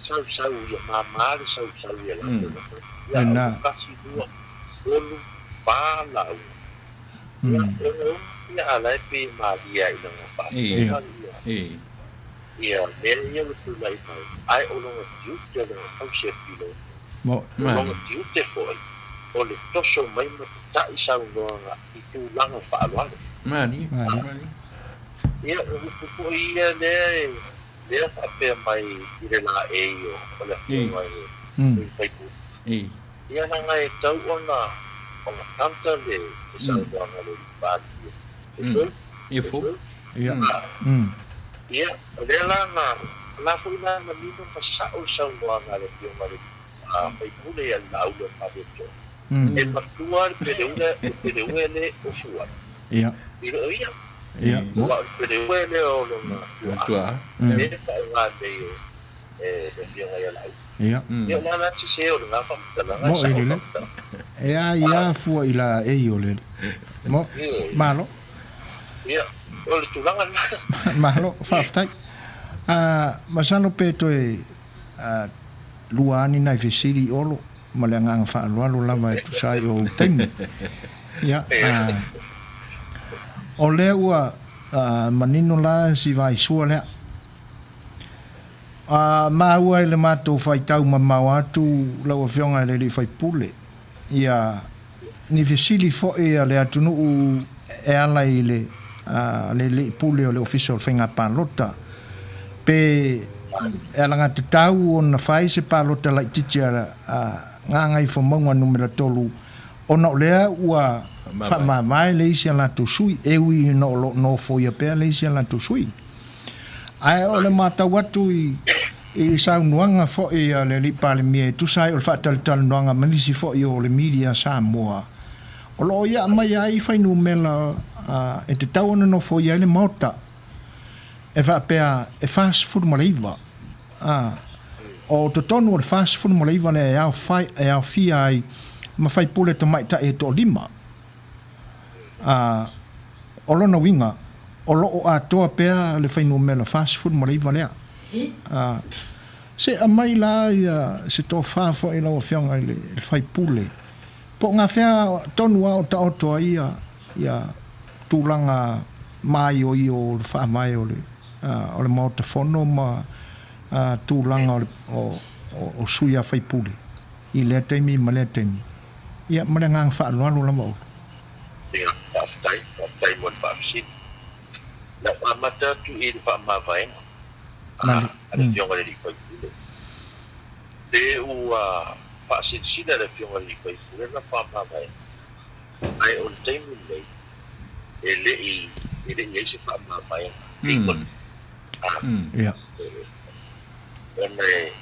Speaker 8: Sau ia ma sau ia la. Ya na kasi dua solo pa la. Ya ala pe ma dia ina pa. Ia, ia le lai mai. Ai o longa tiu te le au se pilo.
Speaker 1: Mo.
Speaker 8: Longa tiu te foi. O le toso mai ma ta isa longa I tu langa fa alwale.
Speaker 9: Mani.
Speaker 8: Ia, o ia le fa pe mai I le la e o le mai. Faipule. Ia na ngai tau ona kanta le isa longa le ba.
Speaker 9: Ifo.
Speaker 1: Ia.
Speaker 8: Ia, lela na fu na mino pasao sa luanga le pio mare. Faipule ia lau le pabeto. E matua pede uele o fua.
Speaker 1: Ia.
Speaker 8: Ia.
Speaker 1: Ia.
Speaker 8: Pede uele o lo
Speaker 9: tua.
Speaker 8: E fa nga de le pio ia lau.
Speaker 1: Ia.
Speaker 8: Ia na ti se o na fa tala.
Speaker 1: Mo ele. Ia fua ila e o le. Mo malo.
Speaker 8: Ia. O le tulanga na.
Speaker 1: Malo faftai. Masano peto luani na fesiri olo malanga fa lo lava tu sai o temi. Ya. O le ua manino la si vai sua le. Maua le mato fai tau Maua tu la Afioga le Faipule. Ia ni fesiri fo le atunu e ala ile le pule o le official whenga pālota. Pe alanga te tau o na whai se pālota lai titiara ngā ngai whamaunga numera tolu. O na lea ua whamamai le isi ala tu sui. Ewi no foia pēr le isi ala tu sui. Ai o le mātau atu I saunuanga fo le li pāle mia. Tu sai o le whaatalitala nuanga manisi fo o le media Samoa. O lo ia mai ai whainu mela e te tau ana no fo ia le mauta e wha pēr e fast food maleiva o to tonu o le fast food maleiva le e au fia ai ma Faipule te maita e to lima o lona winga o lo o atoa pēr le whainu mela fast food maleiva lea se a mai la se to whafo e lau Afioga le Faipule po ngā whea tonu au ta otoa ia tūlanga mai o le wha mai o le mauta whono ma tūlanga o suia Faipule I lea teimi ma lea teimi ia ma lea ngang wha alualu lama o
Speaker 8: ia whaftai mon whafsin na whamata tu I le whamavaenga ale Afioga le Faipule te ua whaasitsina le Afioga le Faipule na whamavaenga ai o le teimi lei ele I se whamavaenga England
Speaker 1: ia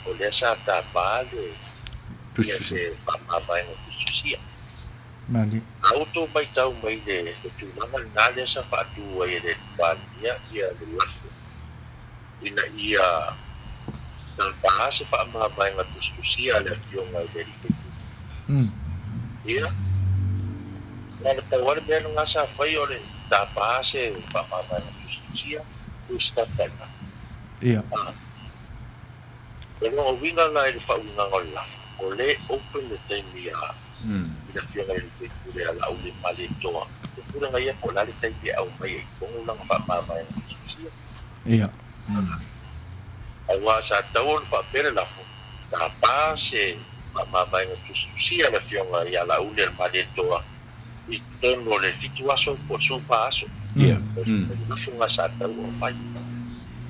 Speaker 8: o le sa ta pale ia se whamavaenga tususia
Speaker 1: mali
Speaker 8: auto mai tau mai le tūlanga nā le sa whaatua I le pānia ia le lafu ina ia nā se whamavaenga tususia le Afioga le Faipule ia nā le tauare mea ngā sa whai o le tā pāse whamavaenga tususia ustatana
Speaker 1: ia
Speaker 8: e no winga la I le whaunga ngola o le open the time ia ina Afioga le Faipule ala au le male toa te pura ngai e pola le taipi au mai e kongu langa whamavaenga tususia
Speaker 1: ia
Speaker 8: awa sa tau on whapere lafo tā pāse whamavaenga tususia le Afioga I ala au le male toa I tono le fitu aso po supa aso
Speaker 9: ia
Speaker 8: Nafunga sa tau o mai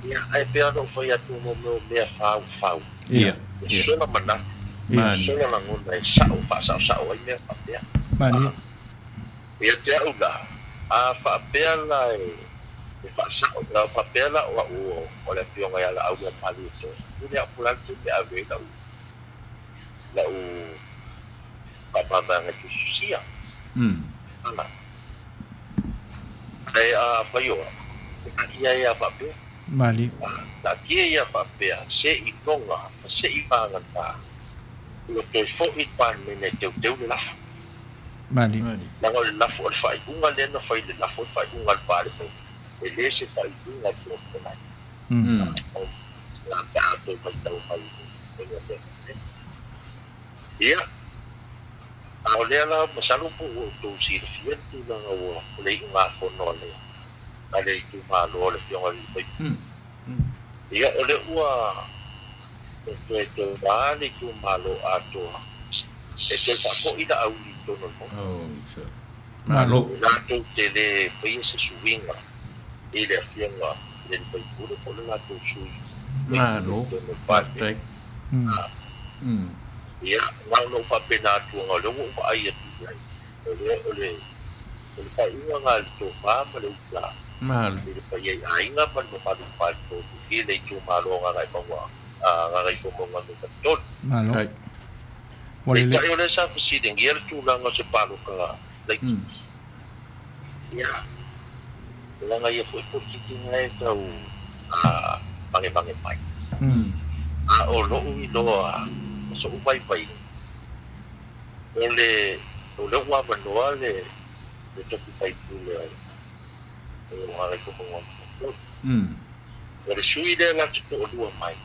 Speaker 8: ia ai pea no foi atu no meu mea fau
Speaker 9: ia
Speaker 8: sona mana Solo lang nguna sao ai mea whapea.
Speaker 1: Mani.
Speaker 8: Ia te au la, a whapea la e whasao, la whapea la o le pionga ia la au ia pali to. Ule a pulantu te awe la u papamanga tu susia. Ana. Ai a Fai'oa. Ia ia whapea.
Speaker 1: Mani.
Speaker 8: La kia ia whapea, se I tonga, se I panganta. Ua toi fo'i pan mene teu le lafa.
Speaker 1: Mani.
Speaker 8: Nanga le lafo le fai unga le na fai le lafo fai unga le pare po. E le se fai unga le pona. La ta to mai tau fai. Ia. A le la masalo po to si le fientu na o le unga fono le. Ale Itumalo le fionga le fai. Ia ole ua to bali Itumalo ato. E te fa ina au I tono mo.
Speaker 9: Malo.
Speaker 8: Lato te le pia se suinga. I le fianga le Faipule po le lato sui.
Speaker 9: Malo. Patai.
Speaker 8: Ia, ngau no papena tuanga le wo pa ai atu ai. Ole whaiunga ngā le tō whāma le upla.
Speaker 9: Malo.
Speaker 8: Le whaiei ainga man mo whālu whālu tō tuki le Itumalo ngā ngai maua. Ngā ngai komonga me katoni.
Speaker 1: Malo.
Speaker 8: Le kai o le sa whasidingi ele tūlanga se pāluka leiki. Ia. Langa ia fwoi potiki ngai tau mange mai. A o loo I loa so upai pai. O le ua Avanoa le toki Faipule ai. O ngā ngai komonga me katoni. O le sui le la tuto o lua mai.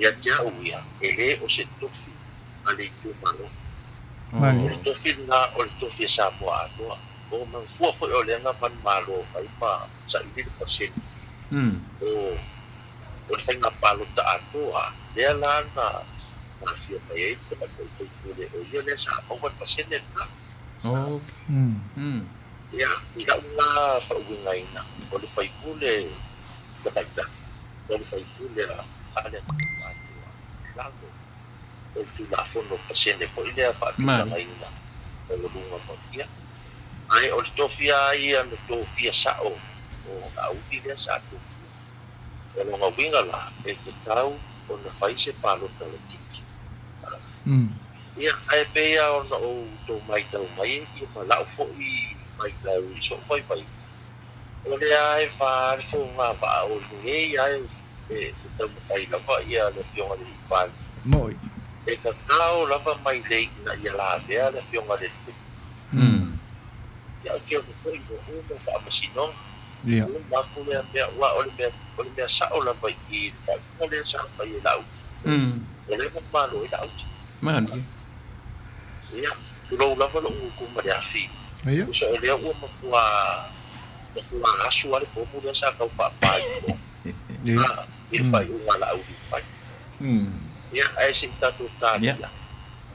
Speaker 8: Ia tia uia, ele o se tofi. Ale Itumalo.
Speaker 1: Mani.
Speaker 8: O le tofi na o le tofi Samoa atoa. O manfua foi o le nga man malo fai pa sa I le paseni. O le whainga palo ta atoa. Lea la na mafia mai ei te mako I Faipule. O ia le sa o man paseni na. Ia, ila unga whauinga ina. O le Faipule ka taita. O le Faipule ale atoa. Lango. O tu la fono pasene po ile fa tu la ina o lo lunga po ia ai o stofia ia no stofia sao o au ile sa tu o lo ngawinga la e te tau o na faise palo tele tiki ia ai pe ia o no to mai tau mai I ma la fo I mai la so fai o le ai fa fo nga ba o ni ai e te mai la fa ia le fionga di pan
Speaker 1: Moi.
Speaker 8: E ka tau lava mai lei na ia la vea le fionga le te. Ia kia kukoi ko umo ka amasino.
Speaker 1: Ia.
Speaker 8: Umo maku lea mea ua ole mea sao lava I ka umo lea sao pa I lau. Ole mamalo I lau.
Speaker 9: Mani.
Speaker 8: Ia, tulou lava lo ungu kuma le afi.
Speaker 1: Ia.
Speaker 8: Usa o lea ua makua asu ale pomu lea sa kau papai.
Speaker 1: Ia.
Speaker 8: I fai unga la au I fai. Ia, ai si tatu tātia.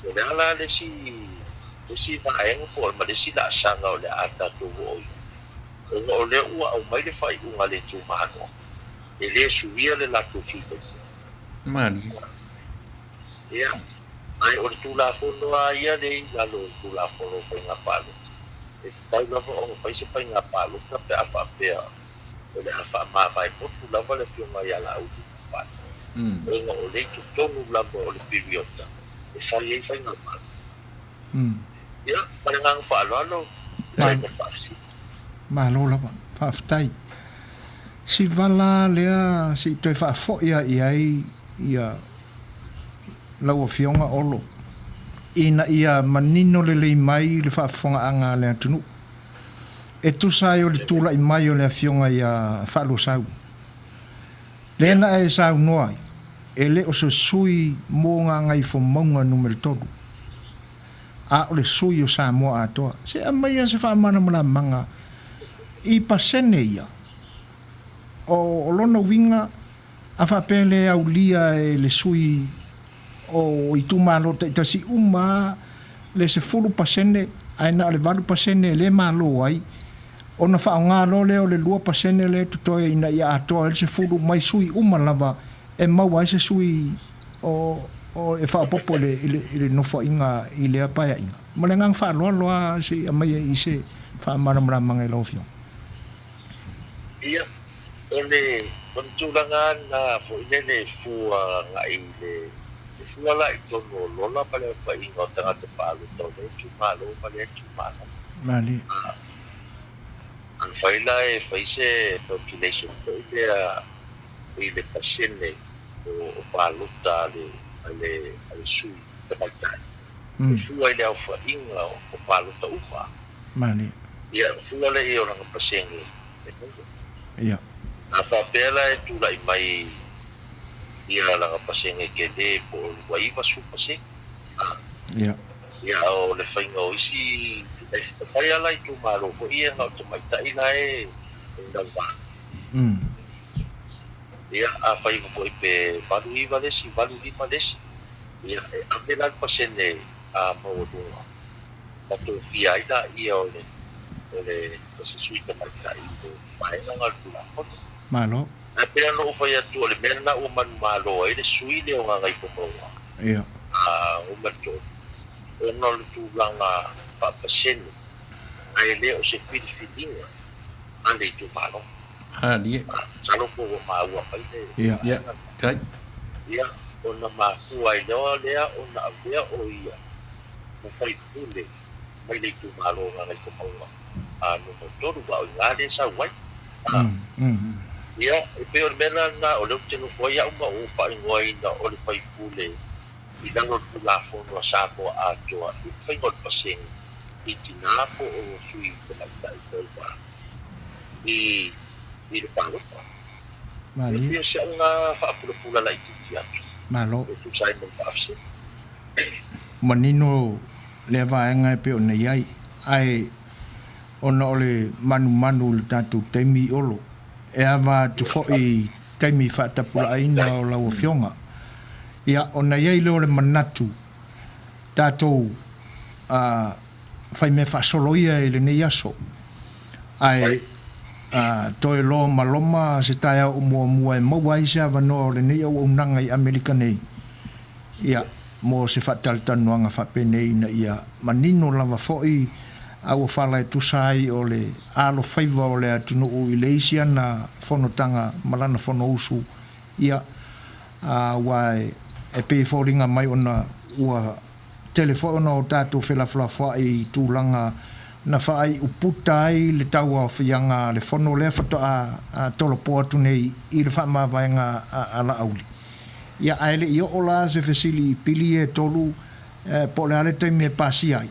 Speaker 8: O le ala le si vaenga po, ma le si la sanga o le ata tu oi. O le ua au mai le fai unga le Itumalo. E le suia le la tu fika.
Speaker 9: Mani.
Speaker 8: Ia, ai o le tula fono a ia le lalo tula fono pa inga palo. E tai lava o fai se pa inga palo, ka pe apa pea. O le afa ma vai po tu lava le fionga ia la au tu palo. Nga o le tutonu lava o le piriota. E sari ei whainga palo. Ia, parengang whaaloalo. Ai me whaafsi.
Speaker 1: Malo lava. Whaaftai. Si vala lea, si toi whaafo ia ia lau a fionga olo. Ina ia manino le lei mai le whaafonga anga lea tunu. E tusai o le tula I mai o lea fionga ia whaalo sau. Lena e sau noai. E le o se sui mō ngā ngai fo maunga numero tolu. A o le sui o Samoa atoa. Se a mai a se whaamana mala manga I pasene ia. O lona winga a whapele au lia e le sui o Itumalo te tasi uma le se fulu pasene aina le valu pasene le malo ai. O na whaongalo leo le lua pasene le tutoe ina ia atoa le se fulu mai sui uma lava e maua se sui o o e whaapopo le nofo inga i lea paia inga. Ma le ngang whaaloa loa si a mai i se whaamara mga i lofio.
Speaker 8: Ia, o tūlanga na fo inene fua nga i le fua la i tono lola pa le pa inga o tangata paalu tau le Itumalo pa le Itumalo.
Speaker 1: Mali.
Speaker 8: Ang whaila e whaise population po i le pasene o paaluta ale sui tamaitai. Fua i le au whainga o paaluta upa.
Speaker 1: Mali.
Speaker 8: Ia, fua le i o ranga pasene.
Speaker 1: Ia.
Speaker 8: A whapela e tūla i mai i ranga pasene ke le po o waiwa su pasene.
Speaker 1: Ia.
Speaker 8: Ia o le whainga o isi e whai ala i Itumalo ko ia ngau tamaitai la e ndawa. Ia a whai po i pe valu iwa lesi, valu lima lesi. Ia e amela pasene a maudunga. Mato fia ila ia o le pasisui tamaitai o maenga ngal tula koto.
Speaker 1: Malo.
Speaker 8: A pera no whai atu o le mena o manu malo e le sui leo nga ngai pomaua.
Speaker 1: Ia.
Speaker 8: O mato. O no le tūlanga whapasene. Ai le o se whiriwhiringa. Ane Itumalo.
Speaker 9: Lie.
Speaker 8: Salo po o Maua pai le.
Speaker 1: Ia.
Speaker 9: Kai.
Speaker 8: Ia. O na mākua i lewa lea o na awea o ia. Mo Faipule. Mai le Itumalo nga ngai pomaua. No mo toru wa o ngāre sa wai. Ia. E pe o mena na o leo tenu kwa ia uma o pa ingoa ina o le Faipule. I lango tu la fono a Samoa a toa. I whaingot paseng. I tina po o sui tamaitai toa. I le pālopa.
Speaker 1: Mali.
Speaker 8: E pia se unga whaapula la i titi atu.
Speaker 1: Malo.
Speaker 8: E tu sai mon paafse.
Speaker 1: Manino le vaenga e pe o nei ai. Ai ona ole manu le tātou teimi olo. E awa tu fo i teimi whaatapula aina o lau Afioga. Ia ona iai leo le manatu tātou whai me whaasoloia e le nei aso. Ai toe lo maloma se taia o mua e maua i se Avanoa o le nei au unanga i Amerika nei. Ia mo se whaatalitanoanga whapenei na ia manino lava fo'i au whala e tusai o le alo whaiva o le atunu o i leisia na whanotanga malana whano usu. Ia wai e pe fōringa mai ona ua telefona o tātou whelawhawha i tūlanga na whaai uputa ai le taua o whianga le whono le whato a tolopo atu nei i le whaamawaianga a la auli. Ia aile i o la se whesili pili e tolu po le ale taimi e pasi ai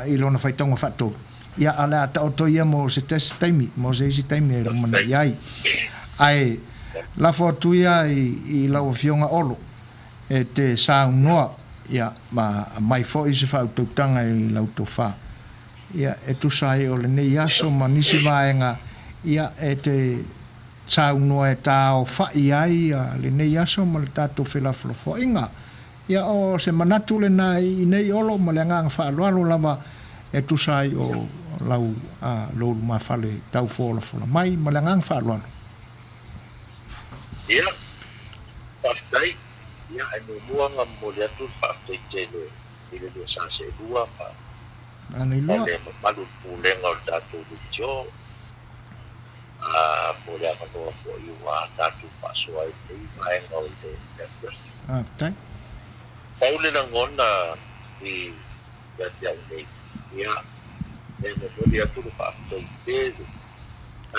Speaker 1: i lona whaitonga whatolu. Ia ale a taotoia mo se test taimi, mo se isi taimi e ramana iai. Ai la whatuia i lau Afioga olo. E te Saunia ia mai fo i se whautautanga i lau tofa. Ia e tusai o le nei aso ma nisi vaenga ia e te Saunia e tā o whai ai le nei aso ma le tātou whelawhilofo inga. Ia o se manatu le nai i nei olo ma le ngang whaaloalo lava e tusai o lau lolu mawhale tau whola mai ma le ngang whaaloalo.
Speaker 8: Ia, pastai. Ia ai mua nga mo le atu whaaftai tele i le sasa'e lua pa.
Speaker 1: Anei loa.
Speaker 8: Le malu pulenga o tātou lutio. Mo le Avanoa po i wā tātou whaasua i te i vaenga o le first.
Speaker 1: Tai.
Speaker 8: Paule na ngona i ia nei. Ia, e mo le atu le whaaftai tele.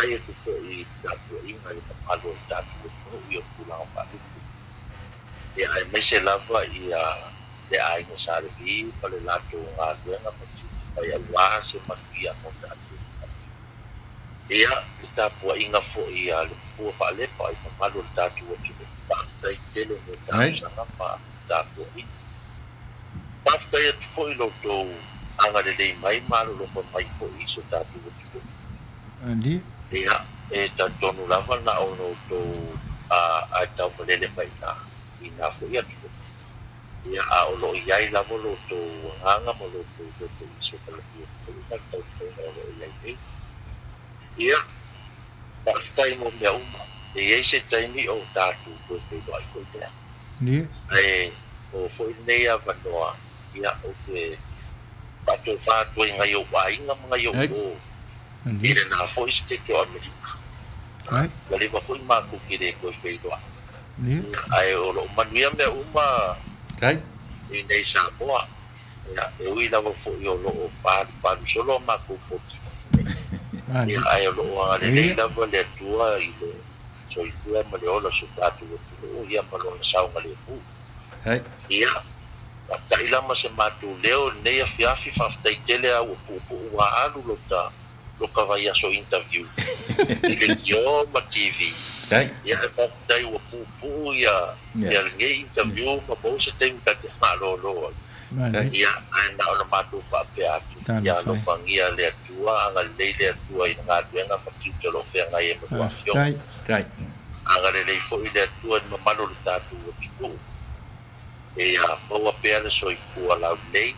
Speaker 8: Ai e tuko i tātou inga i malu o tātou lutio i o pulanga whaaftai. Ia ai mai se lava i le ainga sārevi pa le lato ngā luenga pati pai aua se manuia mo tātou. Ia i tāpua inga fo i le pua whaalepa i pamalo le tātou atu le pātai tele me tātou sanga pa tāpua inga. Pātai atu fo i loto anga le lei mai malo lopa mai fo i so tātou atu.
Speaker 1: Andi.
Speaker 8: Ia e tātonu lava na o loto a tau malele mai nā. Ina fo ia tuko. Ia a olo iai la mo loto nganga mo loto loto iso kalapia. Ia tau tau olo iai ei. Ia pakitai mo mea uma. E ei se taimi o tātu ko te loai ko te.
Speaker 1: Ia.
Speaker 8: E o foi nei Avanoa ia o ke pato fato ngai o wainga ngai o ile na foi ste ke o Amerika wale va foi ma ku kire ko Fai'oa ai o lo manuia me uma i nei Samoa ia e ui lava foi o lo pa solo ma ku ko ia ai o lo ale nei lava le tua i le so i tua ma le ola su tatu o ia ma lo sa o le pu ia ta ila ma se matu leo nei afiafi fa sta tele a o pu wa alu lo ka vai so interview ile yo ma TV ia fa dai o pu ia ngai interview ma bo se tem ta ma lo ia ana o matu pa pe atu ia lo pangia le tua nga le tua i nga nga pa ki lo fe nga e mo anga le fo i le tua ma malo le tatu o pu ia mo pe ale so i pu ala nei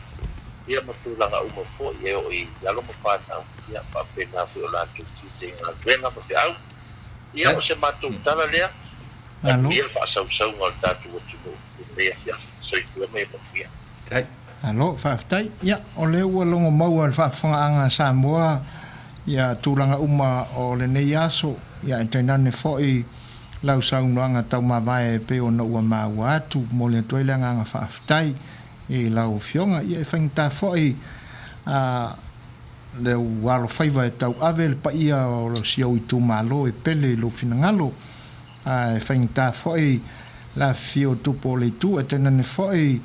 Speaker 8: ia ma tu langa uma fo ia o i ya lo mo pa ia pa pe na fo la tu ti nga venga pa pe au ia o se matu tala le ia fa sa nga tatu o pu ia so i pu me pa ia
Speaker 1: Alo, whaafitai. Ia, o leo ua longo maua le whaafanga Samoa. Ia, tūranga uma o le nei aso. Ia, e tainane fōi lau saunoanga tau mawae pe o na ua maua atu. Mo le toile anga whaafitai i lau Afioga. Ia, e whaingta fōi le walo whaiva e tau ave le pa ia o lo siau Itumalo e pele lo finangalo. E whaingta fōi la fio tupo le tu. E tainane fōi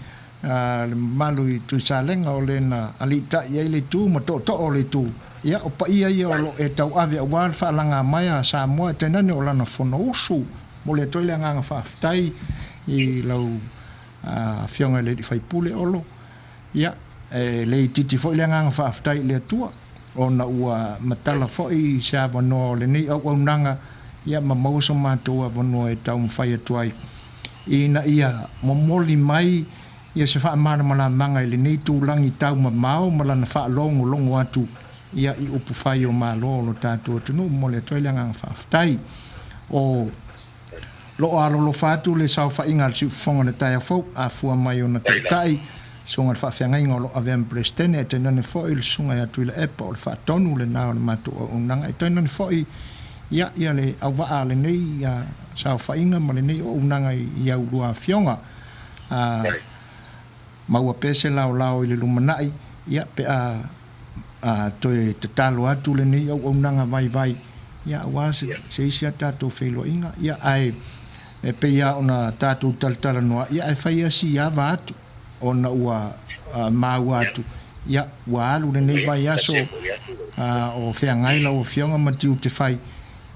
Speaker 1: le malu i tu Salega o le na alita ia le tu ma to o le tu ia o pa ia o lo e tau ave o wal fa langa mai a Samoa tenane o lana fono usu mo le toile nga fa ftai i lau Afioga le Faipule olo ia le titi fo le nga fa ftai le tua o na ua matala fo i sa Avanoa le nei au nanga ia ma mauso ma to Avanoa e tau mfai atuai ina ia momoli mai ia se wha mana mana manga ili nei tūlangi tau ma mao malana wha longo atu ia i upu whai o ma lo tātua tunu mo le toileanga whaafitai o lo alo lo whātu le sau wha inga si whonga le tai a fau a fua mai o na tai songa le whaafia o lo avem prestene e tenane fo i le sunga atu i le epa o le whaatonu le nao le matu o unanga e tenane fo i ia le au waa le nei sau wha inga ma le nei o unanga i au lua Afioga Maua pese lao i le lumanai ia pe toe te talo atu le nei au nanga vai ia wase se isia tatou Fai'oa ia ai e pe ia ona tatou taltala noa ia e whai asi ia va atu ona ua Maua atu ia ua alu le nei vai aso o whiangaila o Afioga matiu te whai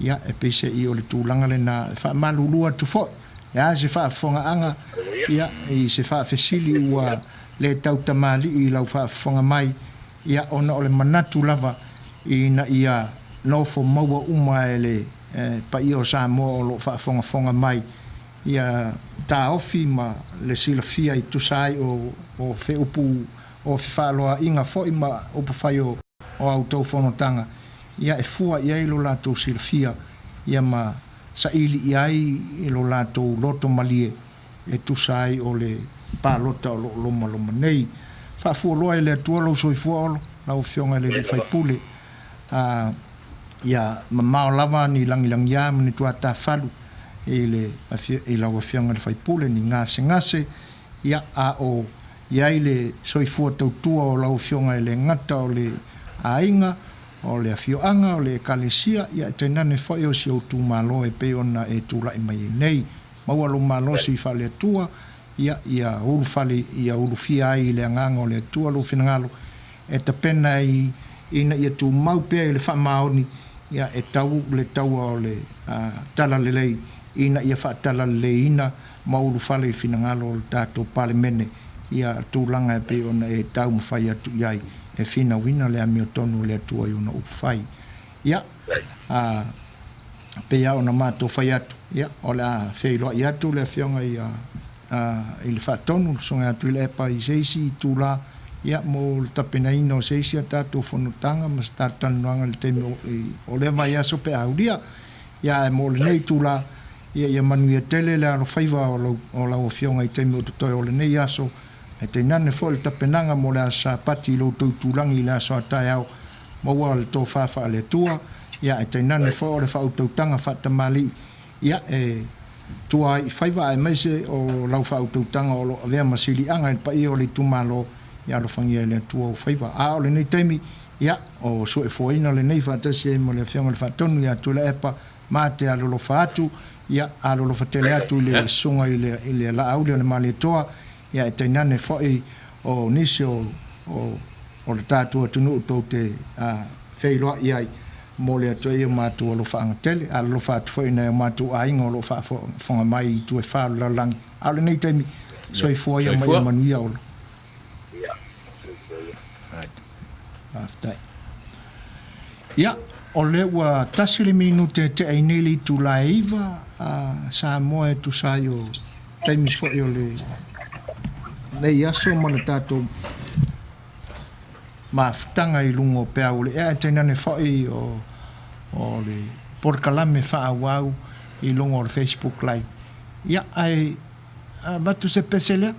Speaker 1: ia e pese i o le tūlanga le na wha malulua tu fo ia se whaafonga anga ia i se whaafesili ua le tau tamali i lau whaafonga mai ia ona o le manatu lava i na ia nofo maua uma e le pa i o Samoa o lo whaafonga mai ia tā ofi ma le silafia i tusai o wheupu o whaloa inga fo i ma upu whai o au tau whanotanga ia e fua ia i lo lato silafia ia ma sa ili iai i lo lato loto malie e tusai o le palota o lo loma nei whaafu loa i le atua lau soifua olo lau Afioga le Faipule ia mamao lava ni langilangi ia mani tua ta falu i lau Afioga le Faipule ni ngase ia a o iai le soifua tautua o lau Afioga le ngata o le ainga o le Afioga o le kalesia ia tenane foi o si Itumalo e pe ona e tula i mai nei maua lo malo si fa le tua ia ulu fale ia ulu fia i le nganga o le tua lo finangalo e te pena i ina ia tu mau pe le fa maoni ia e tau o le tala lelei ina ia fa tala le ina maulu fale i finangalo o tato palemene ia tūlanga e pe ona e tau mawhai atu iai e fina wina le amio tonu le atua i ona upawhai ia pe ia ona mātou whai atu ia o le Fai'oa i atu le Afioga i le whaatonu songa atu i le epa i seisi i tūla ia mo le tapena ina o seisi a tātou whanotanga ma tātanu anga le teme o le vai aso pe aulia ia e mo le nei tūla ia manuia tele le alo faiva o lau Afioga I taimi o totoe o le nei aso e te nane fo le tapenanga mo le asa pati lo tautulangi le aso atae au maua le tō whawha le tua ia e te nane fo le whautautanga whatamali ia e tua I whaiva e meise o lau whautautanga o lo avea masili anga pa I o le Itumalo ia lo whangia le tua o whaiva a o le nei taimi ia o so e foina le nei whatasi e mo le Afioga le whatonu ia tula epa ma te alolo whaatu ia alolo whatele atu le sunga I le la au le male toa ia e te nane foi o nisi o le tātua tunu o tau te Fai'oa iai mo le atu e o mātua lo whaangatele a lo whaatu foi nei o mātua a inga o lo whaanga mai I tu e whaalu lalangi a le nei taimi so I fua ia mai manuia o lo ia o le ua tasili minute te aineli tu la iva Samoa tu sai o taimi foi o le nei aso mana tātou mafutanga I lungo pea ule ea tainane foi o le porkalame whaawau I lungo o le Facebook live ia ai batu se peselea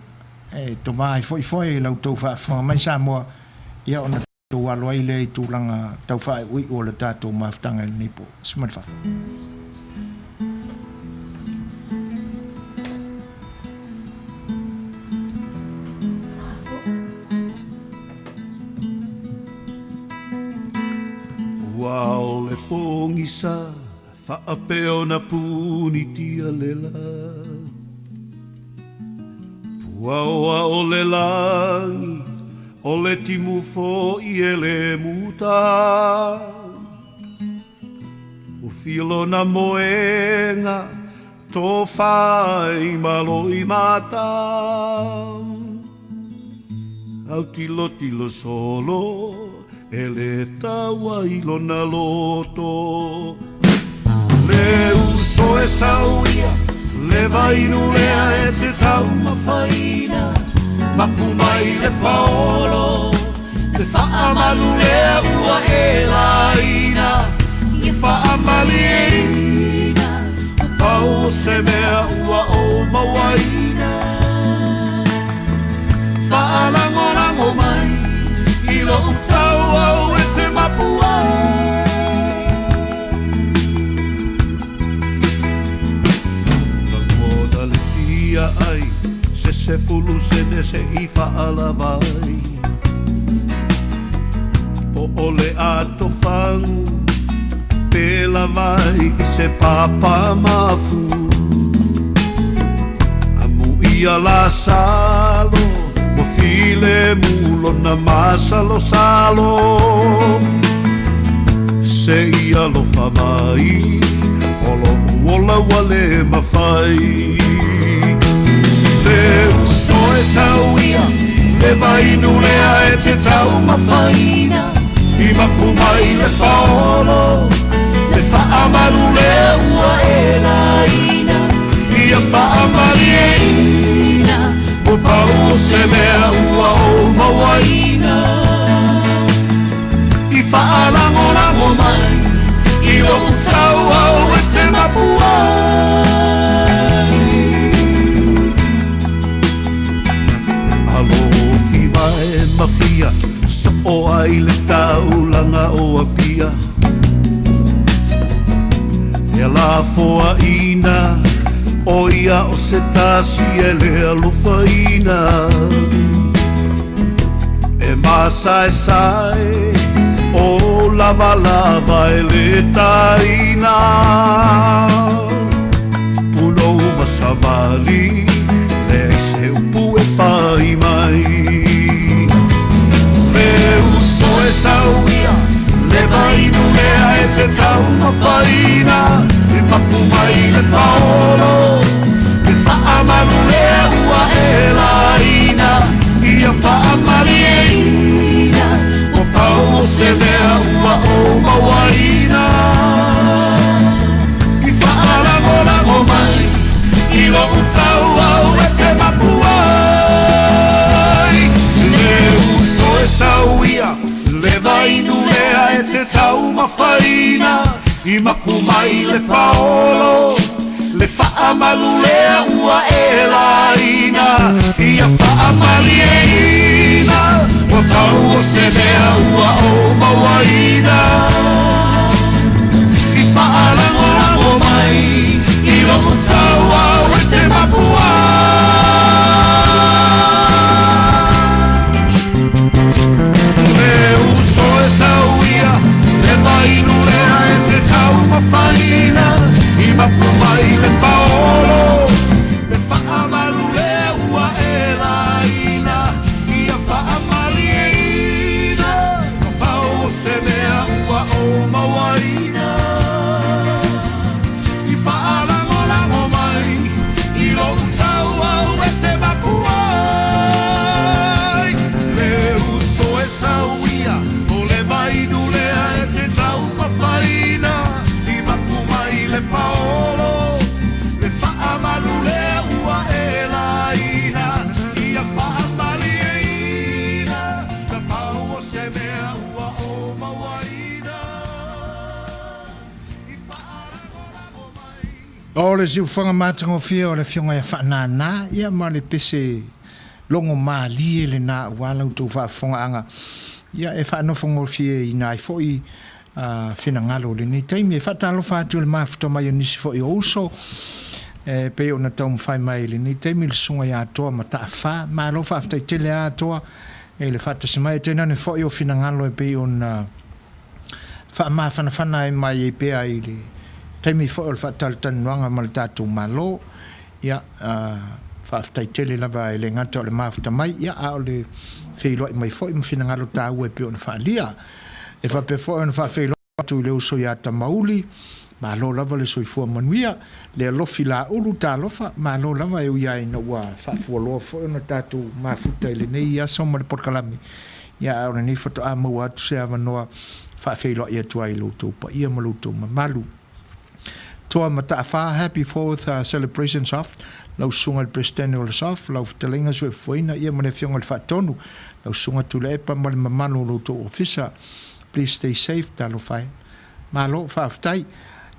Speaker 1: e to vai foi lau tau whaafanga mai Samoa ia ona tau aloa I le I tūlanga tau whae ui o le tātou mafutanga I nipo siman whafa
Speaker 2: Wow, le pongisa whaapeo na puni tia lela Puaoa o le langi o le timu fo I ele muta O filo na moenga tō whai malo I mata Au tilo solo ele taua I lona loto Le uso e saunia Le vainu lea e te tau mawhaina Mapu mai le paolo Le whaamalu lea ua e laina I whaamali e ina O pau se mea ua o mawaina Whaalangorango mai I lo utau au e te mapua Langona le tia ai Se fulu sene se I whaalawai Po ole ato whangu Pela vai I se papa mafu Amu ia la salo Mo file mulo na masalo salo Se ia lo whamai Olo uola wale mawhai Le uso e sauia Le vainu lea e te tau mawhaina I mapu mai le paolo Le whaamalu lea ua e laina Ia whaamali e ina O pau se mea ua o mawaina I whaalangorango mai I lo utau au e te mapua Alofi vai mawhia So o ai le taulanga o apia E la foa ina O ia o se tasi e le alofaina E masa e sae O lava e le taina Uno masamali Le se upu e fai mai Le uso e sauia Le vainu lea e te tau mawhaina E mapu mai le paolo E whaamalu lea ua e laina Ia whaamali e ina O pau se mea ua o mawaina I whaalangorango mai I lo utau au e te mapu ai Le uso e sauia Le vainu lea e te tau mawhaina I mapu mai le paolo
Speaker 6: le whaamalulea ua e laina ia whaamalieina ua pau o se mea ua o mawaina i whaarangorango mai i longo taua o te mapua le uso e sauia le mainu lea e te tau mawhaina i mapu mai le paolo le whaamalulea ua e laina ia whaamalieina ua pau o se mea ua o mawaina i whaarangorango mai i longo taua o te mapuai le uso e sauia o le vainu lea e te tau mawhaina i mapu mai le paolo le whaamalulea ua e laina ia whaamalieina na pau o se mea ua o mawaina i whaarangorango mai
Speaker 1: O le siu whanga mātango whia o le whionga ia whanana, ia ma le pese longo mā lie le nā wālau tō whaafonga anga. Ia e whaanofongo whia i nai fōi whina ngalo le nei taimi. E whaatalo whātua le māwhita mai o nisi fōi o uso. Pe o na tau mwhai mai le nei taimi le sunga ia atoa ma taa wha. Mā lo whaafta i tele a atoa. E le whaatasi mai tēnā ne fōi o whina ngalo e pe o na wha mā whanawhana e mai e pēa i le taimi fo o fatal tan wanga mal tatu malo ya fa ftai tele lava ele ngata o le mafuta mai ya a o le feilo mai fo i mfina ngalo ta ue pe on fa lia e fa pe fo on fa feilo tu le uso ya ta mauli malo lava le soifua manuia le lofila ulu ta lofa malo lava e uia ina ua fa fualo fo on tatu mafuta ele nei ya soma le porkalami ya o ni foto a Maua tu se Avanoa fa feilo ia tu ai lutu pa ia malutu malu toa mata'awha, happy 4th celebrations of, lau sunga le presidente o le saf, lau Fetalaiga sue fuaina, ia mane fionga le whaatonu, lau sunga tu le epa male mamano lo to ofisa, please stay safe, talo whai. Malo, whaaftai,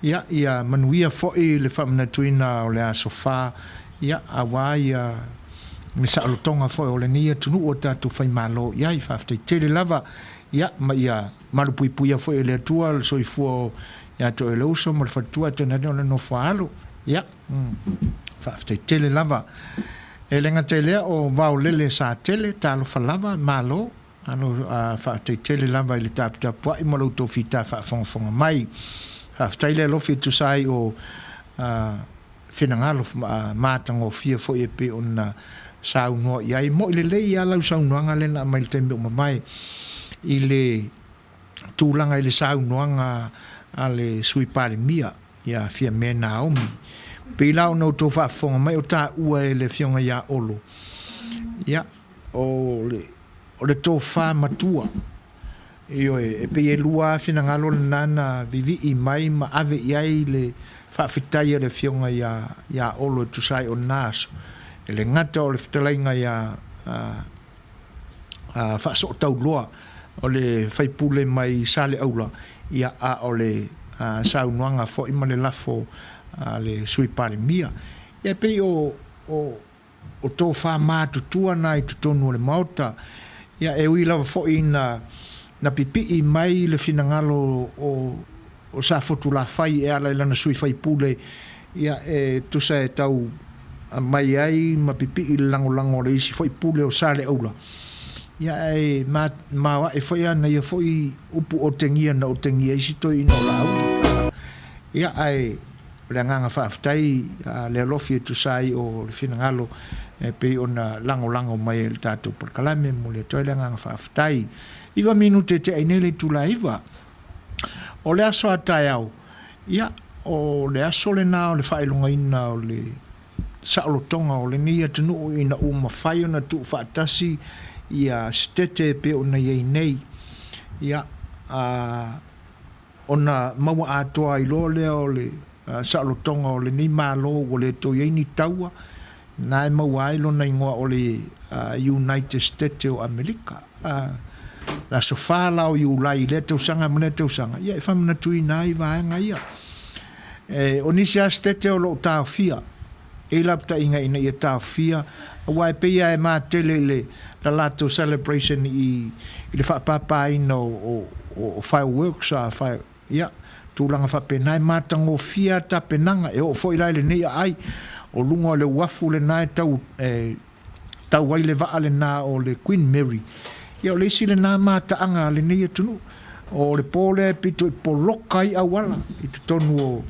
Speaker 1: ia manuia fo'i le whamanatuina o le a sofa, ia awa ia me sa alotonga fo'i o le nia tunu o tatu whai malo, ia i whaaftai tele lava, ia ma ia malupuipuia fo'i le atua, le soifua ya to ele uso mo fatua te na no falo ya fa tele lava ele nga tele o va lele sa tele talo falava malo ano fa tele lava ile tap tap i mo to fita fa fon mai fa tele lo fitu sai o finangalo matango fia fo e pe on sauno ya i mo ile le ya la sauno nga le na mai tembe mo mai ile tulanga ile sauno nga ale sui pale mia ia fia mena omi pila o no to fa fonga mai o ta ua ele fionga ia olo ia o le to fa matua io e pe e lua fina ngalo nana vivi i mai ma ave iai le fa fitai le fionga ia olo tu sai o nas ele ngata o le Fetalaiga ia fa so tau loa o le Faipule mai sale aula ia a o le saunuanga fo i male lafo le sui pale mia ia pe o tō wha mātutua nai tutonu le mauta ia e ui lava fo i na pipi i mai le finangalo o sa fotu la fai e ala ilana sui Faipule ia e tusa e tau mai ai ma pipi i lango le isi Faipule o sale aula ia e mawa e foi ana ia foi upu o tengia na o tengia isi to ino lau ia ai le nganga whaaftai le alofi tu sai o le finangalo pe ona lango mai le tatu por kalame mo le toi le nganga whaaftai iwa minute te ainele tu la iwa o le aso atai au ia o le aso le na o le whailunga ina o le saolotonga o le nia tunu ina uma whai ona tu whaatasi ia stete pe ona iei nei ia ona maua atoa i lo lea o le saolotonga o le ni malo o le to iei ni taua na e maua ai lona ingoa o le United States o Amerika la sofa lao i ulai le tausanga mene tausanga ia e whamana tui nai vaenga ia o nisi a stete o lo tau fia e la pta inga ina ia tau fia wa pe ia e ma tele le la lato celebration i le fa papa ina o fireworks a fire ia tu langa fa penai matango fia ta penanga e o foi lai le nei ai o lunga le wafu le nai tau tau wai le va ale na o le Queen Mary ia o le si le na mata anga le nei tunu o le pole pito i polokai awala i te tonu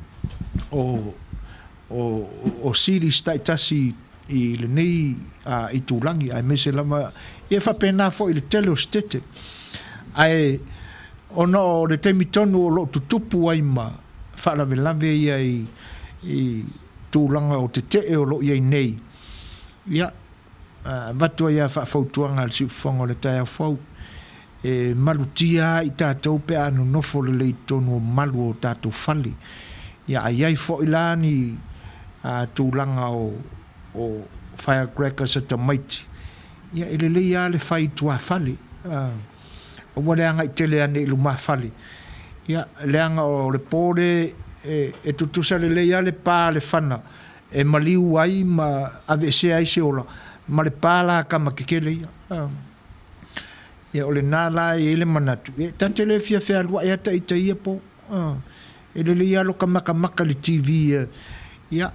Speaker 1: o siri staitasi i le nei i tūlangi ai mese lama ia fa pena fo i le tele o stete ai ona o le temi tonu o lo tutupu ai ma whalavelave ia i tūlanga o te te o lo ia i nei ia vatua ia whafautuanga le siufonga o le tai au fau malutia i tātou pe anu nofo le lei tonu o malu o tātou fali ia ai ai fo ilani tūlanga o firecrackers at the might ia ele le ia le fai tua fali o wale anga i tele ane i luma fali ia le anga o le pore e tutusa le le ia le pā le whana e maliu ai ma ave se ai se ola ma le pā la kama kekele ia ia o le nala e ele manatu e tante le fia fea lua e ata i ta ia po ele le ia lo kamaka maka le TV ia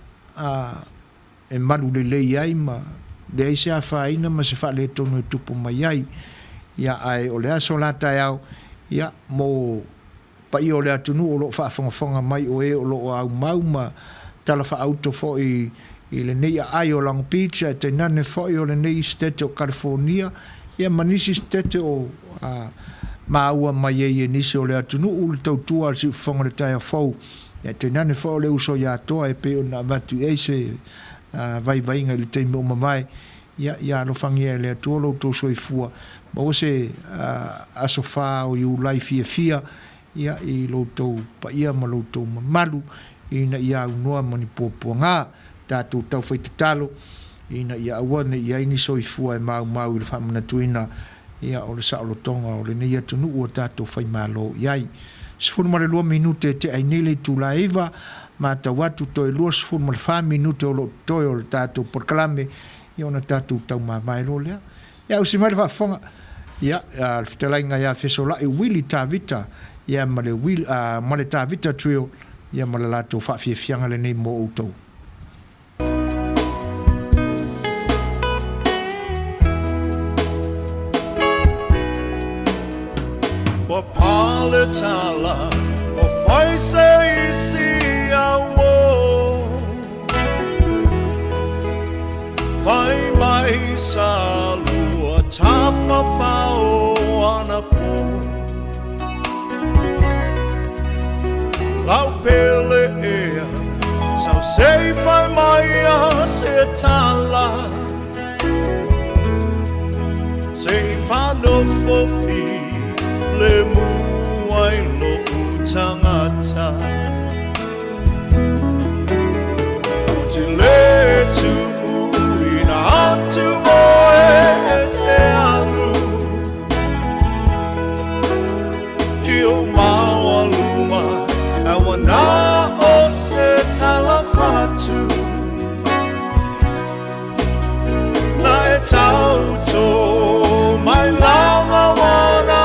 Speaker 1: e malu le le ai ma le ai se a whaina ma se wha le tonu e tupu mai ai ia ai o le aso lata au ia mo pa i o le atunu o lo whaafongafonga mai o e o lo au mau ma tala wha auto fo i le nei ai o Long Beach e te nane fo i o le nei stete o California ia manisi stete o Maua mai e nisi o le atunu u le tautua al si whonga le tai a fau ia te nane fo o le uso ia toa e pe o na vatu e se vai vainga le teime o mawai ia lo fangia le atua lo to soi fua ma o se aso wha o iu lai fia fia ia i lo to pa ia ma lo to malu ina ia unua mani pōpua ngā tātou tau whai te talo ina ia awane ia ini soi fua e mau i le whamana tuina ia o le saolotonga o le nei atunu ua tātou whai malo iai sifunu mare 2 minute te ainele tula eva ma ta watu toi lua sifunu mare 5 minute o lo toi o le tātou porkalame ia ona tātou tau mawai lo lea ia usi mare whafonga ia le Fetalaiga ia fesola e wili tāvita ia ma le tāvita trio ia ma le lātou whaafiafianga le nei mo outou
Speaker 6: o paletala o faise isi awo fai mai salu o tafa fao ana po lau pele ea sau sei fai mai a se tala sei fa no fofi le muai lo utangata o te le tu ina atu o e te anu ki o maua luma e wana o se talafatu na e tauto mai lava wana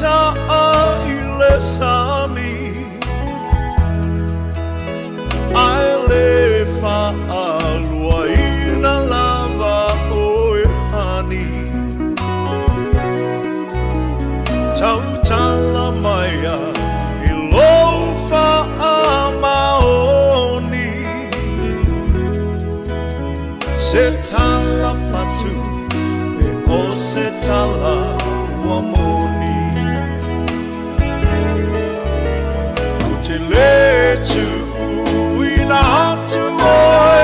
Speaker 6: ta ile sami ai le fa alua ina lava o hani tau tala maia i lo fa amaoni se tala fatu pe o se tala uamoni le tu ina atu o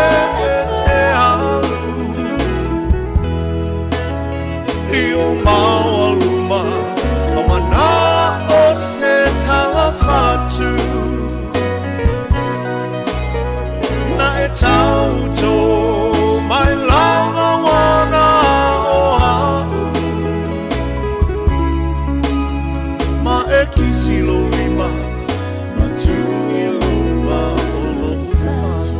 Speaker 6: e te alu e kisi lo lima atu i luma olofatu.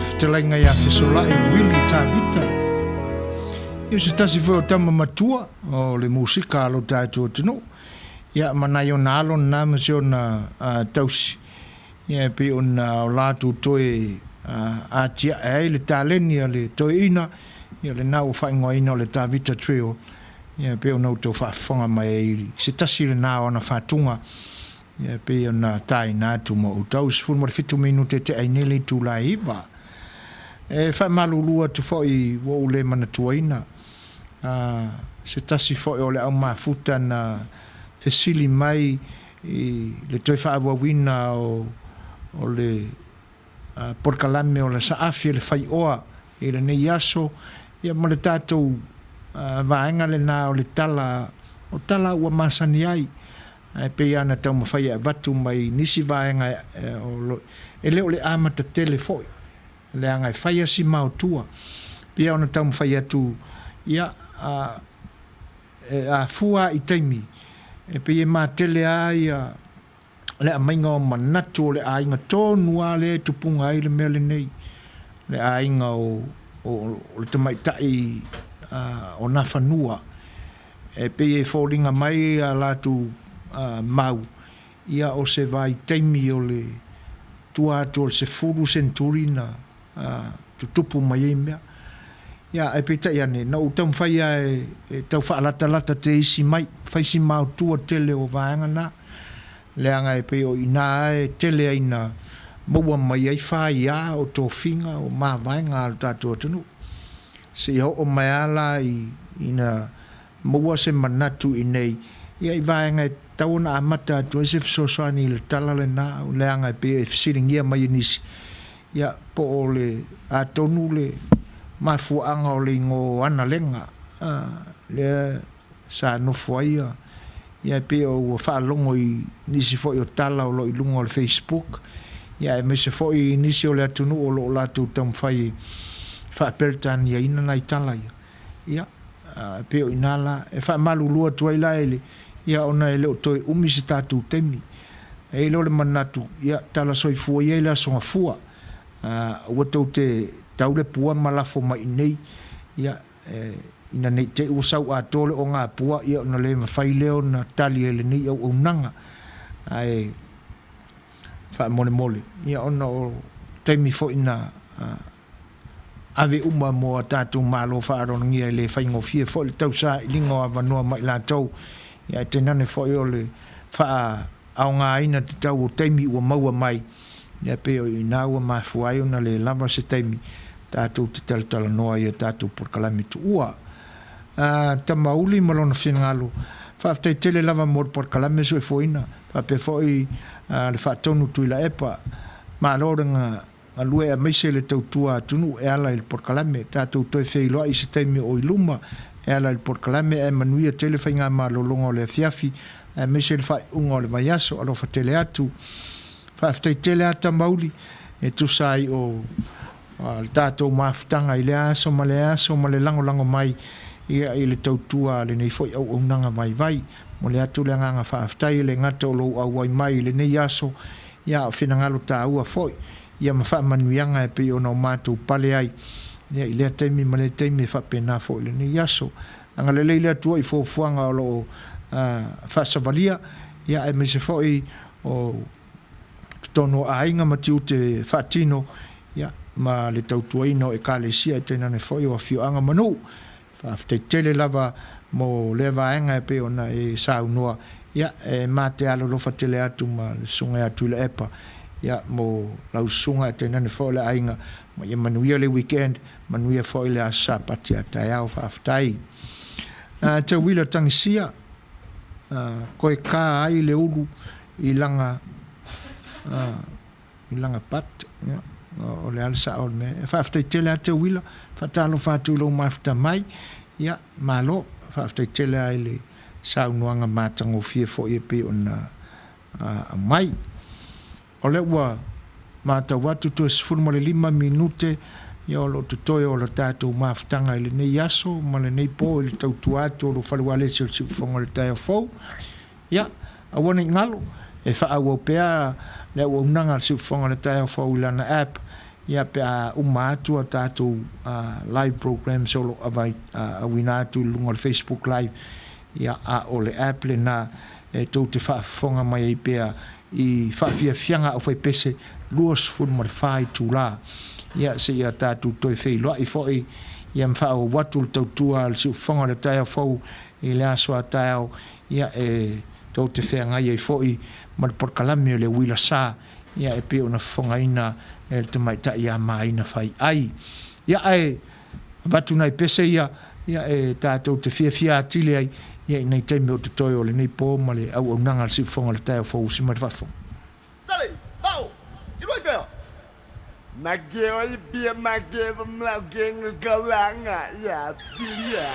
Speaker 1: Fetalaiga ia fesola'i Willy Tavita. Ia se tasi foi o tama matua o le musika alo tātou tino. Ia manai o na alo na masi o na tausi. Ia pe o na o lātou toe atia e le tāleni a le toe ina. Ia le nau whaingoa ina o le Tavita Trio. Ia pe o nau tau whaafonga mai e iri. Se tasi le nau ana whaatunga. Ia pe o na tai nātu mo utau. Sifuru mo le 5 minute te ainele tu la iba. E whai malulua tu fai wo le mana tuaina. Se tasi fai o le au mafuta na fesili mai le toi wha awawina o le porkalame o le saafi le Fai'oa e le nei aso. Ia mo le tātou vaenga le nā o le tala o tala ua masani ai. Pe ana tau mawhai a watu mai nisi vaenga e leo le amata tele foi. Le angai whaia si mautua. Pia ona tau mwhai atu ia a fua i taimi. E pia ma tele ai le a mainga o manatu le a inga tōnua le tupunga ai le mea le nei. Le a inga o le tamaitai o na whanua. E pia e fōringa mai a latu mau. Ia o se vai taimi o le tuatu o le se furu senturina tutupu mai e mea. Ia e pita ia ne, na utau mwhai e tau whaalata te isi mai, whaisi mau tua tele o vaenga na. Leanga e pe o ina e tele aina maua mai ai whai a o tō whinga o mā vaenga al tātua tunu. Se iho o mai ala ina maua se manatu i nei. Ia i vaenga e tau na amata atu e se fisosoani le tala le na, leanga e pe e fisiringia mai nisi. Ia po o le a tonu le mafuanga o le ingo ana lenga le sa nofo ia. Ia pe o whaalongo i nisi fo i o tala o lo i lungo o le Facebook. Ia e me se fo i nisi o le atunu o lo o latu tam whai whaapertani ia ina nai tala ia. Ia pe o inala e wha malu lua tuaila ele. Ia ona e leo toi umi se tatu temi. E lo le manatu ia tala soi fua ia ila songa fua. Ua tau te taule pua malafo mai nei. Ia ina nei te usau a tole o ngā pua. Ia ona le mawhai leo na tali ele nei au nanga. Ai wha mole mole. Ia ona o teimi fo ina ave uma mo a tātou malo wha aronangia le whaingo fie fo le tau sa ilingo Avanoa mai la tau. Ia te nane fo i o le wha au ngā ina te tau o teimi ua maua mai. Ia pe o ina ua mafuai ona le lama se teimi tātou te talatala noa ia tātou porkalami tu ua. Ta mauli malona whenangalo. Whaaftei tele lava mor porkalami so e foina. Whape fo i le whaatonu tuila epa. Malorenga alue a meise le tautua tunu e ala il porkalame tātou toi wheiloa i se teimi o iluma e ala il porkalame e manuia tele whainga malolonga o le fiafi e meise le Fai'oga o le maiaso alofa tele atu whaaftai tele ata mauli e tusai o le tātou mafutanga i le aso ma le lango mai ia i le tautua le nei foi au nanga mai vai mo le atu le nganga whaaftai le ngata o lou au ai mai le nei aso ia o whinangalo tā ua foi ia mawha manuianga e pe ona o mātou pale ai ia i lea teimi ma le teimi e whapena foi le nei aso anga le leile atua i fōfuanga o lo whaasavalia ia e me se foi o tono ainga matiu te whaatino ia ma le tautuaino e kālesia e tēnane foi o Afioga manu whaaftai tele lava mo le vaenga e pe ona e Saunia ia e mate alo lofa tele atu ma le sunga atu le epa ia mo lau sunga e tēnane foi le ainga ma ia manuia le weekend manuia foi le asa pati a tai au whaaftai te wila tangisia koe kā ai le ulu i langa pat ia o le alsa o me whaaftai tele a te wila whatalo whātu lau mafta mai ia malo whaaftai tele ai le saunuanga mātango fie fo e pe ona mai o le ua māta watu tu esfuru mo le 5 minute ia o lo tutoe o lo tātou maftanga i le nei aso ma le nei po i le tautuatu o lo whaluale se o sifufonga le tai o fau ia a wana i ngalo e whaau pea le ua unanga le sifufonga le tai o fau i lana app ia pe a atu a tātou live program solo avai a wina atu lunga le Facebook live ia a o le app le na e tau te whaafonga mai i pea i whaafiafianga o whai pese luas fun mar whai tūla ia se ia tātou toi wheiloa i fwoi ia mwhao watu le tautua le siufonga le tai au fau i le aso a tai au ia e tau te whenga i fwoi mar porkalami o le wila sa ia e pe ona whonga ina e te maita ia maina whai ai ia e watu nai pese ia e tātou te fia atile ai ia i nei teime o te toi o le nei pō ma le au nanga le siufonga le tai au fau si mar whafo
Speaker 2: Sally, Pau, you right there? Mageo bia mageo mlageng galanga ya pia.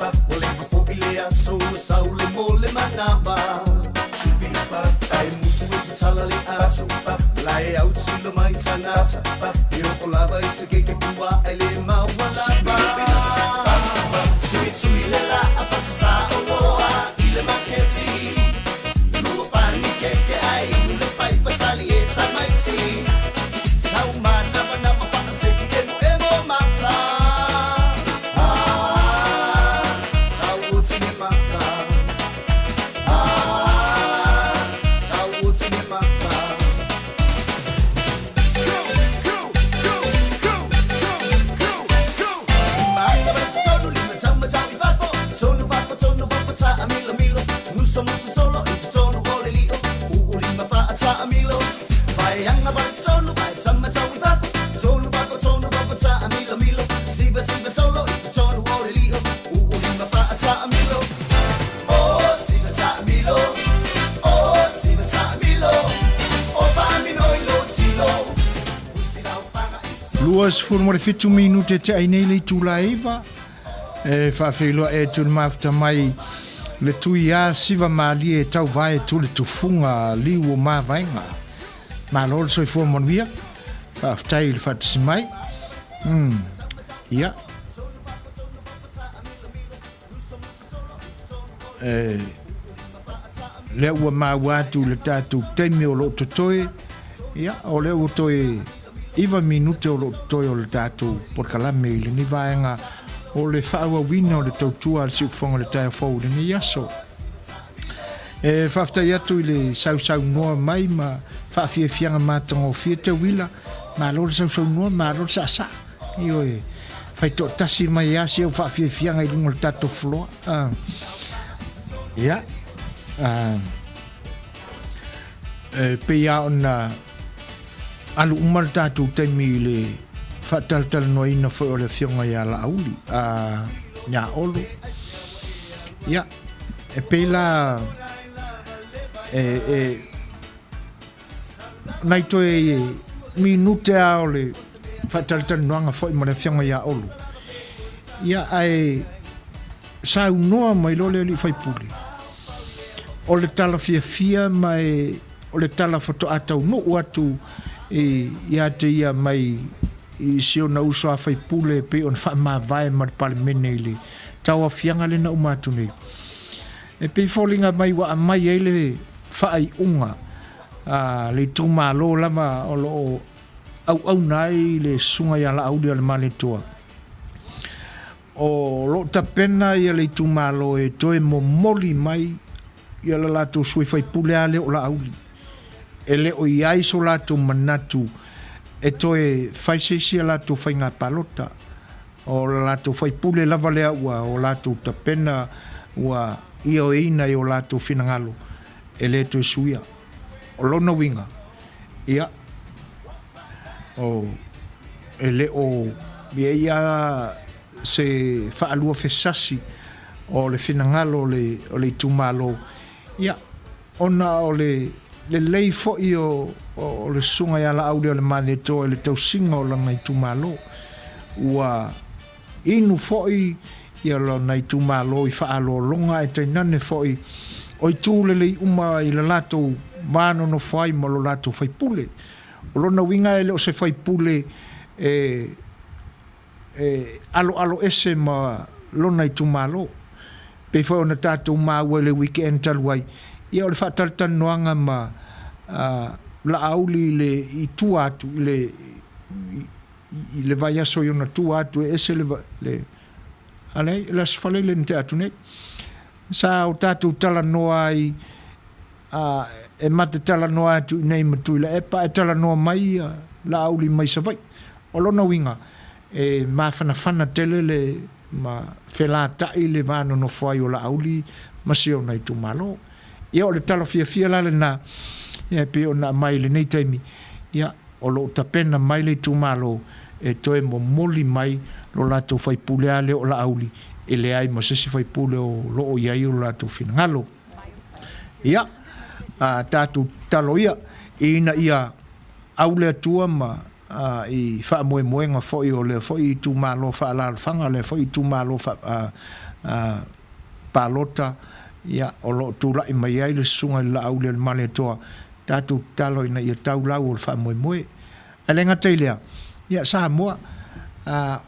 Speaker 2: Ole popi le aso saule mole manaba. Ai musu musu sala le aso. Lai au silo mai sanasa. Io kolava ise ke pua ele maua lava. Sui sui le la apasa oa ile maketi. Lua pani ke ai le pai pasali e tamaiti. Sau mana mana pa se ke emo mata. Musu solo itu tonu ole lio uli mafa ata amilo vai anga ba solo vai sama tawi ba solo ba tonu ba ata amilo milo siva solo itu tonu ole lio uli mafa ata amilo oh siva ta amilo oh siva ta amilo oh ba mino ilo tilo
Speaker 1: Luas formule fitu minute te ai nei le tulaiva fa filo e tu mafta mai le tui a siva mali e tau vai tu le tufunga liu ma vainga ma lol so for Manuia fa ftai le fat simai ya le ua Maua tu le tatu temi o lo totoe ya o le o toe iva minute o lo totoe o le tatu por kalame le ni vainga o le whaua wina o le tautua al siufonga le taia fau le ni aso. Whaftai atu i le sau noa mai ma whaafia fianga mātanga o fia te wila ma lo le sau noa ma lo le sasa. Io e whai tō tasi mai asi au whaafia fianga i lunga le tato floa. Ia. Pea ona alu umar tatu temi le fatal no ina foi o le fionga ia la auli nya olo ya e pela naito e minute a ole fatal no anga foi mo le fionga ia olo ya ai sa no mai lo le Faipule o le tala fia mai o le tala foto atau no atu ia te ia mai i sio na uso a Faipule pe on fa ma vai mar parlemene le tau fianga le na umatu nei e pe folinga mai wa mai ele fa ai unga le Itumalo lama o lo au nai le sunga ya la audio le male toa o lo tapena ia le Itumalo e toe momoli mai ia la lato sui Faipule ale o la auli ele o iai so lato manatu e toe faisesi la tu fainga palota o la tu Faipule lava le ua o la tu tapena ua io ina o la tu finangalo e le tu suia o lona winga ia o ele o ia se faalua fesasi o le finangalo o le Itumalo ia ona o le lei fo o le sunga ya la audio le mane to le tau singa o langa Itumalo ua inu fo ia lo na Itumalo i faalo longa e te nane fo o tu le uma i le lato mano no fai mo lo lato Faipule o lona winga ele o se Faipule alo ese ma lona Itumalo pe fo ona tatu Maua le weekend taluai ia o le fatal tanoanga ma la auli le i tuatu le vai aso i ona tuatu ese le ale la sfale le nte atu nei sa o tatu tala noa ai e mate tala noa atu nei matuila e pa e tala noa mai la auli mai sa vai o lona winga e mawhanawhana tele le ma whelātai le vāno no whai o la auli ma se o nei Itumalo ia o le tala fia lale na ia pe o na mai le nei taimi ia o lo tapena mai le Itumalo e toe mo moli mai lo lato Faipule ale o la auli e le ai ma sesi Faipule o lo o iai o lato finangalo ia tatu talo ia ina ia aule atua ma i wha moenga foi o le foi Itumalo wha alalwhanga le foi Itumalo wha palota ia o lo tula i mai ai le sunga la au le male toa tatu talo ina ia tau lau o wha moe alenga teilea ia Samoa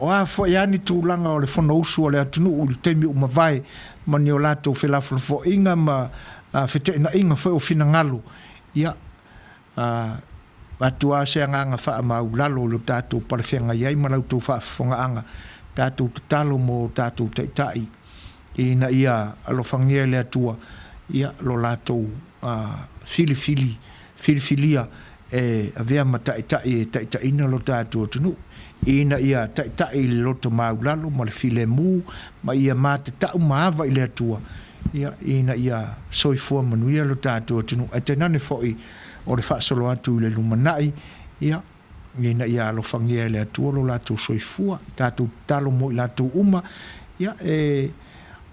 Speaker 1: o a foi ani tūlanga o le whono usu o le atunu o le teimi o mawai mani o lato whelafo inga ma whete ina inga foi o fina ngalu ia atua se nganga wha mau lalo lo tātou parewhenga iai marau tō wha whonga anga tātou talo mo tātou teitai ina ia alofangia le atua ia lo latou filifilia avea ma taitaina lo tātou tunu ina ia taitai le loto maulalo ma le filemu ma ia mata tau maava i le atua ia ina ia soifua manuia lo tātou tunu atenane foi o le whaasolo atu i le lumanai ia ina ia alofangia le atua lo latou soifua tātou talo mo i latou uma ia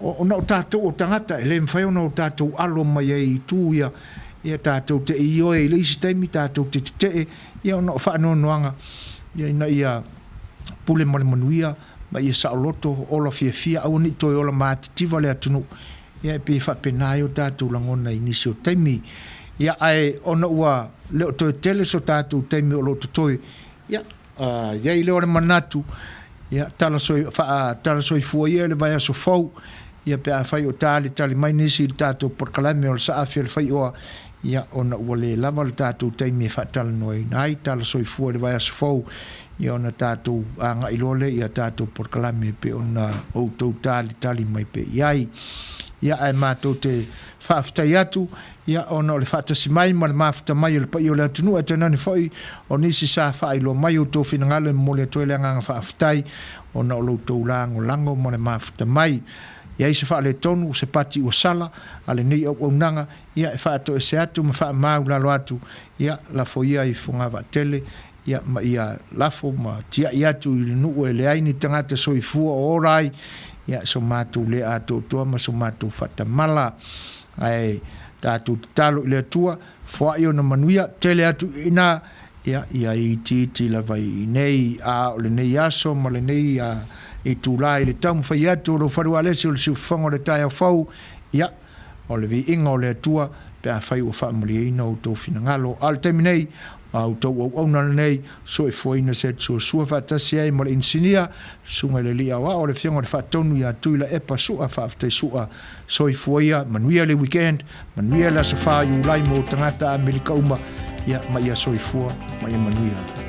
Speaker 1: ona o tātou o tangata le mwhai ona o tātou alo mai ei tū ia tātou te ioe i le isi taimi tātou te ia ona o whaanonoanga ia ina ia pule male manuia ma ia saoloto ola fia au ni toi ola mātitiva le atunu ia pe whapenai o tātou langona inisi o taimi ia ai ona ua leo toi tele so tātou taimi o loto toi ia i leo le manatu ia tala soi fua ia le vai aso fau ia pe a fai o tali mai nisi il tātou porkalame o le sa'afi le Fai'oa ia ona ua le lava le tātou taimi e whaatala noi nai tala soi fua le vai aso fau ia ona tātou anga ilole ia tātou porkalame pe ona outou tali mai pe iai ia ai mātou te whaaftai atu ia ona o le whaatasi mai ma le mawhata mai o le pai o le atunu e tenani foi o nisi sa whailo mai o tō whinangalo mo le toile anga whaaftai ona o loutou lango ma le mawhata mai ia i se wha le tonu se pati o sala ale nei au nanga ia e whaato e se atu ma wha mau lalo atu ia la fo ia i funga tele ia ma ia lafo ma tia i atu i nuu e le aini tangata so i fua o orai ia so mātou le ato toa ma so mātou whata mala ai tātou talo i le atua fua i o na manuia tele atu ina ia i titi la vai nei a o le nei aso ma le nei i tūlai le tamu whai atu o lo wharua lesi o le siuwhango le tai au fau ia o le vi inga o le atua pe a whai o whaamuli eina o tō whinangalo al temi nei au tau au aunana nei so e fuaina Setu Suasua whaatasi ai mo le insinia sunga le lia wa o le whiongo le whaatonu ia tuila epa sua whaaftai sua so e fuaia manuia le weekend manuia la safaa i ulai mo tangata Amerika uma ia ma ia so e fua ma ia manuia